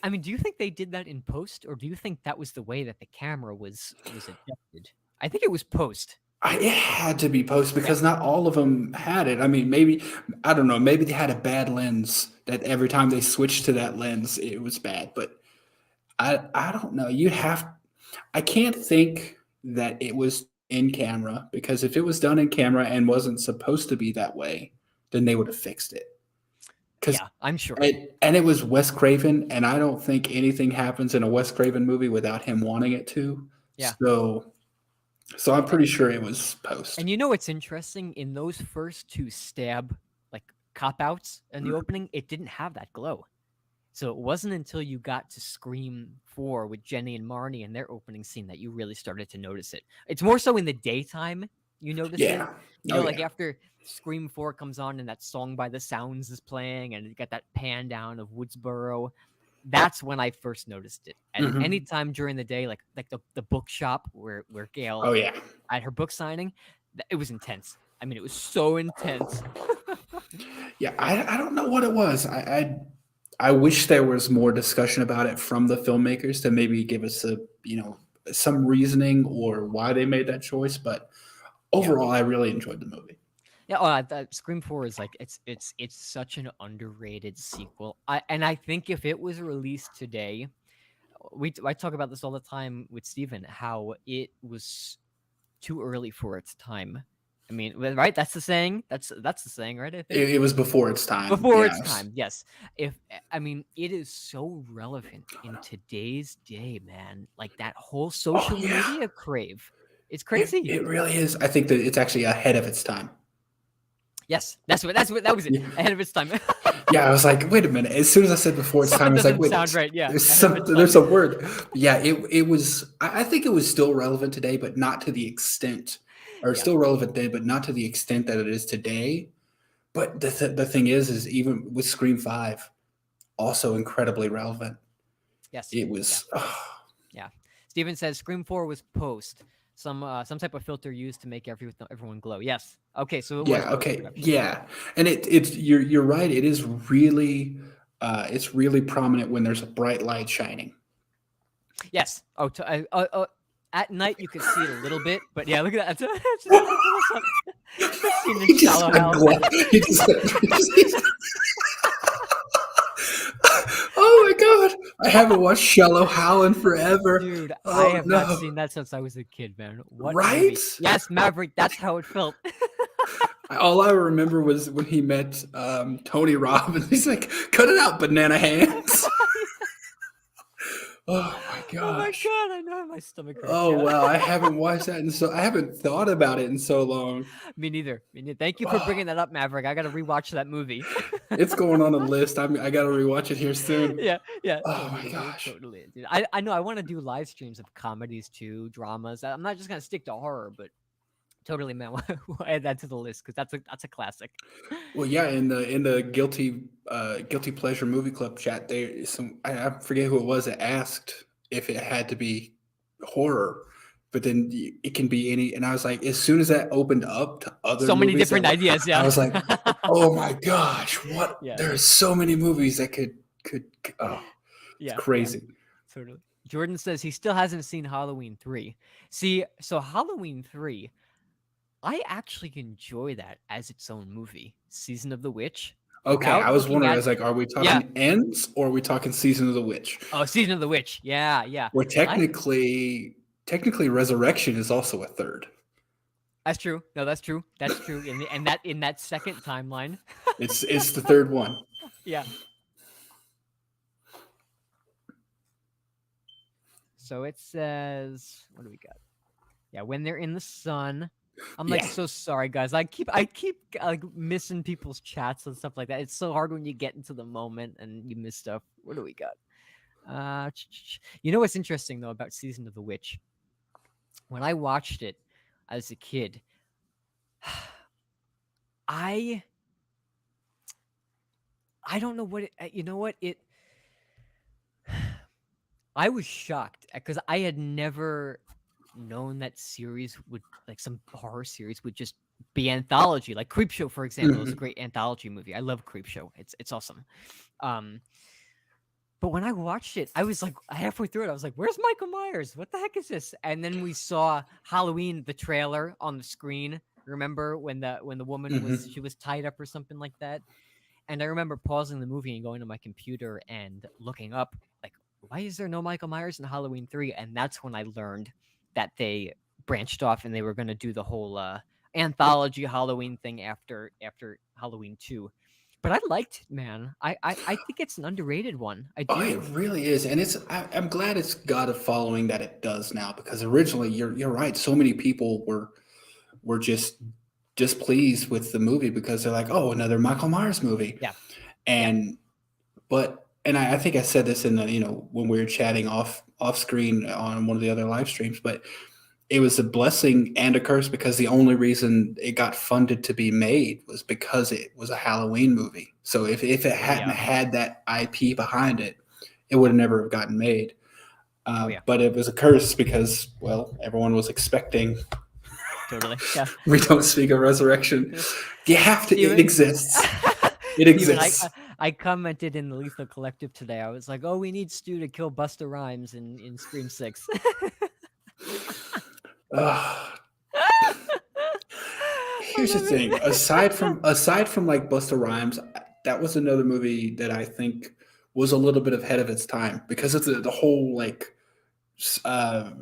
I mean, do you think they did that in post, or do you think that was the way that the camera was adjusted? I think it was post. It had to be post because not all of them had it. I mean, maybe I don't know. Maybe they had a bad lens that every time they switched to that lens, it was bad. But I don't know. You have. I can't think that it was in camera because if it was done in camera and wasn't supposed to be that way, then they would have fixed it. Because Yeah, I'm sure. and it was Wes Craven, and I don't think anything happens in a Wes Craven movie without him wanting it to. Yeah. So I'm pretty sure it was post. And you know what's interesting? In those first two stab like cop outs in the opening, it didn't have that glow. So it wasn't until you got to Scream 4 with Jenny and Marnie and their opening scene that you really started to notice it. It's more so in the daytime you notice it. Yeah. You Oh know, like yeah. after Scream 4 comes on and that song by the Sounds is playing and you got that pan down of Woodsboro, that's when I first noticed it. And Mhm. anytime during the day, like the bookshop where Oh Gail yeah. at her book signing, it was intense. I mean, it was so intense. Yeah. I don't know what it was. I wish there was more discussion about it from the filmmakers to maybe give us some reasoning or why they made that choice. But Yeah. overall, I really enjoyed the movie. Yeah, Scream 4 is like it's such an underrated sequel. I think if it was released today, I talk about this all the time with Steven, how it was too early for its time. I mean, right? That's the saying. That's the saying, right? I think It was before its time. before its Yes. time. Yes. If I mean, it is so relevant in today's day, man. Like that whole Oh social yeah. media crave. It's It crazy. it really is. I think that it's actually ahead of its time. Yes, that's what that was it. Yeah. Ahead of its time. Yeah, I was like, wait a minute. As soon as I said before its time, Something I was like, doesn't wait, sound right. Yeah, there's ahead of its time. there's a word. Yeah, it was. I think it was still relevant today, but not to the extent, or Yeah. still relevant then, but not to the extent that it is today. But the thing is even with Scream 5, also incredibly relevant. Yes. It Yeah. was. Yeah. Steven says Scream 4 was post. Some type of filter used to make everyone glow. Yes. Okay, so it was Yeah. post Okay. production. Yeah. And it's you're right. It's really prominent when there's a bright light shining. Yes. Oh, at night you could see it a little bit, but yeah, look at that. It's just a close up. That scene in He just Shallow got Hell. he just oh my god! I haven't watched Shallow Hal in forever. Dude, I Oh have not no! seen that since I was a kid, man. What Right? movie? Yes, Maverick. That's how it felt. All I remember was when he met Tony Robbins. He's like, "Cut it out, banana hands." Oh my Oh my gosh! god, I know my stomach hurts. Oh Yeah. wow! I haven't watched that, and so I haven't thought about it in so long. Me neither. Me neither. Thank you for Oh, bringing that up, Maverick. I got to rewatch that movie. it's going on a list. I got to rewatch it here soon. Yeah, yeah, Oh my totally, gosh! totally. Dude, I know I want to do live streams of comedies too, dramas. I'm not just gonna stick to horror, but totally, man. We'll add that to the list because that's a classic. Well, yeah, in the guilty pleasure movie club chat, there some I forget who it was that asked if it had to be horror, but then it can be any. And I was like, as soon as that opened up to other So many movies that different were, ideas. I Yeah. was like, oh my gosh, what? Yeah, There's so many movies that could. Oh, it's yeah, yeah. crazy. Totally. Jordan says he still hasn't seen Halloween 3. See, so Halloween 3, I actually enjoy that as its own movie, Season of the Witch, Okay, I without was looking wondering, I at. was like, are we Yeah. talking ends or are we talking season of the witch? Oh, Season of the Witch. Yeah, yeah. Where I technically resurrection is also a third. That's true. No, that's true. That's true. In that second timeline. It's the third one. Yeah. So it says, what do we got? Yeah, when they're in the sun. I'm like Yeah. so sorry, guys. I keep like missing people's chats and stuff like that. It's so hard when you get into the moment and you miss stuff. What do we got? You know what's interesting though about Season of the Witch? When I watched it as a kid, I I don't know what it. You know what it. I was shocked because I had never known that series would like some horror series would just be anthology. Like Creepshow, for example, is a Mhm. great anthology movie. I love Creepshow. It's awesome. Um, But when I watched it, I was like halfway through it, I was like, "Where's Michael Myers? What the heck is this?" And then we saw Halloween, the trailer on the screen. Remember when the woman was Hmm. she was tied up or something like that? And I remember pausing the movie and going to my computer and looking up, like, why is there no Michael Myers in Halloween 3? And that's when I learned that they branched off and they were going to do the whole anthology Halloween thing after Halloween 2. But I liked it, man. I think it's an underrated one. I Oh, it do. really is, and I'm glad it's got a following that it does now because originally you're right. So many people were just displeased with the movie because they're like, oh, another Michael Myers movie, Yeah. Yeah. and and I think I said this in the when we were chatting off screen on one of the other live streams, but it was a blessing and a curse because the only reason it got funded to be made was because it was a Halloween movie. So if it Oh hadn't yeah. had that IP behind it, it would have never have gotten made. Oh yeah. But it was a curse because, well, everyone was expecting. Totally. Yeah. We don't speak of resurrection. You have to. It Steven exists. It Steven, exists. I commented in the Lethal Collective today. I was like, "Oh, we need Stu to kill Busta Rhymes in Scream 6." Ugh. I Here's the love it. thing. Aside from like Busta Rhymes, that was another movie that I think was a little bit ahead of its time because of the whole like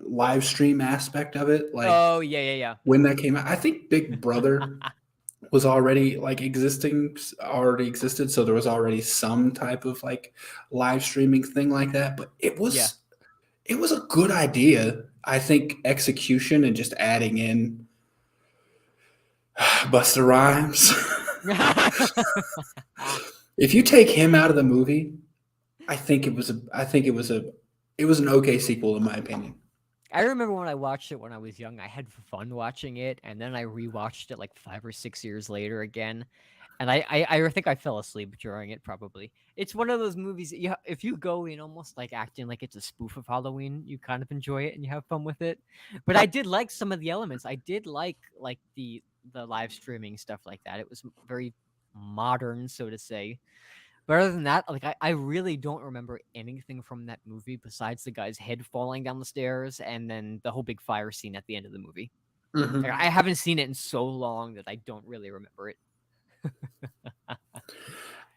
live stream aspect of it. Like Oh, yeah, yeah, when that came out, I think Big Brother yeah. was already like already existed, so there was already some type of like live streaming thing like that. But Yeah. it was a good idea. I think execution and just adding in Busta Rhymes. If you take him out of the movie, I think it was an okay sequel in my opinion. I remember when I watched it when I was young, I had fun watching it, and then I rewatched it like 5 or 6 years later again, and I think I fell asleep during it probably. It's one of those movies that if you go in almost like acting like it's a spoof of Halloween, you kind of enjoy it and you have fun with it. But I did like some of the elements. I did like the live streaming stuff like that. It was very modern, so to say. But other than that, like I really don't remember anything from that movie besides the guy's head falling down the stairs and then the whole big fire scene at the end of the movie. Like Hmm. I haven't seen it in so long that I don't really remember it.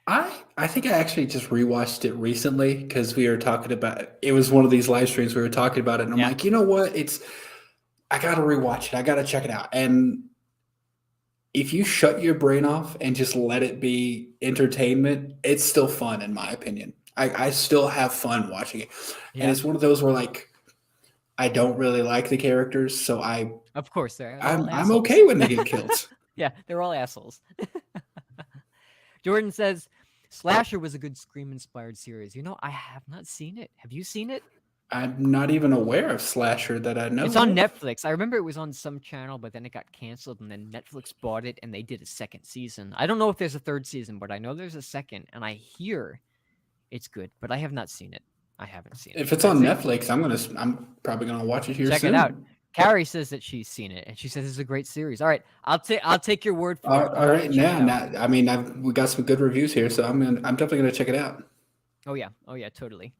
I think I actually just rewatched it recently because we were talking about it was one of these live streams we were talking about it, and I'm Yeah. like, you know what? It's I gotta rewatch it. I gotta check it out. And if you shut your brain off and just let it be entertainment, it's still fun in my opinion. I still have fun watching it. And Yeah. it's one of those where like I don't really like the characters, so Of course they're all I'm assholes. okay when they get killed. Yeah, they're all assholes. Jordan says Slasher was a good Scream inspired series. I have not seen it. Have you seen it? I'm not even aware of slasher that I It's know on of. Netflix. I remember it was on some channel, but then it got canceled, and then Netflix bought it, and they did a second season. I don't know if there's a third season, but I know there's a second, and I hear it's good, but I have not seen it. I haven't seen it. If it's That's on it. Netflix, I'm probably gonna watch it here Check it out. soon. Carrie says that she's seen it, and she says it's a great series. All right, I'll take your word for it. I'm All gonna right, check it out. now I mean we got some good reviews here, so I'm definitely gonna check it out. Oh yeah, totally.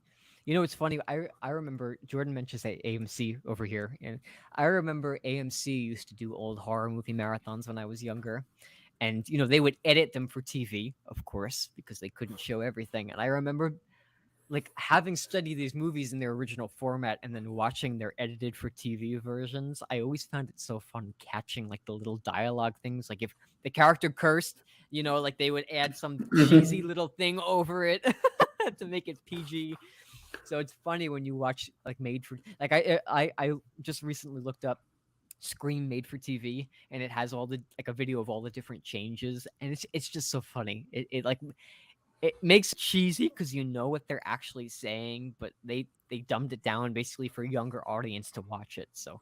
It's funny. I remember Jordan mentions AMC over here, and I remember AMC used to do old horror movie marathons when I was younger, and they would edit them for TV, of course, because they couldn't show everything. And I remember like having studied these movies in their original format and then watching their edited for TV versions. I always found it so fun catching like the little dialogue things, like if the character cursed, like they would add some cheesy Mhm. little thing over it to make it PG. So it's funny when you watch like made for like I just recently looked up Scream made for TV, and it has all the like a video of all the different changes, and it's just so funny. It makes it cheesy because you know what they're actually saying, but they dumbed it down basically for a younger audience to watch it. So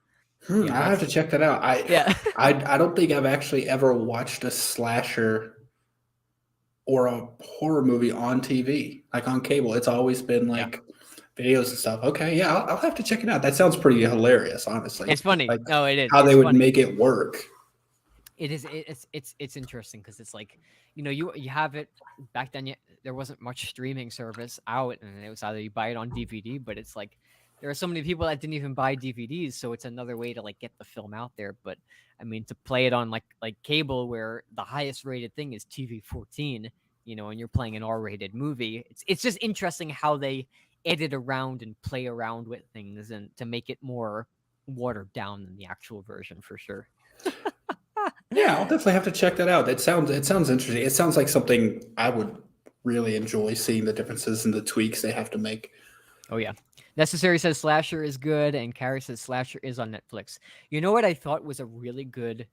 yeah, I have to that's check that out. yeah. I don't think I've actually ever watched a slasher or a horror movie on TV, like on cable. It's always been Yeah, like videos and stuff. Okay, yeah, I'll have to check it out. That sounds pretty hilarious, honestly. it's funny. Like No, it is. how they It's would funny. make it work. It is. It's interesting because it's like, you have it back then. There wasn't much streaming service out, and it was either you buy it on DVD. But it's like there are so many people that didn't even buy DVDs, so it's another way to like get the film out there. But I mean, to play it on like cable, where the highest rated thing is TV 14, and you're playing an R-rated movie. It's just interesting how they edit around and play around with things and to make it more watered down than the actual version for sure. Yeah, I'll definitely have to check that out. It sounds interesting. It sounds like something I would really enjoy seeing the differences and the tweaks they have to make. Oh yeah. Necessary says Slasher is good, and Carrie says Slasher is on Netflix. You know what I thought was a really good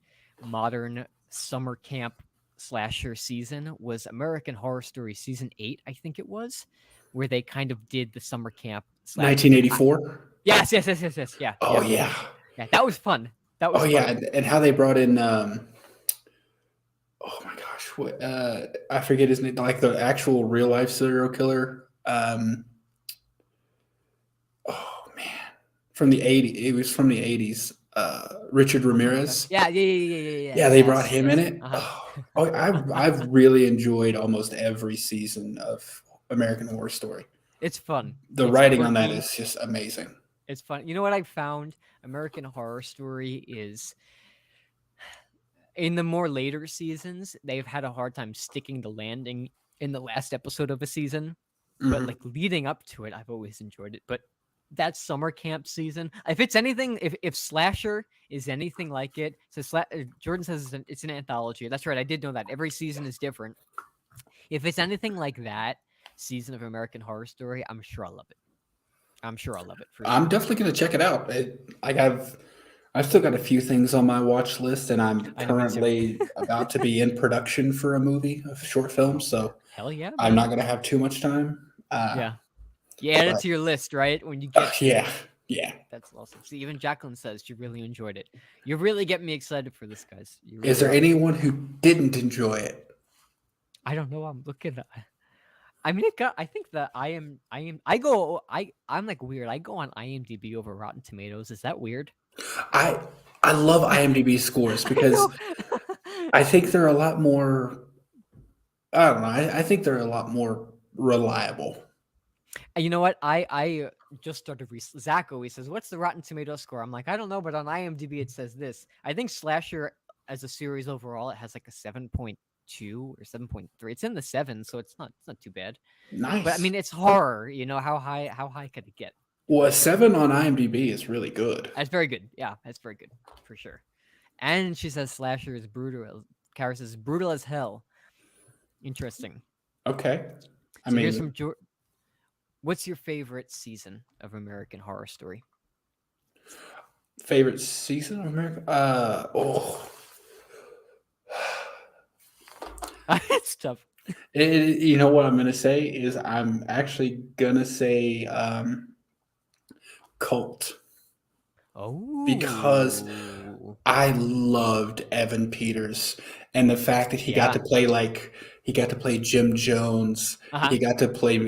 modern summer camp slasher season was American Horror Story season 8, I think it was, where they kind of did the summer camp slasher thing. 1984. Yes, yes, yes, yes, yes. Yeah, Oh yeah. yeah. Yeah, that was fun. That Oh was yeah, fun. and how they brought in oh my gosh, what I forget his name, like the actual real life serial killer. Oh man, from the 80s. It was from the 80s. Richard Oh my god. Ramirez. Yeah, yeah, yeah, yeah, yeah, yeah. Yeah, they brought Yes, him in yes. it. Uh-huh. Oh, I've really enjoyed almost every season of American Horror Story. It's fun. The It's writing on that quirky. is just amazing. It's fun. You know what I found? American Horror Story is in the more later seasons, they've had a hard time sticking the landing in the last episode of a season. But like Hmm. leading up to it, I've always enjoyed it. But that summer camp season, if it's anything, if Slasher is anything like it, so Jordan says it's an anthology. That's right. I did know that every season is different. If it's anything like that season of American Horror Story, I'm sure I'll love it. I'm sure I'll love it for I'm sure. definitely going to check it out. I've still got a few things on my watch list, and I'm I know, me too. currently about to be in production for a movie, a short film. Oh, So hell yeah, I'm not man. going to have too much time. Yeah. You add it But to your list, right? When you get to yeah, it. yeah. That's awesome. See, even Jacqueline says she really enjoyed it. You really get me excited for this, guys. You Is really there are. anyone who didn't enjoy it? I don't know. I'm looking. I mean, it got. I think that I go. I'm like weird. I go on IMDb over Rotten Tomatoes. Is that weird? I I love IMDb scores I because know. I think they're a lot more. I don't know. I think they're a lot more reliable. You know what? I just started. Zach always says, "What's the Rotten Tomato score?" I'm like, I don't know, but on IMDb it says this. I think Slasher as a series overall, it has like a 7.2 or 7.3. It's in the seven, so it's not too bad. But I Nice. mean, it's horror. How high could it get? Well, a 7 on IMDb is really good. That's very good. Yeah, that's very good for sure. And she says Slasher is brutal. Kara says brutal as hell. Interesting. Okay. I So here's mean, some. What's your favorite season of American Horror Story? favorite season of America? It's tough. You know what I'm going to say is I'm actually going to say Cult because Oh, I loved Evan Peters and the fact that yeah. he got to play Jim Jones, Uh huh. he got to play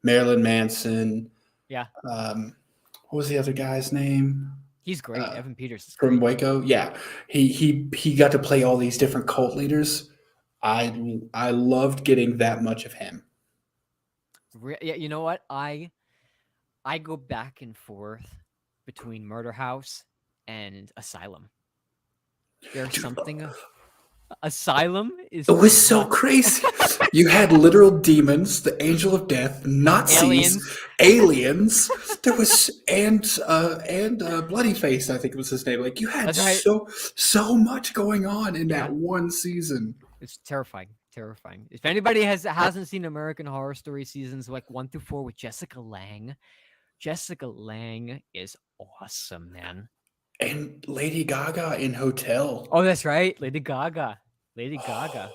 Marilyn Manson. Yeah. What was the other guy's name? He's great. Uh, Evan Peters is from great. Waco. Yeah, he got to play all these different cult leaders. I loved getting that much of him. Yeah. You know what? I go back and forth between Murder House and Asylum. There's Dude, something. Asylum it is was so nuts. crazy. You had literal demons, the angel of death, Nazis, Aliens. aliens. There was and Bloody Face, I think it was his name. Like you had That's right. so much going on in that Yeah. one season. It's terrifying. Terrifying. If anybody hasn't seen American Horror Story seasons like 1 through 4 with Jessica Lang is awesome, man. And Lady Gaga in Hotel. Oh, that's right. Lady Gaga. Lady Gaga.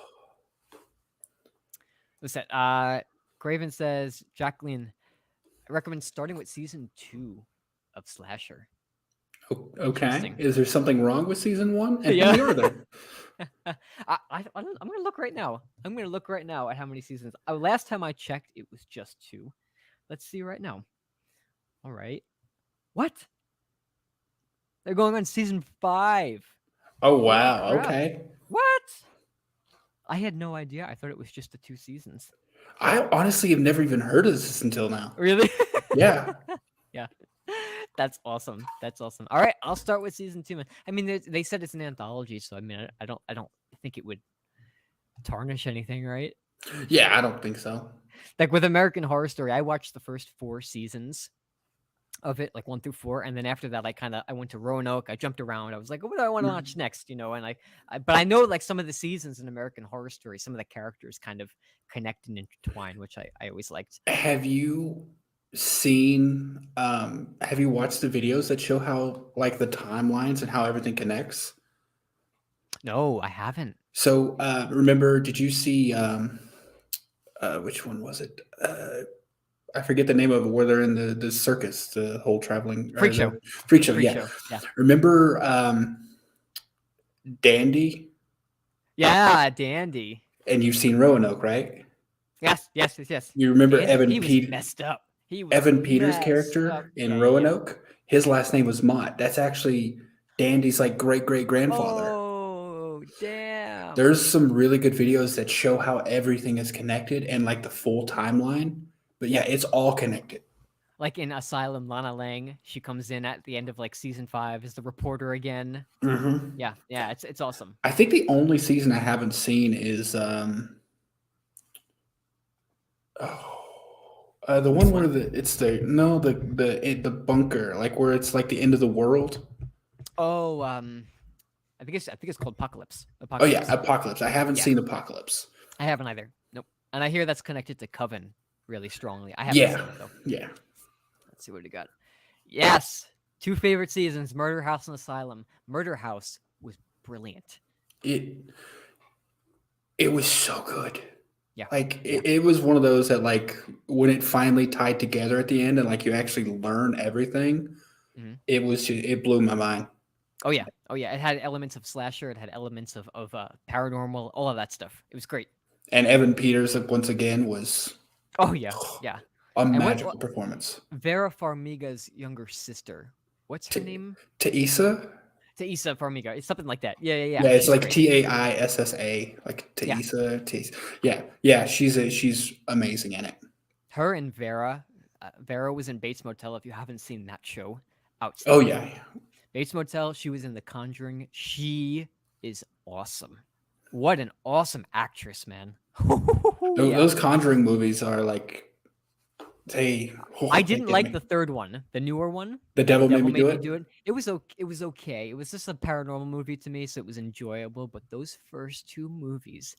What's that? Craven says, Jacqueline, I recommend starting with season 2 of Slasher. Okay. Interesting. Is there something wrong with season one? And how Yeah. many are there? I'm gonna look right now. I'm gonna look right now at how many seasons. Last time I checked, it was just 2. Let's see right now. All right. What? They're going on season 5. Oh Holy wow. crap! Okay. What? I had no idea. I thought it was just the 2 seasons. I honestly have never even heard of this until now. Really? Yeah. Yeah. That's awesome. That's awesome. All right, I'll start with season 2, man. I mean, they said it's an anthology, so I mean, I don't think it would tarnish anything, right? Yeah, I don't think so. Like with American Horror Story, I watched the first 4 seasons of it, like 1 through 4, and then after that, I went to Roanoke. I jumped around. I was like, what do I want to watch Mhm. next? And but I know like some of the seasons in American Horror Story, some of the characters kind of connect and intertwine, which I always liked. Have you seen have you watched the videos that show how like the timelines and how everything connects? No, I haven't. So remember, did you see which one was it? I forget the name of it where they're in the circus, the whole traveling or Freak Show. the freak show, Freak yeah. Show. Yeah. Remember Dandy? Yeah, Dandy. And you've seen Roanoke, right? Yes, yes, yes, yes. You remember Dandy, he was messed up. He was Evan Peters' messed up. character in Yeah, yeah, yeah. Roanoke? His last name was Mott. That's actually Dandy's like great great grandfather. Oh, damn. There's some really good videos that show how everything is connected and like the full timeline. But yeah, Yeah. it's all connected. Like in Asylum, Lana Lang, she comes in at the end of like season 5 as the reporter again. Hmm. Yeah, yeah, it's awesome. I think the only season I haven't seen is the Which one where one? the bunker, like where it's like the end of the world. Oh, I think it's called Apocalypse. Oh yeah, Apocalypse. Apocalypse. I haven't Yeah, seen Apocalypse. I haven't either. Nope. And I hear that's connected to Coven really strongly. I haven't Yeah, seen it though. yeah. Let's see what we got. Yes, 2 favorite seasons: Murder House and Asylum. Murder House was brilliant. It it was so good. Yeah, Like yeah. it was one of those that like when it finally tied together at the end and like you actually learn everything, Mhm. it blew my mind. Oh yeah, oh yeah. It had elements of slasher. It had elements of paranormal. All of that stuff. It was great. And Evan Peters once again was Oh yeah, yeah. a And what magical performance. Vera Farmiga's younger sister? What's her T- name? Taissa? Taissa Farmiga. It's something like that. Yeah, yeah, yeah. Yeah, it's She's like great. Taissa, like Yeah, Taissa. Yeah, yeah, she's amazing in it. her and Vera. Vera was in Bates Motel. If you haven't seen that show, Oh outstanding. yeah, Bates Motel. She was in The Conjuring. She is awesome. What an awesome actress, man. Yeah. those Conjuring movies are like they. I Oh, they didn't get like me. the third one, the newer one. The The Devil Made Devil Me Do Made Me It. Do It. It was okay. It was just a paranormal movie to me, so it was enjoyable. But those first 2 movies,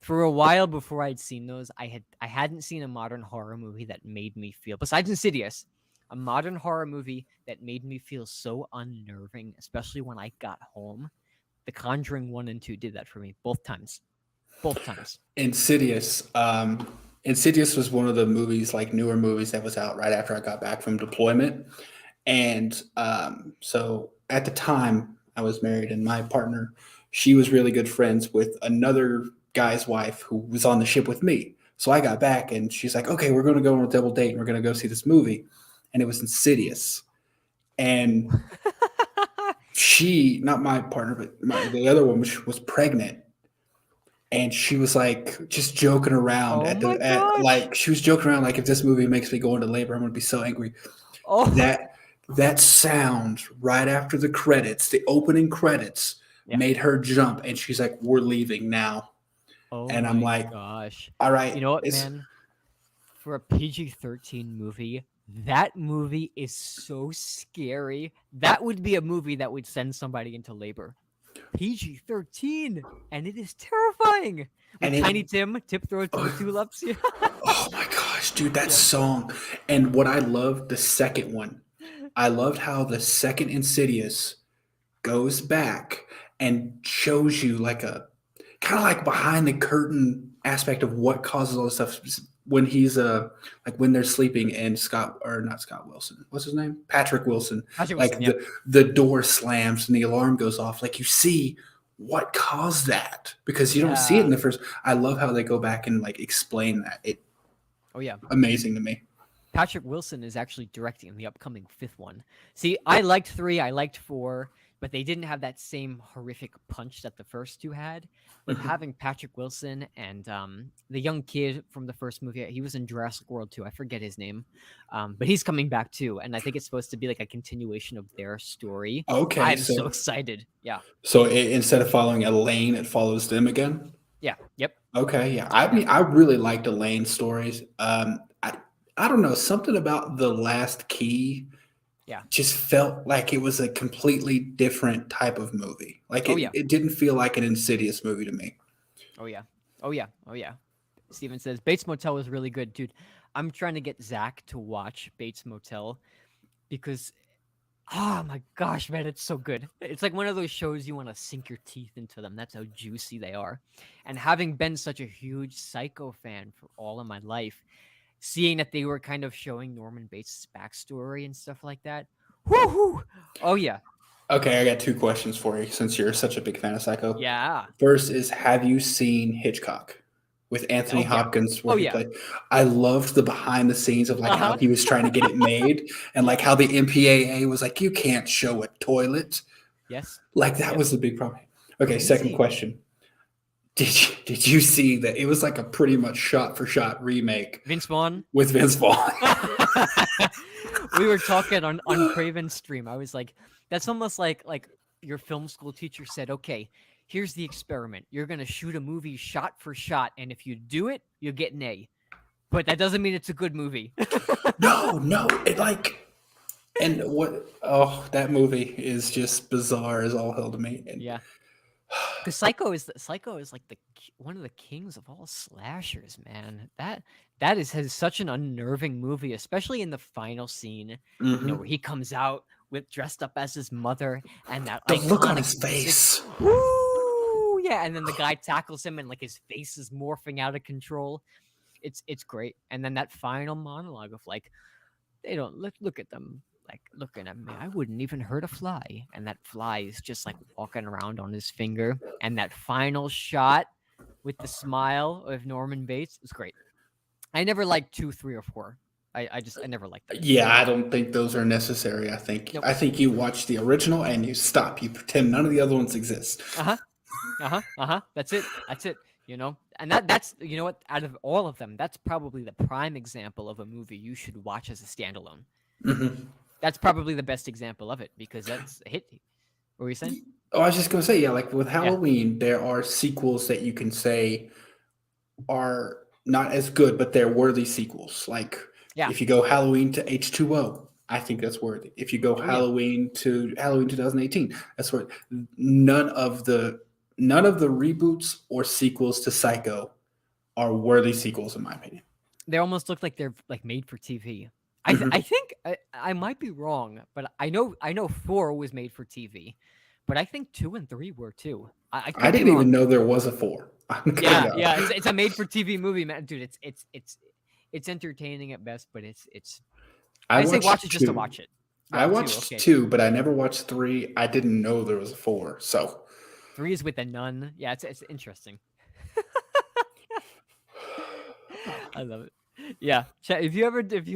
for a while before I'd seen those, I hadn't seen a modern horror movie that made me feel, besides Insidious, a modern horror movie that made me feel so unnerving, especially when I got home. The Conjuring 1 and 2 did that for me both times. Both times. Insidious. Insidious was one of the movies, like newer movies that was out right after I got back from deployment. And so at the time I was married and my partner, she was really good friends with another guy's wife who was on the ship with me. So I got back and she's like, okay, we're going to go on a double date and we're going to go see this movie. And it was Insidious. And she, not my partner, but the other one was pregnant and she was like just joking around Oh at my the at gosh. like she was joking around like if this movie makes me go into labor, I'm gonna be so angry. Oh. That sound right after the credits, the opening credits, Yeah. made her jump, and she's like, "We're leaving now." Oh And I'm my like, gosh. "All You right, know what, it's man? For a PG-13 movie, that movie is so scary. That would be a movie that would send somebody into labor. PG-13, and it is terrifying. and With it." Tiny Tim, Tip Throw to the Tulips. Yeah. Oh my gosh, dude, that Yeah. song! And what I loved the second one, I loved how the second Insidious goes back and shows you like a kind of like behind the curtain aspect of what causes all this stuff when he's like when they're sleeping and Scott or not Scott Wilson, what's his name, Patrick Wilson, Patrick like Wilson, yeah. the door slams and the alarm goes off, like you see what caused that because you don't see it in Yeah. the first. I love how they go back and like explain that. It Oh, yeah. amazing to me. Patrick Wilson is actually directing the upcoming 5th one. See, I liked 3, I liked 4, but they didn't have that same horrific punch that the first two had. But Mhm. having Patrick Wilson and the young kid from the first movie, he was in Jurassic World too. I forget his name, but he's coming back too, and I think it's supposed to be like a continuation of their story. Okay, I'm so so excited. Yeah, instead of following Elaine, it follows them again. yeah, yep, Okay, yeah. yep, I yep, mean, I really liked Elaine's stories. I don't know, something about The Last Key yeah. just felt like it was a completely different type of movie. Like Oh yeah, it didn't feel like an Insidious movie to me. oh yeah, oh yeah, oh yeah. Steven says Bates Motel was really good, dude. I'm trying to get Zach to watch Bates Motel because oh my gosh, man, it's so good. It's like one of those shows you want to sink your teeth into them. That's how juicy they are. And having been such a huge Psycho fan for all of my life, seeing that they were kind of showing Norman Bates' backstory and stuff like that. Woohoo! Oh yeah. Okay, I got two questions for you since you're such a big fan of Psycho. Yeah. First is, have you seen Hitchcock with Anthony Oh yeah. Hopkins where Oh he yeah. played? I loved the behind the scenes of like how Uh-huh. he was trying to get it made and like Yeah. how the MPAA was like, you can't show a toilet. Yes. Like that Yep. was the big problem. Okay, second Crazy. question. Did you see that it was like a pretty much shot for shot remake Vince Vaughn. with Vince Vaughn? We were talking on Craven's stream. I was like, that's almost like your film school teacher said, okay, here's the experiment. You're gonna shoot a movie shot for shot, and if you do it, you'll get an A. But that doesn't mean it's a good movie. No, no, it like and what? Oh, that movie is just bizarre as all hell to me. And Yeah, because Psycho is like one of the kings of all slashers, man. That is has such an unnerving movie, especially in the final scene. Where mhm. he comes out with dressed up as his mother and that The look on iconic his music. face. Woo! Yeah, and then the guy tackles him and like his face is morphing out of control. It's great. And then that final monologue of like, they don't look at them like looking at me. I wouldn't even hurt a fly. And that fly is just like walking around on his finger. And that final shot with the smile of Norman Bates is great. I never liked 2, 3, or 4. I never liked them. Yeah, I don't think those are necessary. I think Nope. I think you watch the original and you stop. You pretend none of the other ones exist. Uh-huh. Uh-huh. Uh-huh. That's it. That's it. And that's you know what, out of all of them, that's probably the prime example of a movie you should watch as a standalone. Mhm. That's probably the best example of it because that's a hit. What were you saying? Oh, I was just gonna say, yeah, like with Yeah. Halloween, there are sequels that you can say are not as good, but they're worthy sequels. Like Yeah. if you go Halloween to H2O, I think that's worthy. If you go Oh yeah. Halloween to Halloween 2018, that's worthy. None of the reboots or sequels to Psycho are worthy sequels in my opinion. They almost look like they're like made for TV. I Mhm. think I might be wrong, but I know 4 was made for TV, but I think 2 and 3 were too. I I could be didn't even wrong. know there was a 4. I'm gonna Yeah, go. yeah, it's a made for TV movie, man. Dude, it's entertaining at best, but it's I I say watched watch it just to 2. watch it. I Oh, 2, watched okay. 2, but I never watched 3. I didn't know there was a 4. So 3 is with the nun. Yeah, it's interesting. I love it. Yeah, if you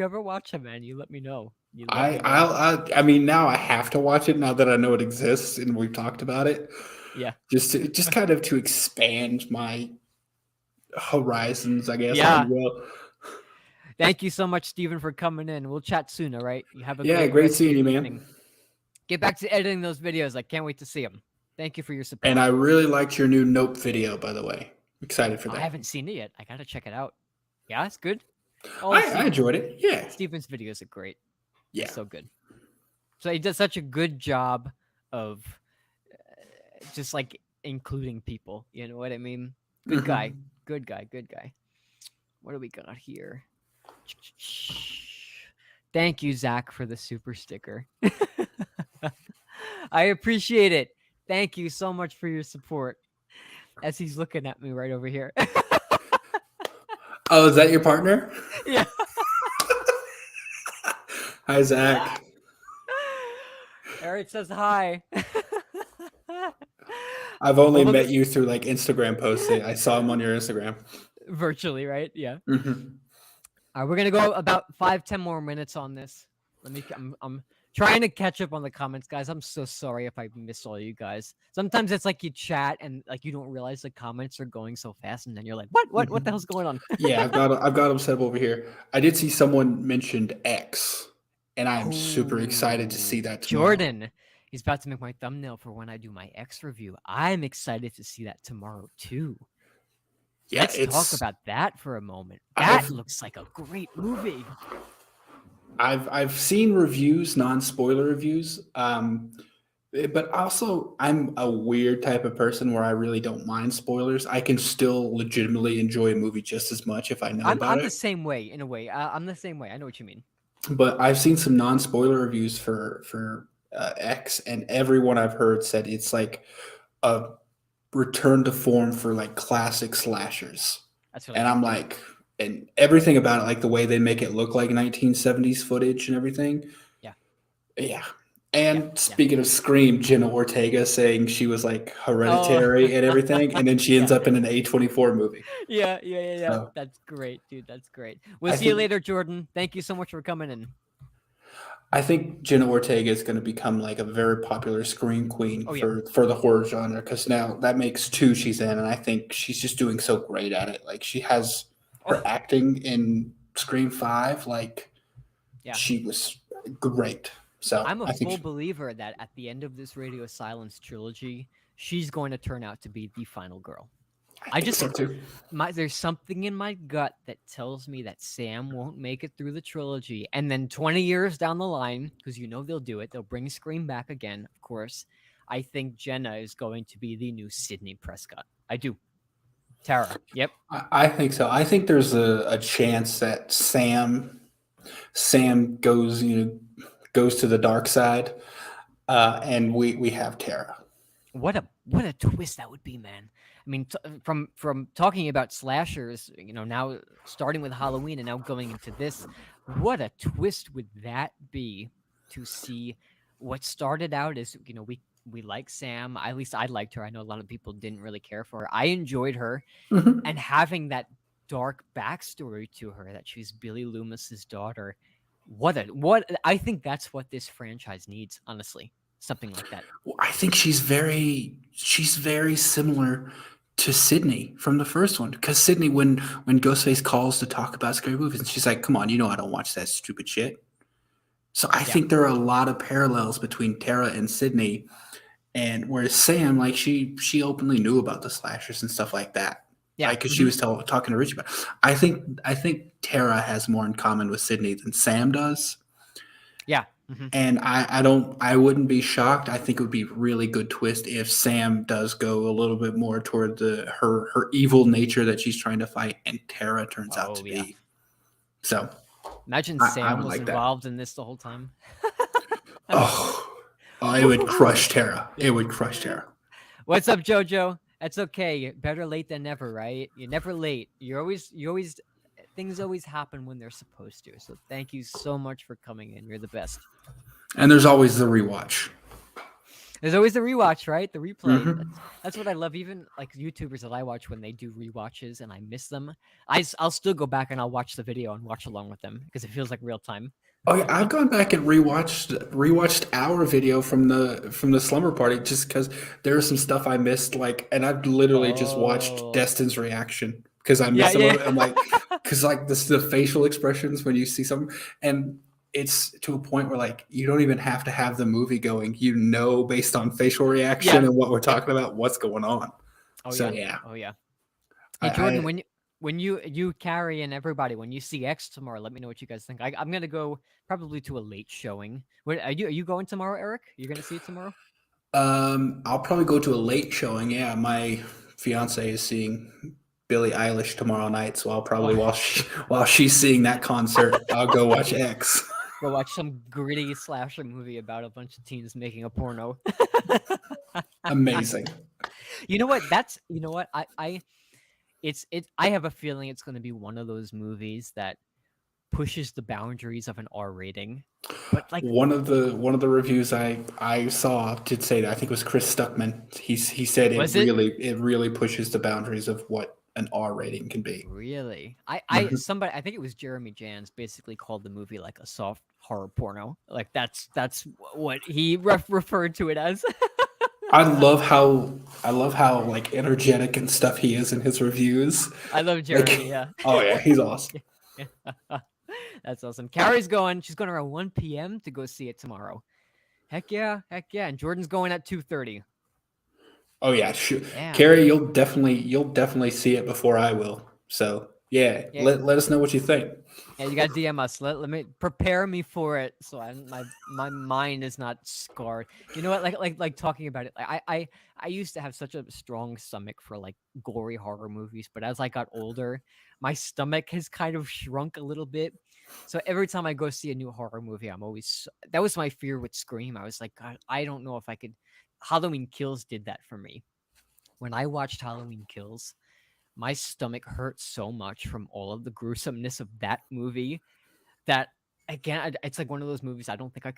ever watch it, man, you let me know. You let me know. I mean, now I have to watch it now that I know it exists and we've talked about it. Yeah. Just kind of to expand my horizons, I guess, if you Yeah. will. Thank you so much, Steven, for coming in. We'll chat soon, all right? You have a Yeah, great great rest of seeing your you, evening. man. Get back to editing those videos. I can't wait to see them. Thank you for your And support. I really liked your new Nope video, by the way. Excited for I that. haven't seen it yet. I gotta check it out. Yeah, it's good. All of I enjoyed it. Yeah. Steven's videos are great. He's Yeah. so good. So he does such a good job of just like including people. You know what I mean? Good guy. Hmm. Good guy. Good guy. What do we got here? Thank you, Zach, for the super sticker. I appreciate it. Thank you so much for your support. As he's looking at me right over here. Oh, is that your partner? Yeah. Hi, Zach. Eric says hi. I've only Well, met you through like Instagram posts. I saw him on your Instagram. virtually, right? Yeah. Hmm. All right, we're gonna go about 5-10 more minutes on this. I'm Trying to catch up on the comments, guys. I'm so sorry if I miss all you guys. Sometimes it's like you chat and like you don't realize the comments are going so fast, and then you're like, what the Mhm. hell's going on?" Yeah, I've got them set up over here. I did see someone mentioned X, and I am super excited to see Oh, that tomorrow. Jordan. He's about to make my thumbnail for when I do my X review. I'm excited to see that tomorrow too. Yeah, Let's talk it's about that for a moment. That I've looks like a great movie. I've seen reviews, non-spoiler reviews. But also I'm a weird type of person where I really don't mind spoilers. I can still legitimately enjoy a movie just as much if I know about I'm the it. same way in a way. I'm the same way. I know what you mean. But I've seen some non-spoiler reviews for X, and everyone I've heard said it's like a return to form for like classic slashers. That's what I And I'm think too. like, and everything about it, like the way they make it look like 1970s footage and everything. Yeah. Yeah. Yeah. And Yeah. speaking of Scream, Jenna Ortega saying she was like Oh, hereditary and everything, and then she ends yeah. up in an A24 movie. Yeah. So That's great, dude. That's great. We'll I see you think later, Jordan. Thank you so much for coming in. I think Jenna Ortega is going to become like a very popular scream queen Oh yeah. for the horror genre because now that makes two she's in, and I think she's just doing so great at it. Like she has her Oh acting in Scream Five, like yeah. she was great. So I'm a I think full believer that at the end of this Radio Silence trilogy, she's going to turn out to be the final girl. I I think just so too. there's something in my gut that tells me that Sam won't make it through the trilogy, and then 20 years down the line, because you know they'll do it, they'll bring Scream back again, of course. I think Jenna is going to be the new Sydney Prescott. I do. Tara. Yep. I think so. I think there's a chance that Sam goes goes to the dark side, and we have Tara. What a twist that would be, man. I mean, from talking about slashers, now starting with Halloween and now going into this, what a twist would that be to see what started out as, we like Sam, at least I liked her. I know a lot of people didn't really care for her. I enjoyed her, Mhm. and having that dark backstory to her that she's Billy Loomis's daughter. What I think that's what this franchise needs, honestly. Something like that. Well, I think she's very similar to Sydney from the first one. Because Sydney, when Ghostface calls to talk about scary movies, and she's like, "Come on, you know I don't watch that stupid shit." So I Yeah. think there are a lot of parallels between Tara and Sydney, and whereas Sam, like she openly knew about the slashers and stuff like that, Yeah. like because she was talking to Richie about. It. I think Tara has more in common with Sydney than Sam does. Yeah. Mhm. And I wouldn't be shocked. I think it would be a really good twist if Sam does go a little bit more toward her evil nature that she's trying to fight, and Tara turns out Oh, to yeah. be. So Imagine I Sam would was like that. involved in this the whole time. Oh, it would crush Tara. It Yeah. would crush Tara. What's up, Jojo? That's okay. Better late than never, right? You're never late. You always things always happen when they're supposed to. So thank you so much for coming in. You're the best. And there's always the rewatch. There's always the rewatch, right? The replay. Hmm. That's what I love. Even like YouTubers that I watch when they do rewatches and I miss them, I'll still go back and I'll watch the video and watch along with them because it feels like real time. Oh yeah, I've gone back and rewatched our video from the slumber party just because there was some stuff I missed. Like, and I've literally just watched Oh, Destin's reaction because I yeah, missed some yeah. of it. I'm like, because like the facial expressions when you see something, and it's to a point where like you don't even have to have the movie going. You know, based on facial reaction Yep, and what we're yep. talking about, what's going on. Oh So yeah, yeah, oh yeah. Hey Jordan, I when you carry in everybody when you see X tomorrow, let me know what you guys think. I'm gonna go probably to a late showing. What are you going tomorrow, Eric? You're gonna see it tomorrow? I'll probably go to a late showing. Yeah, my fiance is seeing Billie Eilish tomorrow night, so I'll Oh, probably while she's seeing that concert, I'll go watch X. go watch some gritty slasher movie about a bunch of teens making a porno. Amazing. You know what? You know what? I have a feeling it's gonna be one of those movies that pushes the boundaries of an R rating. But like, One of the reviews I saw did say that I think it was Chris Stuckman. He said was it? it really pushes the boundaries of what an R rating can be. Really? Mhm. Somebody, I think it was Jeremy Jans, basically called the movie like a soft horror porno. Like that's what he referred to it as. I love how like energetic and stuff he is in his reviews. I love Like, Jeremy. Yeah. oh yeah, he's awesome. That's awesome. Carrie's going. She's going around 1 p.m. to go see it tomorrow. Heck yeah, heck yeah. And Jordan's going at 2:30. Oh yeah, sure. Damn. Carrie, you'll definitely see it before I will. So yeah, Yeah, let us know what you think. yeah. You got to DM us. Let me prepare me for it, so my mind is not scarred. You know what? Like talking about it. I used to have such a strong stomach for like gory horror movies, but as I got older, my stomach has kind of shrunk a little bit. So every time I go see a new horror movie, I'm always that was my fear with Scream. I was like, God, I don't know if I could. Halloween Kills did that for me. When I watched Halloween Kills, my stomach hurt so much from all of the gruesomeness of that movie that again it's like one of those movies I don't think I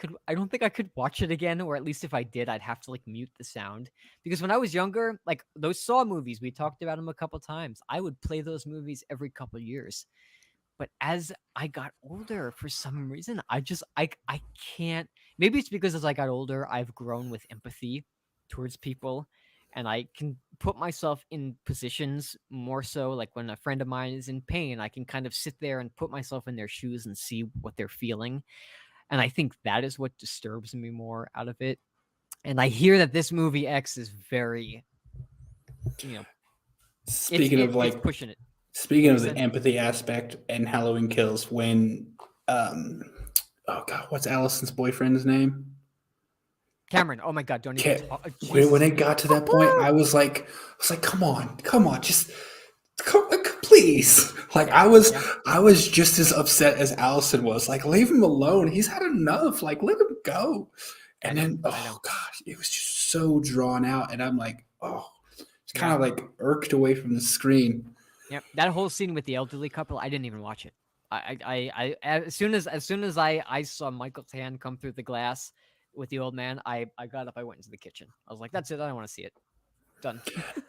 could watch it again, or at least if I did I'd have to like mute the sound, because when I was younger, like those Saw movies, we talked about them a couple times, I would play those movies every couple years. But as I got older, for some reason, I can't. Maybe it's because as I got older, I've grown with empathy towards people, and I can put myself in positions more so. Like when a friend of mine is in pain, I can kind of sit there and put myself in their shoes and see what they're feeling. And I think that is what disturbs me more out of it. And I hear that this movie X is very, you know, Speaking of it's like pushing it. speaking What do you of the say? empathy aspect and Halloween Kills, when oh god, what's Allison's boyfriend's name? Cameron, oh my God, don't even Ca- talk. when Jesus. it got to that point, I was like, come on, just please. Like Yeah, yeah. I was just as upset as Allison was. Like, leave him alone. He's had enough. Like, let him go. I And know, then, I oh know. gosh, it was just so drawn out. And I'm like, oh, it's kind Yeah, of like irked away from the screen. yeah. That whole scene with the elderly couple, I didn't even watch it. As soon as I saw Michael's hand come through the glass with the old man, I got up, I went into the kitchen. I was like, that's it. I don't want to see it. Done.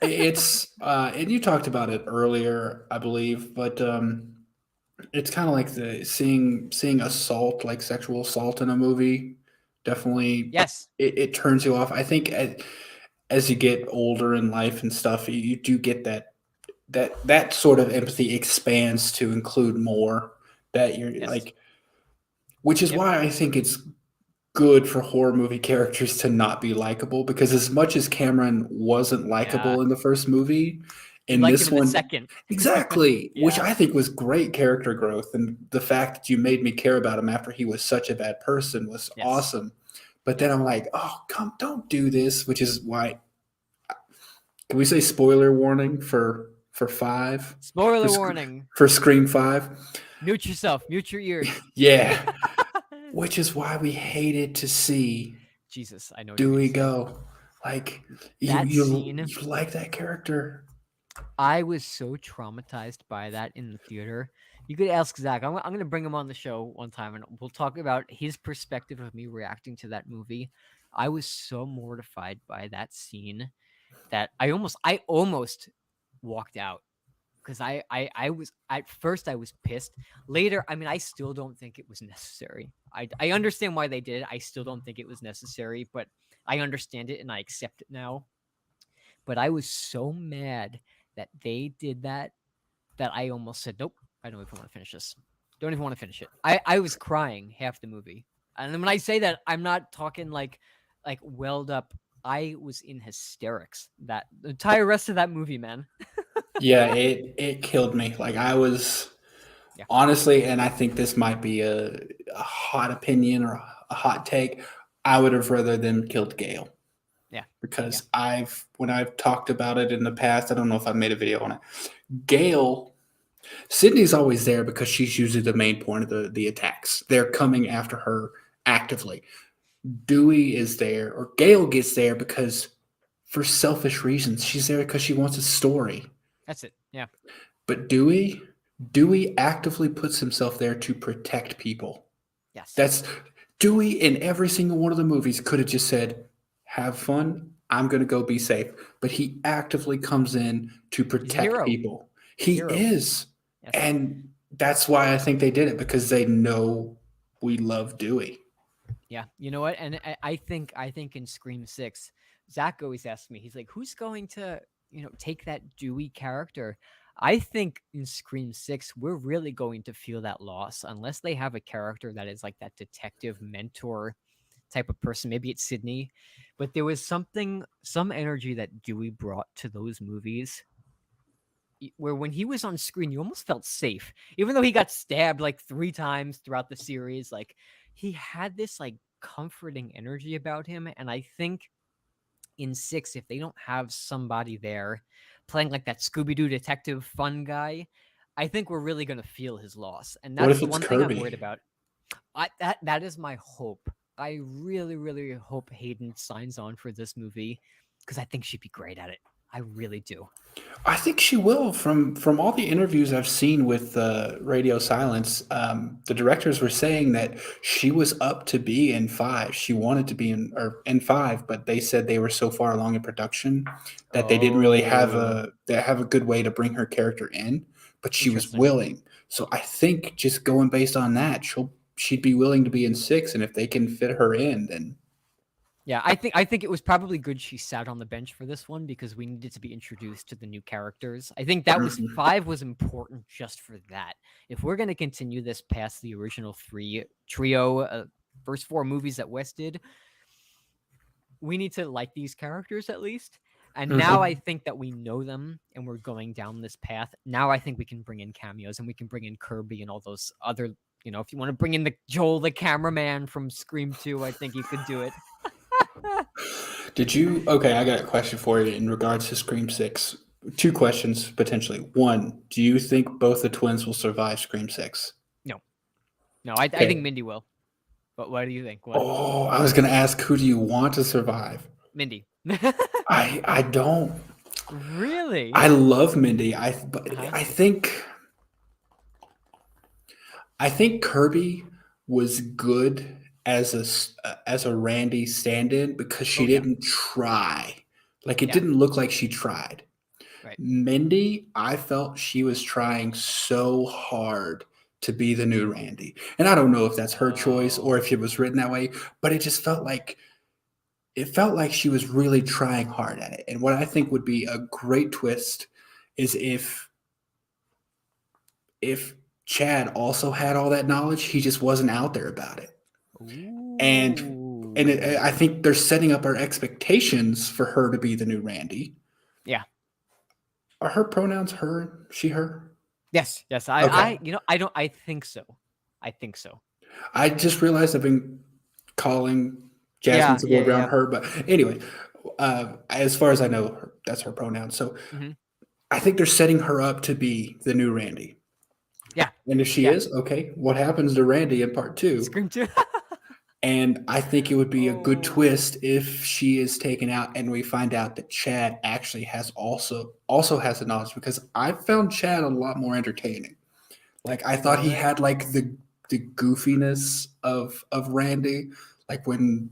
It's and you talked about it earlier, I believe, but it's kind of like the seeing assault, like sexual assault in a movie. Definitely, Yes. it turns you off. I think as you get older in life and stuff, you do get that sort of empathy expands to include more that you're Yes. like, which is Yep. why I think it's good for horror movie characters to not be likable, because as much as Cameron wasn't Yeah. likable in the first movie, You in liked him this in the one second. exactly, which Yeah. I think was great character growth, and the fact that you made me care about him after he was such a bad person was Yes. awesome. But then Yep. I'm like, oh, come, don't do this, which is why can we say spoiler warning for 5 for Spoiler warning. for Scream 5? Mute yourself. Mute your ears. Yeah, which is why we hated to see Jesus, I know what you're gonna Dewey say. go. Like That scene, you like that character. I was so traumatized by that in the theater. You could ask Zach. I'm going to bring him on the show one time and we'll talk about his perspective of me reacting to that movie. I was so mortified by that scene that I almost walked out because I was at first I was pissed. Later, I mean, I still don't think it was necessary. I understand why they did it. I still don't think it was necessary, but I understand it and I accept it now. But I was so mad that they did that that I almost said, "Nope, I don't even want to finish this. Don't even want to finish it." I was crying half the movie, and then when I say that, I'm not talking like welled up. I was in hysterics that the entire rest of that movie, man. Yeah, it killed me. Like I was Yeah, honestly, and I think this might be a hot opinion or a hot take. I would have rather them killed Gale, yeah, yeah. because when I've talked about it in the past, I don't know if I made a video on it. Gale, Sydney's always there because she's usually the main point of the attacks. They're coming after her actively. Dewey is there, or Gale gets there because for selfish reasons. She's there because she wants a story. That's it. Yeah. But Dewey actively puts himself there to protect people. Yes. That's Dewey in every single one of the movies could have just said, "Have fun. I'm going to go be safe." But he actively comes in to He's a protect hero. people. He hero. is. Yes. And that's why I think they did it, because they know we love Dewey. Yeah, you know what? And I think in Scream 6, Zach always asks me, he's like, "Who's going to, take that Dewey character?" I think in Scream 6, we're really going to feel that loss unless they have a character that is like that detective mentor type of person. Maybe it's Sydney, but there was some energy that Dewey brought to those movies where when he was on screen, you almost felt safe, even though he got stabbed like 3 times throughout the series. Like he had this like comforting energy about him, and I think in 6, if they don't have somebody there playing like that Scooby Doo detective fun guy, I think we're really gonna feel his loss, and What that's if the it's one thing I'm worried Kirby? about. That is my hope. I really, really hope Hayden signs on for this movie because I think she'd be great at it. I really do. I think she will. From all the interviews I've seen with Radio Silence, the directors were saying that she was up to be in five. She wanted to be in five, but they said they were so far along in production that they didn't really have Oh, a good way to bring her character in. But she was interesting. willing. So I think just going based on that, she'd be willing to be in six, and if they can fit her in, then Yeah, I think it was probably good she sat on the bench for this one because we needed to be introduced to the new characters. I think that was Mhm. 5 was important just for that. If we're going to continue this past the original 3 trio, first 4 movies that West did, we need to like these characters at least. And now I Mhm. think that we know them and we're going down this path. Now I think we can bring in cameos and we can bring in Kirby and all those other, if you want to bring in the Joel the cameraman from Scream 2, I think you could do it. Did you? Okay, I got a question for you in regards to Scream 6. Two questions potentially. One, do you think both the twins will survive Scream 6? No. No, I think Okay. Mindy will. But what do you think? What? Oh, I was going to ask, who do you want to survive? Mindy. I don't. Really? I love Mindy. But Uh-huh. I think Kirby was good as a Randy stand-in because Oh she yeah. didn't try. Like it Yeah. didn't look like she tried. Right. Mindy, I felt she was trying so hard to be the new Randy. And I don't know if that's her choice or if it Oh. was written that way, but it felt like she was really trying hard at it. And what I think would be a great twist is if Chad also had all that knowledge, he just wasn't out there about it. And I Ooh. think they're setting up our expectations for her to be the new Randy. Yeah. Are her pronouns her, she, her? Yes. Yes. Okay. I don't. I think so. I think so. I just realized I've been calling Jasmine Yeah. Yeah. Savoy Brown Yeah. her, but anyway, as far as I know, that's her pronoun. So Mm-hmm. I think they're setting her up to be the new Randy. Yeah. And if she Yeah. is, okay, what happens to Randy in part two? Scream 2. And I think it would be a good Oh. twist if she is taken out and we find out that Chad actually has also has the knowledge, because I found Chad a lot more entertaining. Like I thought he Really? had like the goofiness of Randy, like when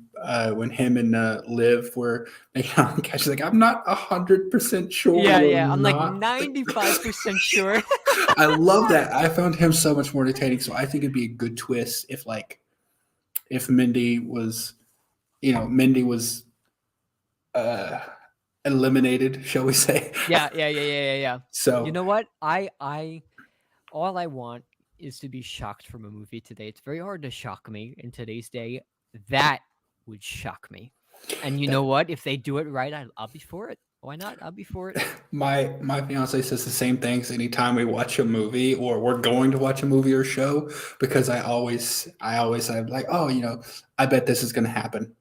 him and Liv were making out on the couch. She's like, I'm not 100% sure Yeah. we're Yeah. I'm like not. 95% sure. I love that. I found him so much more entertaining. So I think it'd be a good twist if Mindy was uh, eliminated, shall we say? Yeah. Yeah. Yeah. Yeah. Yeah. Yeah. You So know what? I all I want is to be shocked from a movie today. It's very hard to shock me in today's day. That would shock me. And you know that what? If they do it right, I'll be for it. Why not? I'll be for it. my fiance says the same things anytime we watch a movie or we're going to watch a movie or show, because I always say like, oh, I bet this is going to happen.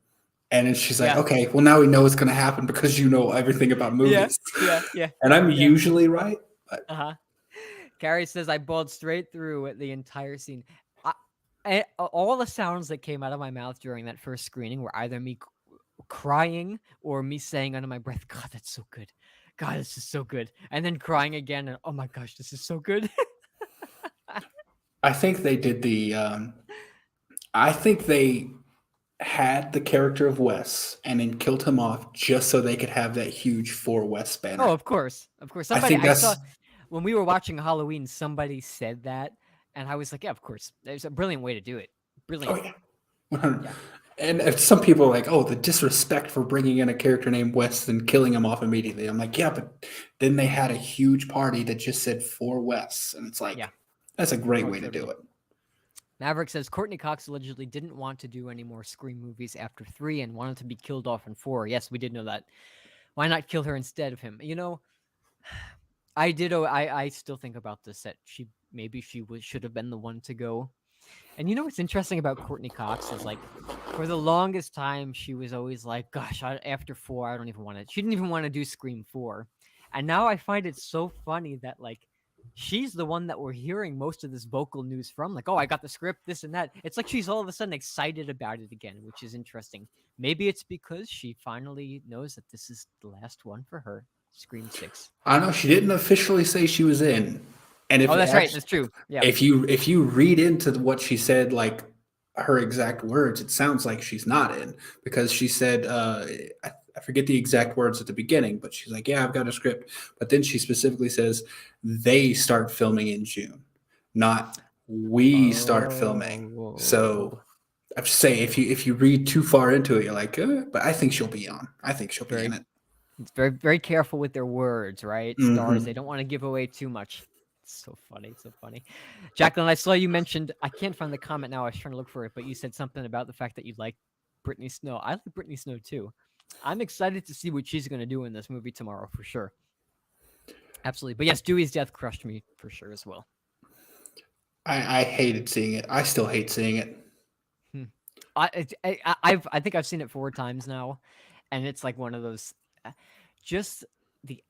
And then she's like, Yeah. okay, well now we know it's going to happen because you know everything about Yeah. movies. Yeah. Yeah. And Yeah. I'm Yeah. usually right, but Uh huh. Carrie says I bawled straight through the entire scene. All the sounds that came out of my mouth during that first screening were either me crying or me saying under my breath, "God, that's so good. God, this is so good," and then crying again and, "Oh my gosh, this is so good." I think they did I think they had the character of Wes and then killed him off just so they could have that huge For Wes Oh, banner. of course, of course. I Somebody think I saw that's when we were watching Halloween, somebody said that, and I was like, yeah, of course. There's a brilliant way to do it. Oh Brilliant. yeah. Yeah. And if some people are like, oh, the disrespect for bringing in a character named Wes and killing him off immediately. I'm like, yeah, but then they had a huge party that just said for Wes. And it's Yeah. like, that's a great Oh, way to do totally. it. Maverick says Courtney Cox allegedly didn't want to do any more Scream movies after 3 and wanted to be killed off in 4. Yes, we did know that. Why not kill her instead of him? I did. I still think about this that she was should have been the one to go. And what's interesting about Courtney Cox is like, for the longest time she was always like, "Gosh, after 4, I don't even want to." She didn't even want to do Scream 4, and now I find it so funny that like she's the one that we're hearing most of this vocal news from. Like, "Oh, I got the script, this and that." It's like she's all of a sudden excited about it again, which is interesting. Maybe it's because she finally knows that this is the last one for her, Scream 6. I know she didn't officially say she was in. And Oh, if that's right. actually, That's true. Yeah. if you read into what she said, like her exact words, it sounds like she's not in because she said, I forget the exact words at the beginning, but she's like, yeah, I've got a script. But then she specifically says they start filming in June, not we start filming. So Oh, I have to say, if you read too far into it, you're like, but I think she'll be on. I think she'll be in very it. it's very very careful with their words, right? Stars, they Hmm. don't want to give away too much. It's so funny, so funny. Jacqueline, I saw you mentioned. I can't find the comment now. I was trying to look for it, but you said something about the fact that you like Brittany Snow. I like Brittany Snow too. I'm excited to see what she's going to do in this movie tomorrow for sure. Absolutely, but yes, Dewey's death crushed me for sure as well. I hated seeing it. I still hate seeing it. Hmm. I think I've seen it 4 times now, and it's like one of those. uh, Just the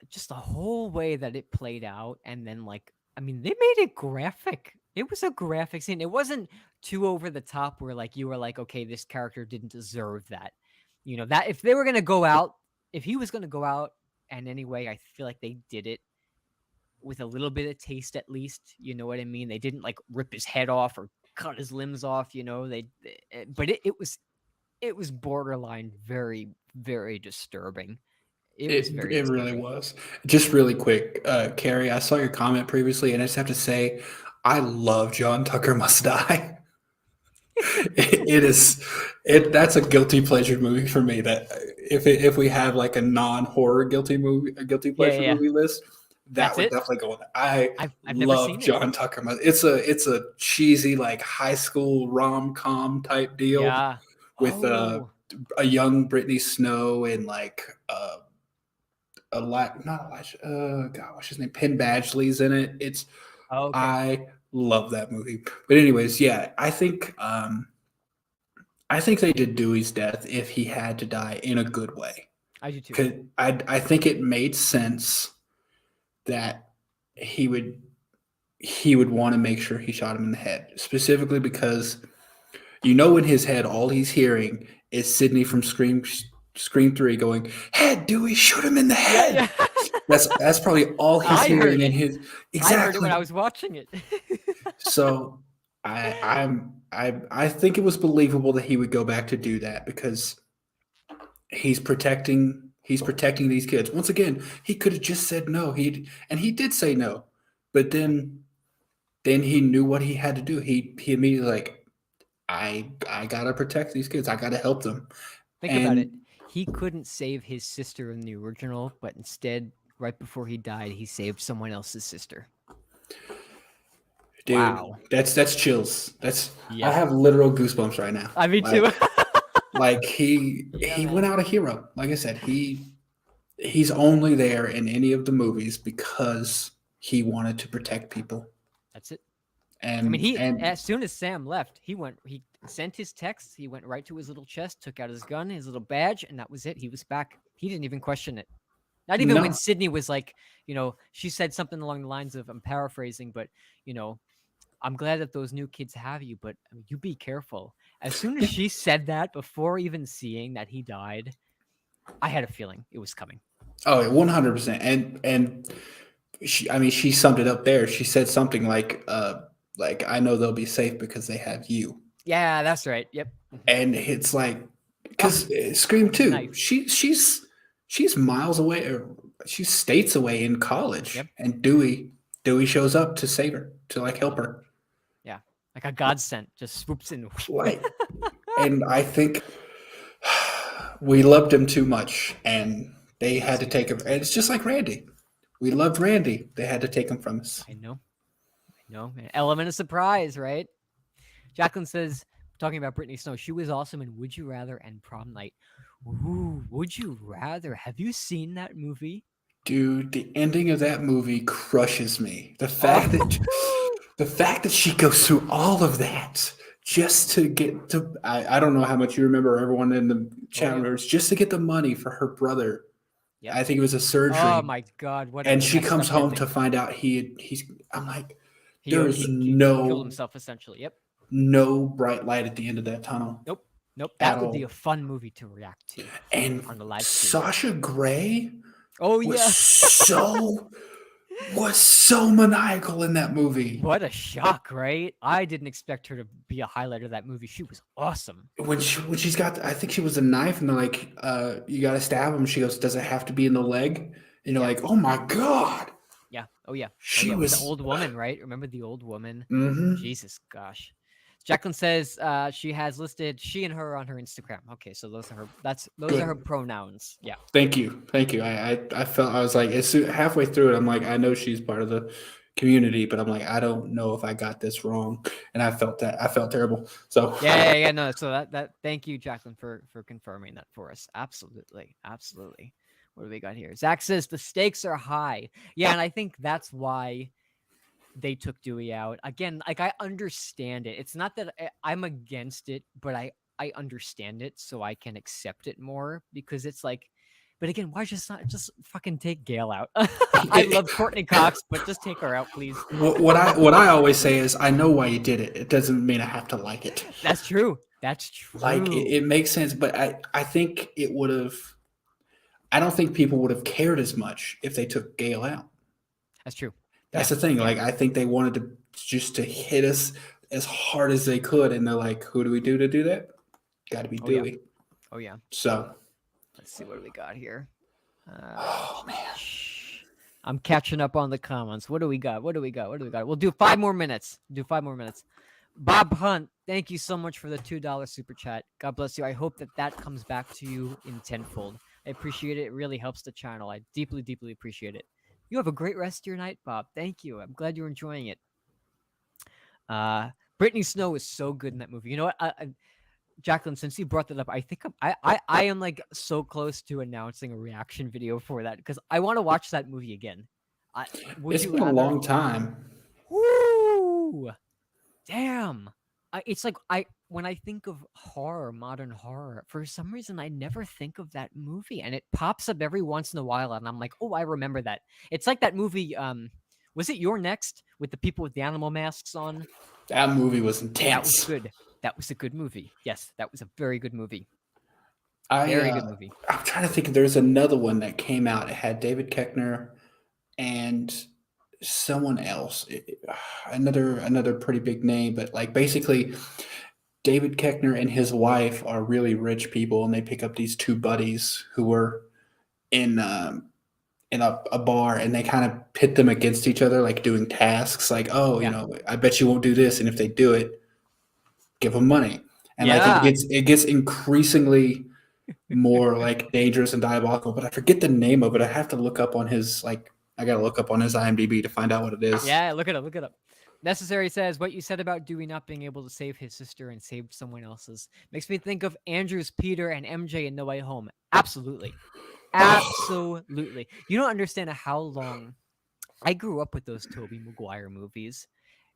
just the whole way that it played out, and then like, I mean, they made it graphic. It was a graphic scene. It wasn't too over the top where like you were like, okay, this character didn't deserve that. That if they were gonna go out, if he was gonna go out and anyway, I feel like they did it with a little bit of taste at least. You know what I mean? They didn't like rip his head off or cut his limbs off. But it was borderline very very disturbing. It was very It really disturbing. was. Just really quick, Carrie, I saw your comment previously, and I just have to say, I love John Tucker Must Die. It is it. That's a guilty pleasure movie for me. That if we have like a non horror guilty movie, a guilty Yeah, pleasure yeah, yeah. movie list, that That's would it. definitely go in there. I I've never love seen it. John Tucker Must. It's a cheesy like high school rom com type deal Yeah. with Oh. a young Brittany Snow and like a lot, not Elijah. God, what's his name? Penn Badgley's in it. Oh, okay. I love that movie. But anyways, yeah, I think they did Dewey's death if he had to die in a good way. I do too. Cause I think it made sense that he would he would want to make sure he shot him in the head, specifically because in his head all he's hearing is Sydney from Scream 3 going, "Head, Dewey, shoot him in the Yeah, head." yeah. That's probably all he's I heard hearing in it. his I heard it when exactly. I was watching it. So I think it was believable that he would go back to do that because he's protecting these kids. Once again, he could have just said no. He did say no, but then he knew what he had to do. He immediately like I gotta protect these kids. I gotta help them. Think about it. And He couldn't save his sister in the original, but instead, right before he died, he saved someone else's sister. dude, Wow. that's chills. I Yeah. have literal goosebumps right now. I me too. Like he Yeah, he went man. out a hero. Like I said, he's only there in any of the movies because he wanted to protect people. That's it. I mean, And he and as soon as Sam left, he sent his text. He went right to his little chest, took out his gun, his little badge, and that was it. He was back. He didn't even question it. Not even when no, Sydney was like, she said something along the lines of, I'm paraphrasing, but you know, I'm glad that those new kids have you, but I mean, you be careful. As soon as yeah. she said that, before even seeing that he died, I had a feeling it was coming. Oh, 100%. And she summed it up there. She said something like I know they'll be safe because they have you. Yeah, that's right. Yep. And it's like Oh, because Scream and the 2, knife. she's miles away, or she's states away in college, Yep. and Dewey shows up to save her, to like help Yep. her. Yeah. Like a godsend just swoops in. Like, and I think we loved him too much, and they had Yes, to we take did. him. And it's just like Randy. We loved Randy. They had to take him from us. I know. I know. An element of surprise, right? Jacqueline says, talking about Brittany Snow, she was awesome in Would You Rather and Prom Night. Ooh, Would You Rather? Have you seen that movie? Dude, the ending of that movie crushes me. Oh, The fact that she goes through all of that just to get to I don't know how much you remember everyone in the oh chat yeah. rooms, just to get the money for her brother. Yep. I think it was a Oh surgery. my God, what a And she messed comes up home to ending. find out he's I'm like, He there uh, is he killed himself essentially. Yep. no bright light at the end of that tunnel Nope. Nope. at That would be a all. fun movie to react to on And the live stream. Sasha Grey Oh was yeah. so maniacal in that movie. What a shock, right? I didn't expect her to be a highlight of that movie. She was awesome. When she's got, I think she was a knife, and they're like, you got to stab him. She goes, does it have to be in the leg? And you're Yeah. like, oh my god, Yeah. Oh yeah. Oh she yeah. With the was. old woman, right? Remember the old woman? Hmm. Jesus gosh. Jacqueline says she has listed she and her on her Instagram. Okay, so those are her Good. pronouns. Yeah. Thank you, thank you. I felt I was like, halfway through it, I'm like, I know she's part of the community, but I'm like, I don't know if I got this wrong, and I felt terrible. So Yeah. No. So that thank you, Jacqueline, for confirming that for us. Absolutely. Absolutely. What do we got here? Zach says the stakes are high. Yeah, and I think that's why they took Dewey out. Again, like I understand it. It's not that I'm against it, but I understand it so I can accept it more because it's like but again, why just not just fucking take Gail out? I it, love Courtney Cox, but just take her out, please. what I always say is, I know why you did it. It doesn't mean I have to like it. That's true. That's Like true. it makes sense, but I think it would have. I don't think people would have cared as much if they took Gale out. That's true. That's Yeah. the thing. Yeah. Like I think they wanted to just to hit us as hard as they could, and they're like, "Who do we do to do that? Got to be Oh yeah. Dewey." Oh yeah. So, Let's see what do we got here. oh man, I'm catching up on the comments. What do we got? What do we got? What do we got? We'll do 5 more minutes. Do 5 more minutes. Bob Hunt, thank you so much for the $2 super chat. God bless you. I hope that comes back to you in tenfold. I appreciate it. It really helps the channel. I deeply, deeply appreciate it. You have a great rest of your night, Bob. Thank you. I'm glad you're enjoying it. Brittany Snow is so good in that movie. You know what? Jacqueline, since you brought that up, I think I am like so close to announcing a reaction video for that because I want to watch that movie again. Would it's you been a rather? long time. Woo! Damn. It's like when I think of horror, modern horror, for some reason I never think of that movie, and it pops up every once in a while, and I'm like, oh, I remember that. It's like that movie. Was it Your Next with the people with the animal masks on? That movie was That was intense. good. That was a good movie. Yes, that was a very good movie. I Very good movie. I'm trying to think. There's another one that came out. It had David Koechner and someone else. Another pretty big name, but like basically David Koechner and his wife are really rich people, and they pick up these two buddies who were in a bar, and they kind of pit them against each other, like doing tasks. Like, oh, Yeah. I bet you won't do this, and if they do it, give them money. And like Yeah. it gets increasingly more like dangerous and diabolical. But I forget the name of it. I have to look up on his like. I gotta look up on his IMDb to find out what it is. Yeah, look it up. Look it up. Necessary says what you said about Dewey not being able to save his sister and save someone else's makes me think of Andrew's Peter and MJ in No Way Home. Absolutely. Absolutely. You don't understand how long I grew up with those Tobey Maguire movies.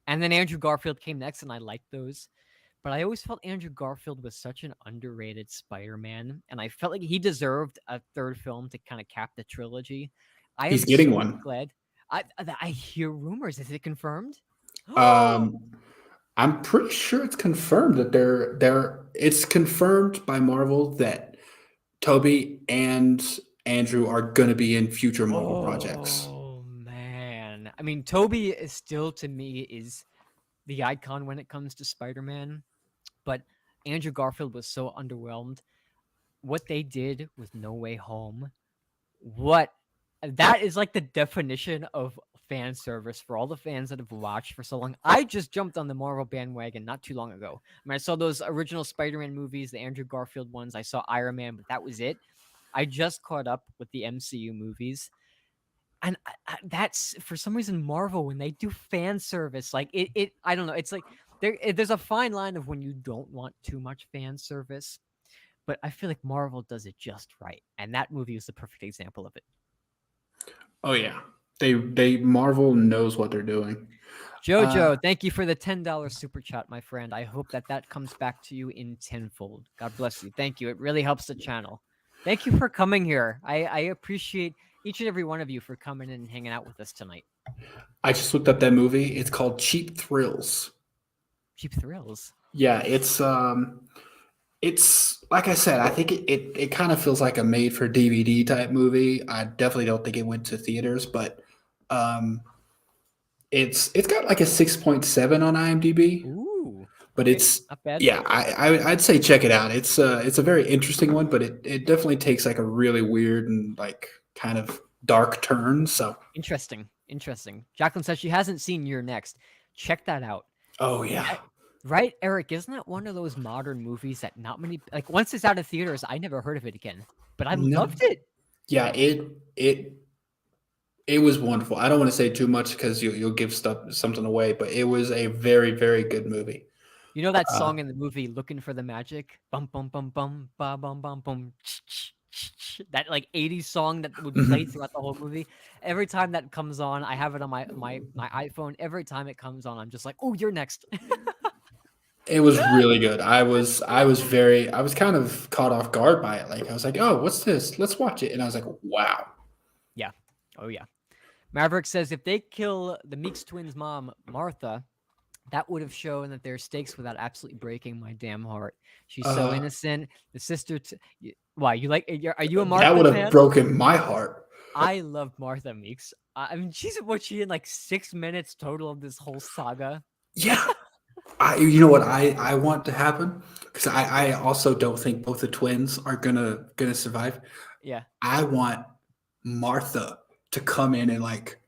And then Andrew Garfield came next, and I liked those. But I always felt Andrew Garfield was such an underrated Spider-Man, and I felt like he deserved a third film to kind of cap the trilogy. I He's am getting so one. glad. I hear rumors. Is it confirmed? Oh, Um, I'm pretty sure it's confirmed that it's confirmed by Marvel that Toby and Andrew are gonna be in future Marvel projects. oh man. I mean, Toby is still to me is the icon when it comes to Spider-Man, but Andrew Garfield was so underwhelmed. What they did with No Way Home, what? that is like the definition of fan service for all the fans that have watched for so long. I just jumped on the Marvel bandwagon not too long ago. I mean, I saw those original Spider-Man movies, the Andrew Garfield ones. I saw Iron Man, but that was it. I just caught up with the MCU movies. And that's for some reason Marvel when they do fan service, like it I don't know. It's like there's a fine line of when you don't want too much fan service, but I feel like Marvel does it just right, and that movie was the perfect example of it. Oh yeah, they Marvel knows what they're doing. Jojo, thank you for the $10 super chat, my friend. I hope that that comes back to you in tenfold. God bless you. Thank you. It really helps the channel. Thank you for coming here. I appreciate each and every one of you for coming in and hanging out with us tonight. I just looked up that movie. It's called Cheap Thrills. Cheap Thrills. Yeah, it's like I said, I think it kind of feels like a made for DVD type movie. I definitely don't think it went to theaters, but um it's got like a 6.7 on IMDb. Ooh. But Okay. it's Not bad. yeah, I'd say check it out. It's a very interesting one, but it definitely takes like a really weird and like kind of dark turn. So Interesting. Interesting. Jacqueline says she hasn't seen You're Next. Check that out. oh yeah. Right, Eric? Isn't that one of those modern movies that not many like once it's out of theaters, I never heard of it again. But I No. loved it. Yeah, it was wonderful. I don't want to say too much because you'll give something away, but it was a very, very good movie. You know that Uh, song in the movie "Looking for the Magic"? Bum bum bum bum ba bum bum bum. That like '80s song that would play mhm. throughout the whole movie. Every time that comes on, I have it on my iPhone. Every time it comes on, I'm just like, "Oh, you're next." It was really good. I was kind of caught off guard by it. Like I was like, "Oh, what's this? Let's watch it." And I was like, "Wow." Yeah. Oh yeah. Maverick says if they kill the Meeks twins' mom, Martha, that would have shown that there's stakes without absolutely breaking my damn heart. She's so Uh, innocent. The sister, why you like? Are you a that Martha would have fan? broken my heart. I love Martha Meeks. I mean, she's what she in like 6 minutes total of this whole saga. Yeah. You know what I want to happen because I also don't think both the twins are gonna survive. Yeah, I want Martha to come in and like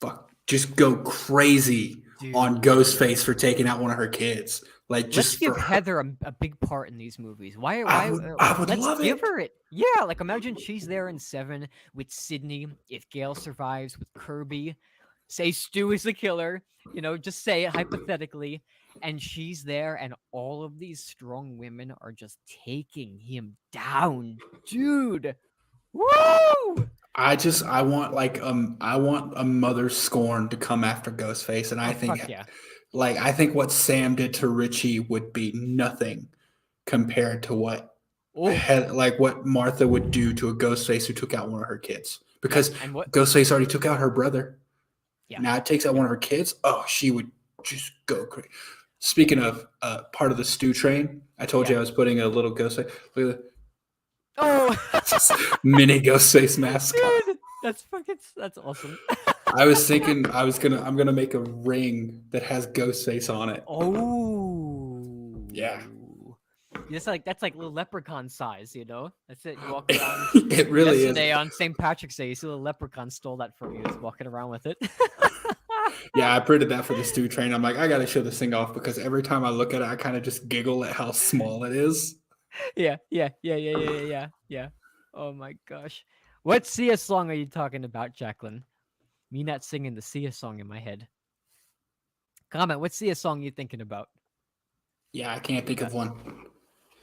fuck just go crazy on dude. Ghostface for taking out one of her kids. Like Let's just give for her. Heather a big part in these movies. Why? I would Let's love give it. her it. Yeah, like imagine she's there in 7 with Sydney. If Gail survives with Kirby, say Stu is the killer. Just say it hypothetically, and she's there, and all of these strong women are just taking him down, dude. Woo! I want a mother scorn to come after Ghostface, and Oh fuck yeah! I think what Sam did to Richie would be nothing compared to Oh what Martha would do to a Ghostface who took out one of her kids. yep. Because And what? Ghostface already took out her brother. Yeah. Now it takes out Yep. one of her kids. Oh, she would just go crazy. Speaking of part of the stew train, I told Yeah. you I was putting a little Ghostface. Look at Oh, this mini Ghostface mask. dude, that's awesome. I was thinking I'm gonna make a ring that has Ghostface on it. Oh. Yeah. That's like little leprechaun size, That's it. You walk around It really is. yesterday on St. Patrick's Day, you see the leprechaun stole that from you. He's walking around with it. Yeah, I printed that for the stew train. I'm like, I gotta show this thing off because every time I look at it, I kind of just giggle at how small it is. Yeah, yeah, yeah, yeah, yeah, yeah, yeah. Oh my gosh. What Sia song are you talking about, Jacqueline? Me not singing the Sia song in my head. Comment, what Sia song you thinking about? Yeah, I can't think Got of one.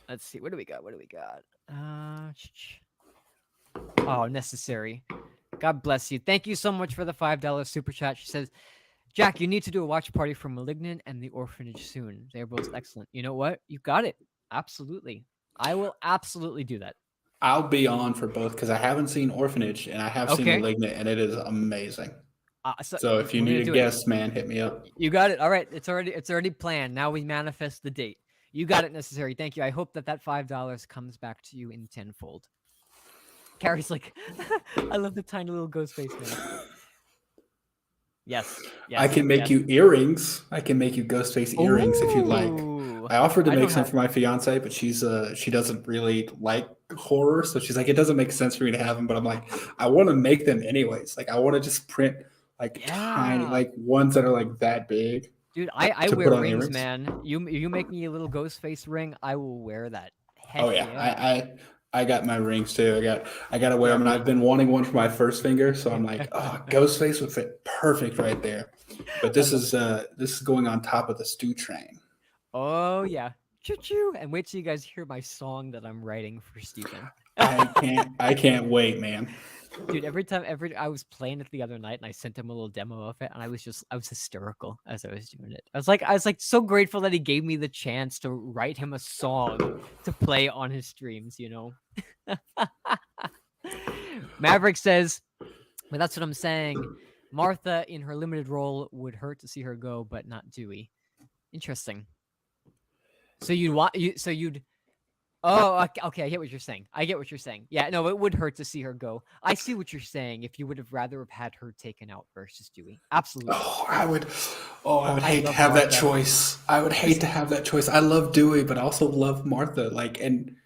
Let's see. What do we got? What do we got? Oh, necessary. God bless you. Thank you so much for the $5 super chat. She says, Jack, you need to do a watch party for Malignant and The Orphanage soon. They're both excellent. You know what? You got it. Absolutely. I will absolutely do that. I'll be on for both because I haven't seen Orphanage and I have seen Okay. Malignant and it is amazing. So So if you we're gonna need a do it. guest, man, hit me up. You got it. All right. It's already planned. Now we manifest the date. You got it, necessary. Thank you. I hope that $5 comes back to you in tenfold. Carrie's like, I love the tiny little ghost face man. Yes. I can make you earrings. I can make you Ghostface earrings if you'd like. Oh, I offered to I make don't some have. for my fiance, but she doesn't really like horror, so she's like, it doesn't make sense for me to have them. But I'm like, I want to make them anyways. Like, I want to just print like tiny, Yeah, like ones that are like that big dude, I to wear put on rings, earrings. man. You make me a little ghost face ring, I will wear that. Oh Heck yeah, yeah. I got my rings too. I got to wear Yeah. them, and I've been wanting one for my first finger. So I'm like, oh, Ghostface would fit perfect right there. But I love it. this is going on top of the stew train. Oh yeah. Choo choo. And wait till you guys hear my song that I'm writing for Steven. I can't wait, man. Dude, every I was playing it the other night and I sent him a little demo of it and I was hysterical as I was doing it. I was like so grateful that he gave me the chance to write him a song to play on his streams, you know. Maverick says, but that's what I'm saying. Martha in her limited role would hurt to see her go, but not Dewey. Interesting. So you'd want you so you'd Oh, okay, I get what you're saying. I get what you're saying. Yeah, no, it would hurt to see her go. I see what you're saying if you would have rather have had her taken out versus Dewey. Absolutely. Oh, I would I hate to love have that Martha. choice. I would hate This to have that choice. I love Dewey, but I also love Martha. Like, and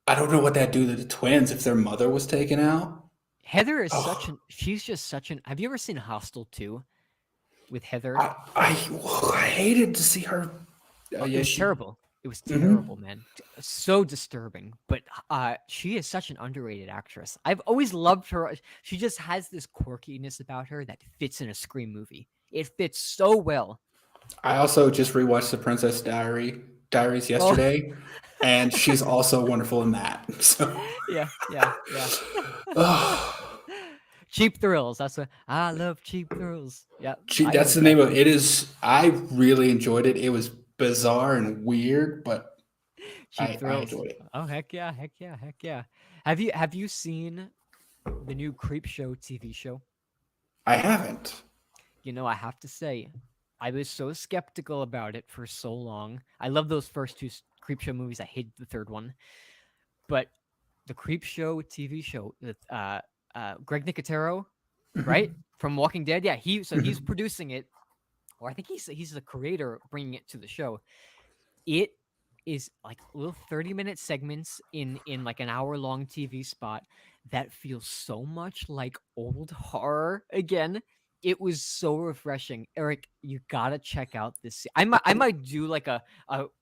I don't know what that'd do to the twins if their mother was taken out. Heather is such Oh, an she's just such an Have you ever seen Hostel 2 with Heather? I hated to see her. Oh, it Yeah, was she. terrible. It was Hmm. terrible, man. So disturbing. But she is such an underrated actress. I've always loved her. She just has this quirkiness about her that fits in a Scream movie. It fits so well. I also just rewatched the Diaries Oh, yesterday, and she's also wonderful in that. So, yeah, yeah, yeah. oh, Cheap thrills. That's what I love. Cheap thrills. Yeah, I know that's the name of exactly. it. It is. I really enjoyed it. It was bizarre and weird, but Cheap I thrills. enjoyed it. Oh heck yeah, heck yeah, heck yeah. Have you seen the new Creep Show TV show? I haven't. You know, I have to say, I was so skeptical about it for so long. I love those first two Creep Show movies. I hated the third one, but the Creep Show TV show with Greg Nicotero, right, Mhm. from Walking Dead. Yeah, he's Mhm. producing it, or I think he's the creator bringing it to the show. It is like little 30-minute segments in like an hour-long TV spot that feels so much like old horror again. It was so refreshing. Eric, you gotta check out this. I might do like a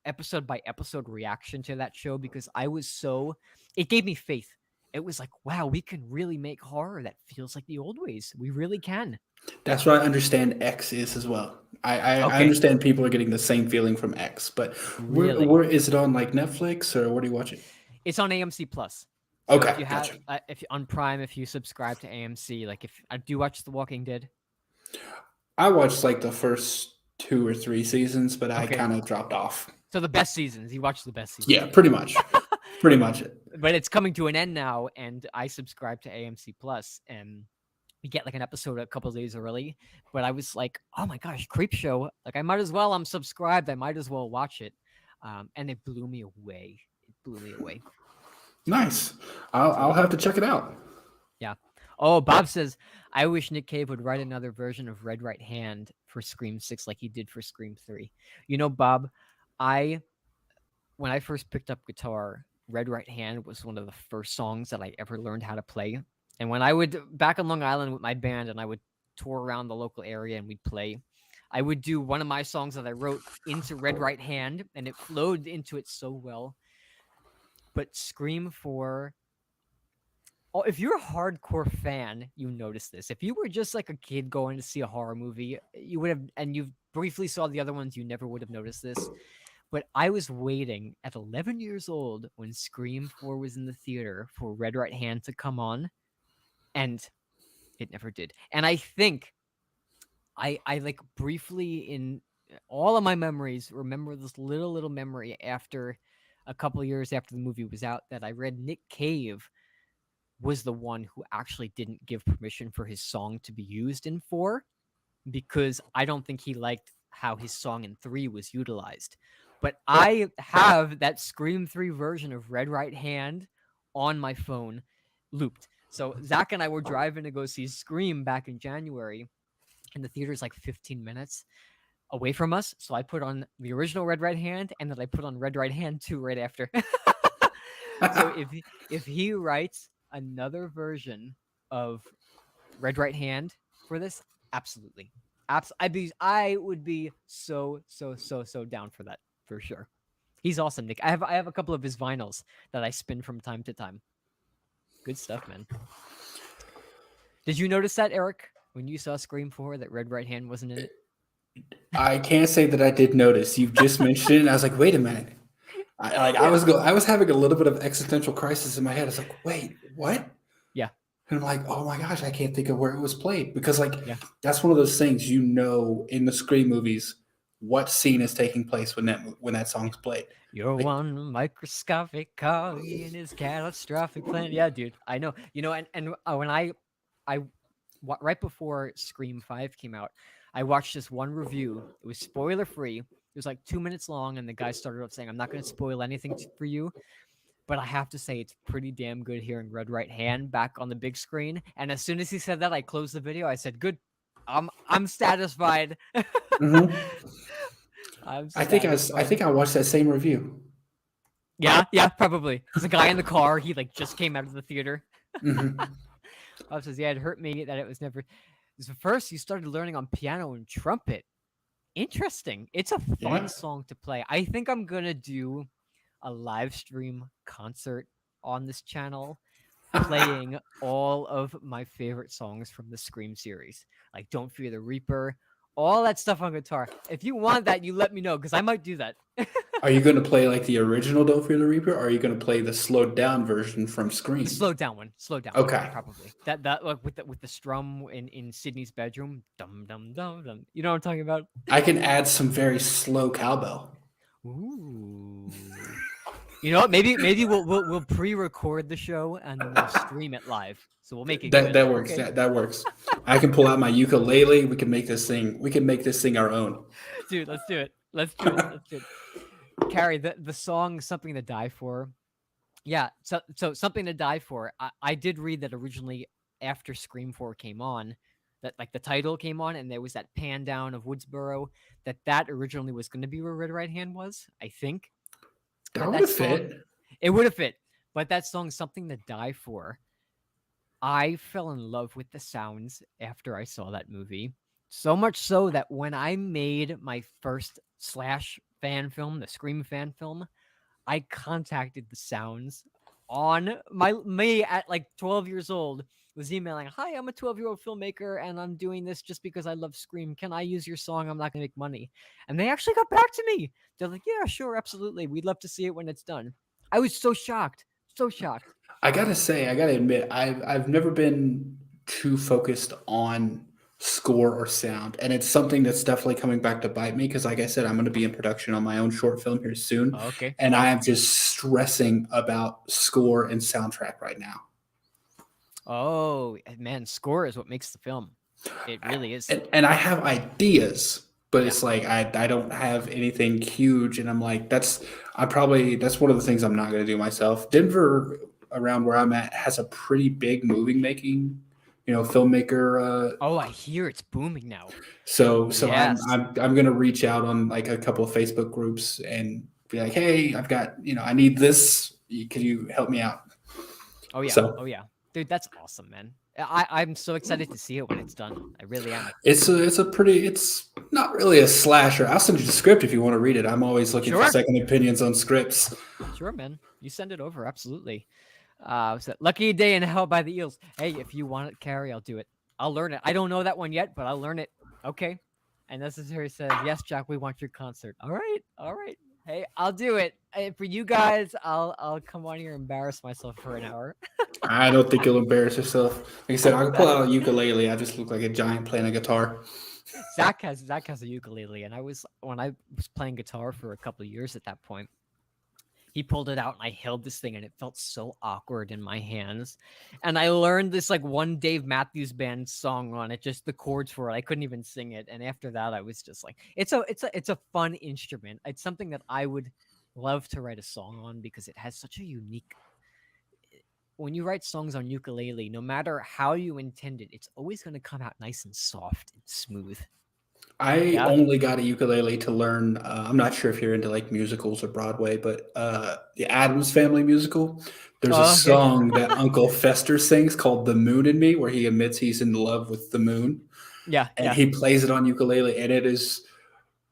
episode by episode reaction to that show because I was so it gave me faith. It was like, wow, we can really make horror that feels like the old ways. We really can. That's what I understand X is as well. I Okay, understand people are getting the same feeling from X, but really. where is it on like Netflix or what are you watching? It's on AMC Plus. So if Okay, you have gotcha. if on Prime, if you subscribe to AMC, like if I do watch The Walking Dead. I watched like the first two or three seasons, but I Okay. kind of dropped off. So the best seasons, you watch the best seasons. Yeah, pretty much. Pretty much it. But it's coming to an end now, and I subscribe to AMC Plus, and we get like an episode a couple of days early. But I was like, oh my gosh, Creep Show! Like I might as well. I'm subscribed. I might as well watch it. And it blew me away. It blew me away. Nice. So I'll have to check it out. yeah. Oh, Bob says, I wish Nick Cave would write another version of Red Right Hand for Scream 6 like he did for Scream 3. You know, Bob, I when I first picked up guitar, Red Right Hand was one of the first songs that I ever learned how to play. And when I would back on Long Island with my band and I would tour around the local area and we'd play, I would do one of my songs that I wrote into Red Right Hand and it flowed into it so well. But Scream 4, oh, if you're a hardcore fan, you notice this. If you were just like a kid going to see a horror movie, you would have, and you briefly saw the other ones, you never would have noticed this. But I was waiting at 11 years old when Scream 4 was in the theater for Red Right Hand to come on, and it never did. And I think I like briefly in all of my memories remember this little memory after a couple of years after the movie was out that I read Nick Cave was the one who actually didn't give permission for his song to be used in 4 because I don't think he liked how his song in 3 was utilized. But I have that Scream 3 version of Red Right Hand on my phone looped. So Zach and I were driving to go see Scream back in January, and the theater's like 15 minutes. away from us. So I put on the original Red Right Hand, and then I put on Red Right Hand 2 right after. So if he writes another version of Red Right Hand for this, absolutely. I would be so down for that for sure. He's awesome, Nick. I have a couple of his vinyls that I spin from time to time. Good stuff, man. Did you notice that, Eric, when you saw Scream 4 that Red Right Hand wasn't in it? I can't say that I did notice. You've just mentioned it, and I was like, wait a minute. Yeah. I was having a little bit of existential crisis in my head. I was like, wait, what? Yeah. And I'm like, oh my gosh, I can't think of where it was played because like Yeah. that's one of those things in the Scream movies what scene is taking place when that song's played. You're Like, one microscopic cog in his catastrophic plan. Yeah, dude, I know. When I right before Scream 5 came out, I watched this one review. It was spoiler free. It was like 2 minutes long, and the guy started out saying, "I'm not going to spoil anything for you, but I have to say it's pretty damn good hearing Red Right Hand back on the big screen." And as soon as he said that, I closed the video. I said, "Good, I'm satisfied." mhm. I'm I satisfied. think I watched that same review. Yeah, probably. There's a guy in the car. He like just came out of the theater. Hmm. I says, yeah, it hurt me that it was never. So first, you started learning on piano and trumpet. Interesting. It's a fun Yeah. song to play. I think I'm gonna do a live stream concert on this channel, playing all of my favorite songs from the Scream series, like "Don't Fear the Reaper," all that stuff on guitar. If you want that, you let me know because I might do that. Are you going to play like the original Don't Fear the Reaper, or are you going to play the slowed down version from The Scream? slow down one, Okay. probably. That like with the strum in Sydney's bedroom, dum dum dum dum. You know what I'm talking about? I can add some very slow cowbell. Ooh. You know what? Maybe we'll pre-record the show and then we'll stream it live. So we'll make it good. That works. Okay. That works. I can pull out my ukulele. We can make this thing. We can make this thing our own. Dude, let's do it. Let's do it. Let's do it. Carrie, the song "Something to Die For." Yeah, so "Something to Die For." I did read that originally after Scream 4 came on, that like the title came on and there was that pan down of Woodsboro, that originally was going to be where Red Right Hand was, I think. That But would that have song, fit. it would have fit. But that song "Something to Die For," I fell in love with the sounds after I saw that movie. So much so that when I made my first slash fan film, the Scream fan film, I contacted the sounds on me at like 12 years old, was emailing, "Hi, I'm a 12-year-old filmmaker and I'm doing this just because I love Scream. Can I use your song? I'm not going to make money." And they actually got back to me. They're like, "Yeah, sure, absolutely. We'd love to see it when it's done." I was so shocked. So shocked. I gotta admit, I've never been too focused on score or sound, and it's something that's definitely coming back to bite me because, like I said, I'm going to be in production on my own short film here soon, Okay. and I Yeah. am just stressing about score and soundtrack right now. Oh, man, score is what makes the film. It really is. And I have ideas, but Yeah. it's like I don't have anything huge, and I'm like that's one of the things I'm not going to do myself. Denver, around where I'm at, has a pretty big movie making, filmmaker. Oh, I hear it's booming now. So Yes. I'm going to reach out on like a couple of Facebook groups and be like, hey, I've got I need this. Can you help me out? Oh yeah. So Oh yeah. Dude, that's awesome, man. I'm so excited to see it when it's done. I really am. it's not really a slasher. I'll send you the script if you want to read it. I'm always looking for Sure. second opinions on scripts. Sure, man. You send it over, absolutely. So Lucky Day in Hell by the Eels. Hey, if you want it, Carrie, I'll do it. I'll learn it. I don't know that one yet, but I'll learn it. Okay. And Necessary says, "Yes, Jack, we want your concert." All right. All right. Hey, I'll do it. For you guys, I'll come on here and embarrass myself for an hour. I don't think you'll embarrass yourself. Like I said, I can pull out a ukulele. I just look like a giant playing a guitar. Zach has a ukulele, and when I was playing guitar for a couple of years at that point, he pulled it out and I held this thing and it felt so awkward in my hands. And I learned this like one Dave Matthews Band song on it, just the chords for it. I couldn't even sing it. And after that, I was just like, it's a fun instrument. It's something that I would love to write a song on because it has such a unique. When you write songs on ukulele, no matter how you intend it, it's always going to come out nice and soft and smooth. I Yeah. only got a ukulele to learn. I'm not sure if you're into like musicals or Broadway, but the Addams Family musical. There's a Oh, okay. song that Uncle Fester sings called "The Moon and Me," where he admits he's in love with the moon, Yeah, and yeah, he plays it on ukulele, and it is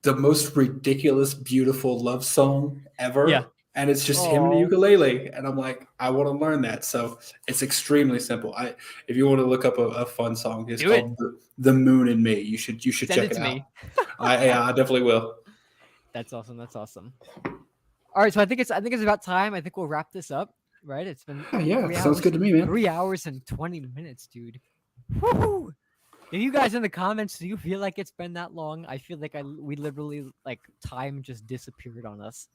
the most ridiculous, beautiful love song yeah. ever. And it's just him and the Oh, ukulele, and I'm like, I want to learn that. So it's extremely simple. If you want to look up a fun song, it's do it. called "The Moon and Me." You should Send check it it to out. me. I definitely will. That's awesome. That's awesome. All right, so I think it's about time. I think we'll wrap this up. Right? It's been Yeah, three sounds hours, good to me, man. 3 hours and 20 minutes, dude. Woo! If you guys in the comments, do you feel like it's been that long? I feel like we literally like time just disappeared on us.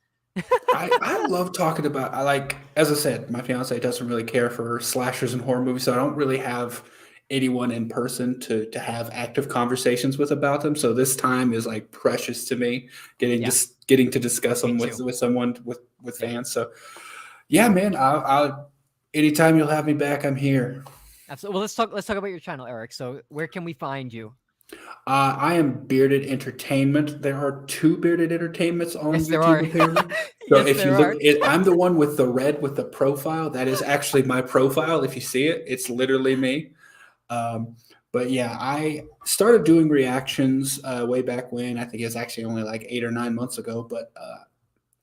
I love talking about. I like, as I said, my fiance doesn't really care for slashers and horror movies, so I don't really have anyone in person to have active conversations with about them. So this time is like precious to me, Yeah, getting to discuss me them too. with someone with Yeah, fans. So yeah, man, I'll anytime you'll have me back, I'm here. absolutely. Well, let's talk about your channel, Eric. So where can we find you? I am Bearded Entertainment. There are two Bearded Entertainments on Yes, there YouTube, are. apparently. So Yes, if you there look, are. I'm the one with the red with the profile. That is actually my profile. If you see it, it's literally me. Um, but yeah, I started doing reactions way back when. I think it's actually only like 8 or 9 months ago. But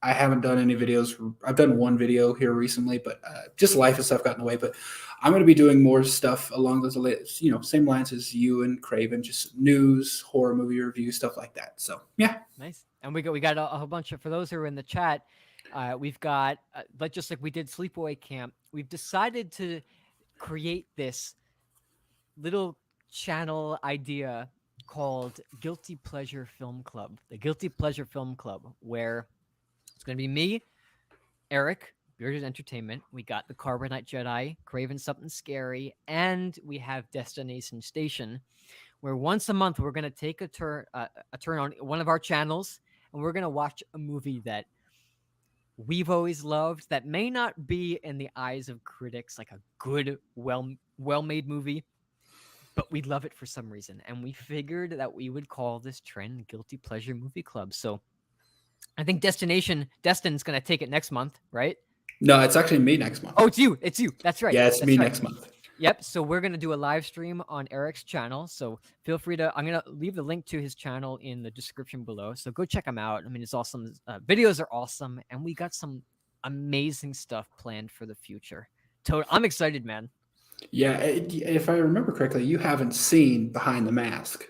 I haven't done any videos. I've done one video here recently, but just life and stuff got in the way. But I'm going to be doing more stuff along those same lines as you and Craven, just news, horror movie review, stuff like that. So yeah, Nice. And we got a whole bunch of for those who are in the chat. We've got but just like we did sleepaway camp, we've decided to create this little channel idea called Guilty Pleasure Film Club. The Guilty Pleasure Film Club, where it's going to be me, Eric, Bearded Entertainment. We got the Carbonite Jedi, Craven Something Scary, and we have Destination Station, where once a month we're going to take a turn on one of our channels, and we're going to watch a movie that we've always loved that may not be in the eyes of critics like a good, well made movie, but we love it for some reason. And we figured that we would call this trend Guilty Pleasure Movie Club. So I think Destin's gonna take it next month, right? no, it's actually me next month. Oh, it's you. It's you. That's right. Yeah, it's me That's right. next month. Yep. So we're gonna do a live stream on Eric's channel. So feel free to. I'm gonna leave the link to his channel in the description below. So go check him out. I mean, it's awesome. Videos are awesome, and we got some amazing stuff planned for the future. I'm excited, man. Yeah, if I remember correctly, you haven't seen Behind the Mask.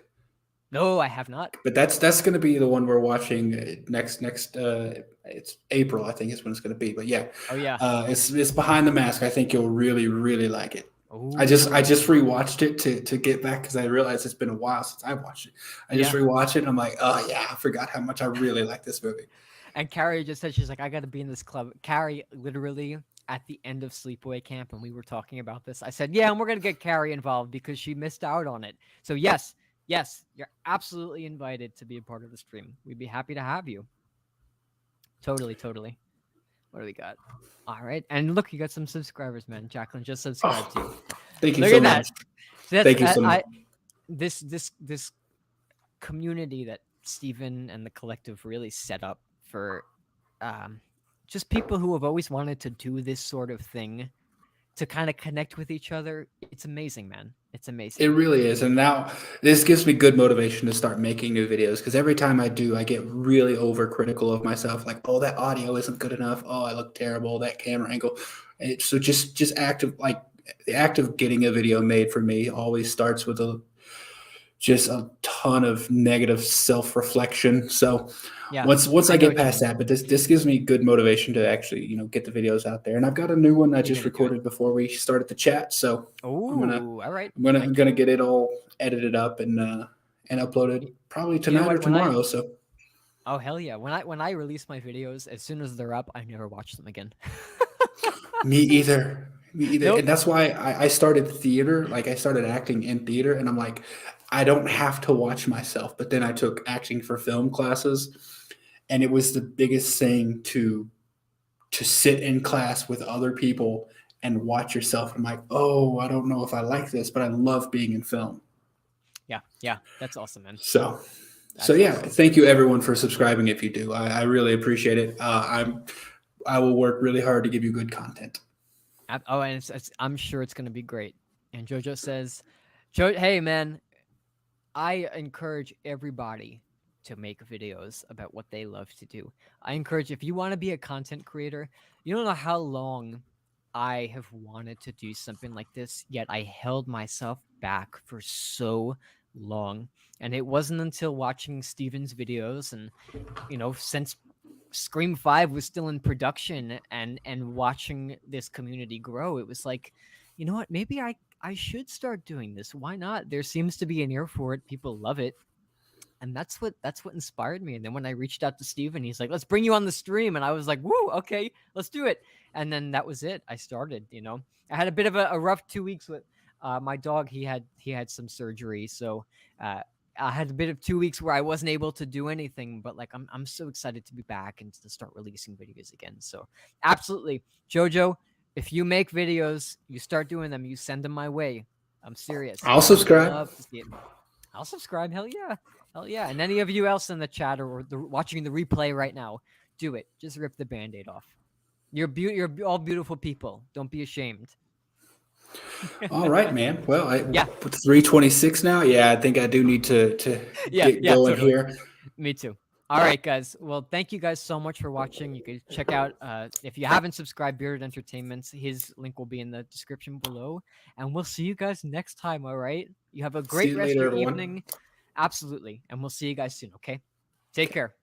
No, I have not. But that's going to be the one we're watching next. It's April, I think, is when it's going to be. But yeah, Oh yeah. it's Behind the Mask. I think you'll really like it. I just Oh rewatched it to get back because I realized it's been a while since I watched it. I just yeah. rewatched it and I'm like, oh yeah, I forgot how much I really like this movie. And Carrie just said she's like, I got to be in this club. Carrie, literally at the end of sleepaway camp, and we were talking about this. I said, yeah, and we're gonna get Carrie involved because she missed out on it. So yes, yes, you're absolutely invited to be a part of the stream. We'd be happy to have you. Totally, totally. What do we got? All right, and look, you got some subscribers, man. Jacqueline just subscribed to you. Oh, thank you Look so at that. much. So that's Thank you so much. this community that Steven and the collective really set up for um, just people who have always wanted to do this sort of thing to kind of connect with each other. It's amazing, man. It's It amazing. really is. And now this gives me good motivation to start making new videos because every time I do, I get really overcritical of myself. Like, oh, that audio isn't good enough. Oh, I look terrible. That camera angle. So just active, like the act of getting a video made for me always starts with just a ton of negative self-reflection. So Yeah, once I I know get what you past mean. that, but this gives me good motivation to actually, get the videos out there. And I've got a new one I You're just gonna do it. recorded before we started the chat. So I'm gonna Oh, all right. I'm gonna get it all edited up and uploaded probably You know tonight or what? tomorrow. So Oh hell yeah, when I release my videos, as soon as they're up, I never watch them again. me either. Me either. Nope. And that's why I started theater. Like I started acting in theater, and I'm like, I don't have to watch myself. But then I took acting for film classes, and it was the biggest thing to sit in class with other people and watch yourself. I'm like, oh, I don't know if I like this, but I love being in film. Yeah, yeah, that's awesome, man. So So That's yeah, awesome. thank you everyone for subscribing. If you do, I really appreciate it. I will work really hard to give you good content. Oh, and I'm sure it's going to be great. And Jojo says, hey, man, I encourage everybody to make videos about what they love to do. I encourage, if you want to be a content creator, you don't know how long I have wanted to do something like this, yet I held myself back for so long. And it wasn't until watching Steven's videos and, since Scream 5 was still in production and watching this community grow, it was like, you know what, maybe I should start doing this. Why not? There seems to be an ear for it. People love it. And that's what inspired me. And then when I reached out to Steven, he's like, let's bring you on the stream. And I was like, woo, okay, let's do it. And then that was it. I started. I had a bit of a rough 2 weeks with my dog. He had some surgery. So uh I had a bit of 2 weeks where I wasn't able to do anything, but like I'm so excited to be back and to start releasing videos again. So absolutely, Jojo, if you make videos, you start doing them, you send them my way. I'm serious. I'll I would subscribe. love to see it. I'll subscribe. Hell yeah. Hell yeah. And any of you else in the chat or watching the replay right now, do it. Just rip the band-aid off. You're all beautiful people. Don't be ashamed. All right, man. Well, Yeah. with 3:26 now, yeah, I think I do need to Yeah. get Yeah. going Totally. here. Me too. All right, guys. Well, thank you guys so much for watching. You can check out, if you haven't subscribed, Bearded Entertainments. His link will be in the description below. And we'll see you guys next time, all right? You have a See great you rest of later, your everyone. evening. Absolutely. And we'll see you guys soon, okay? Take care.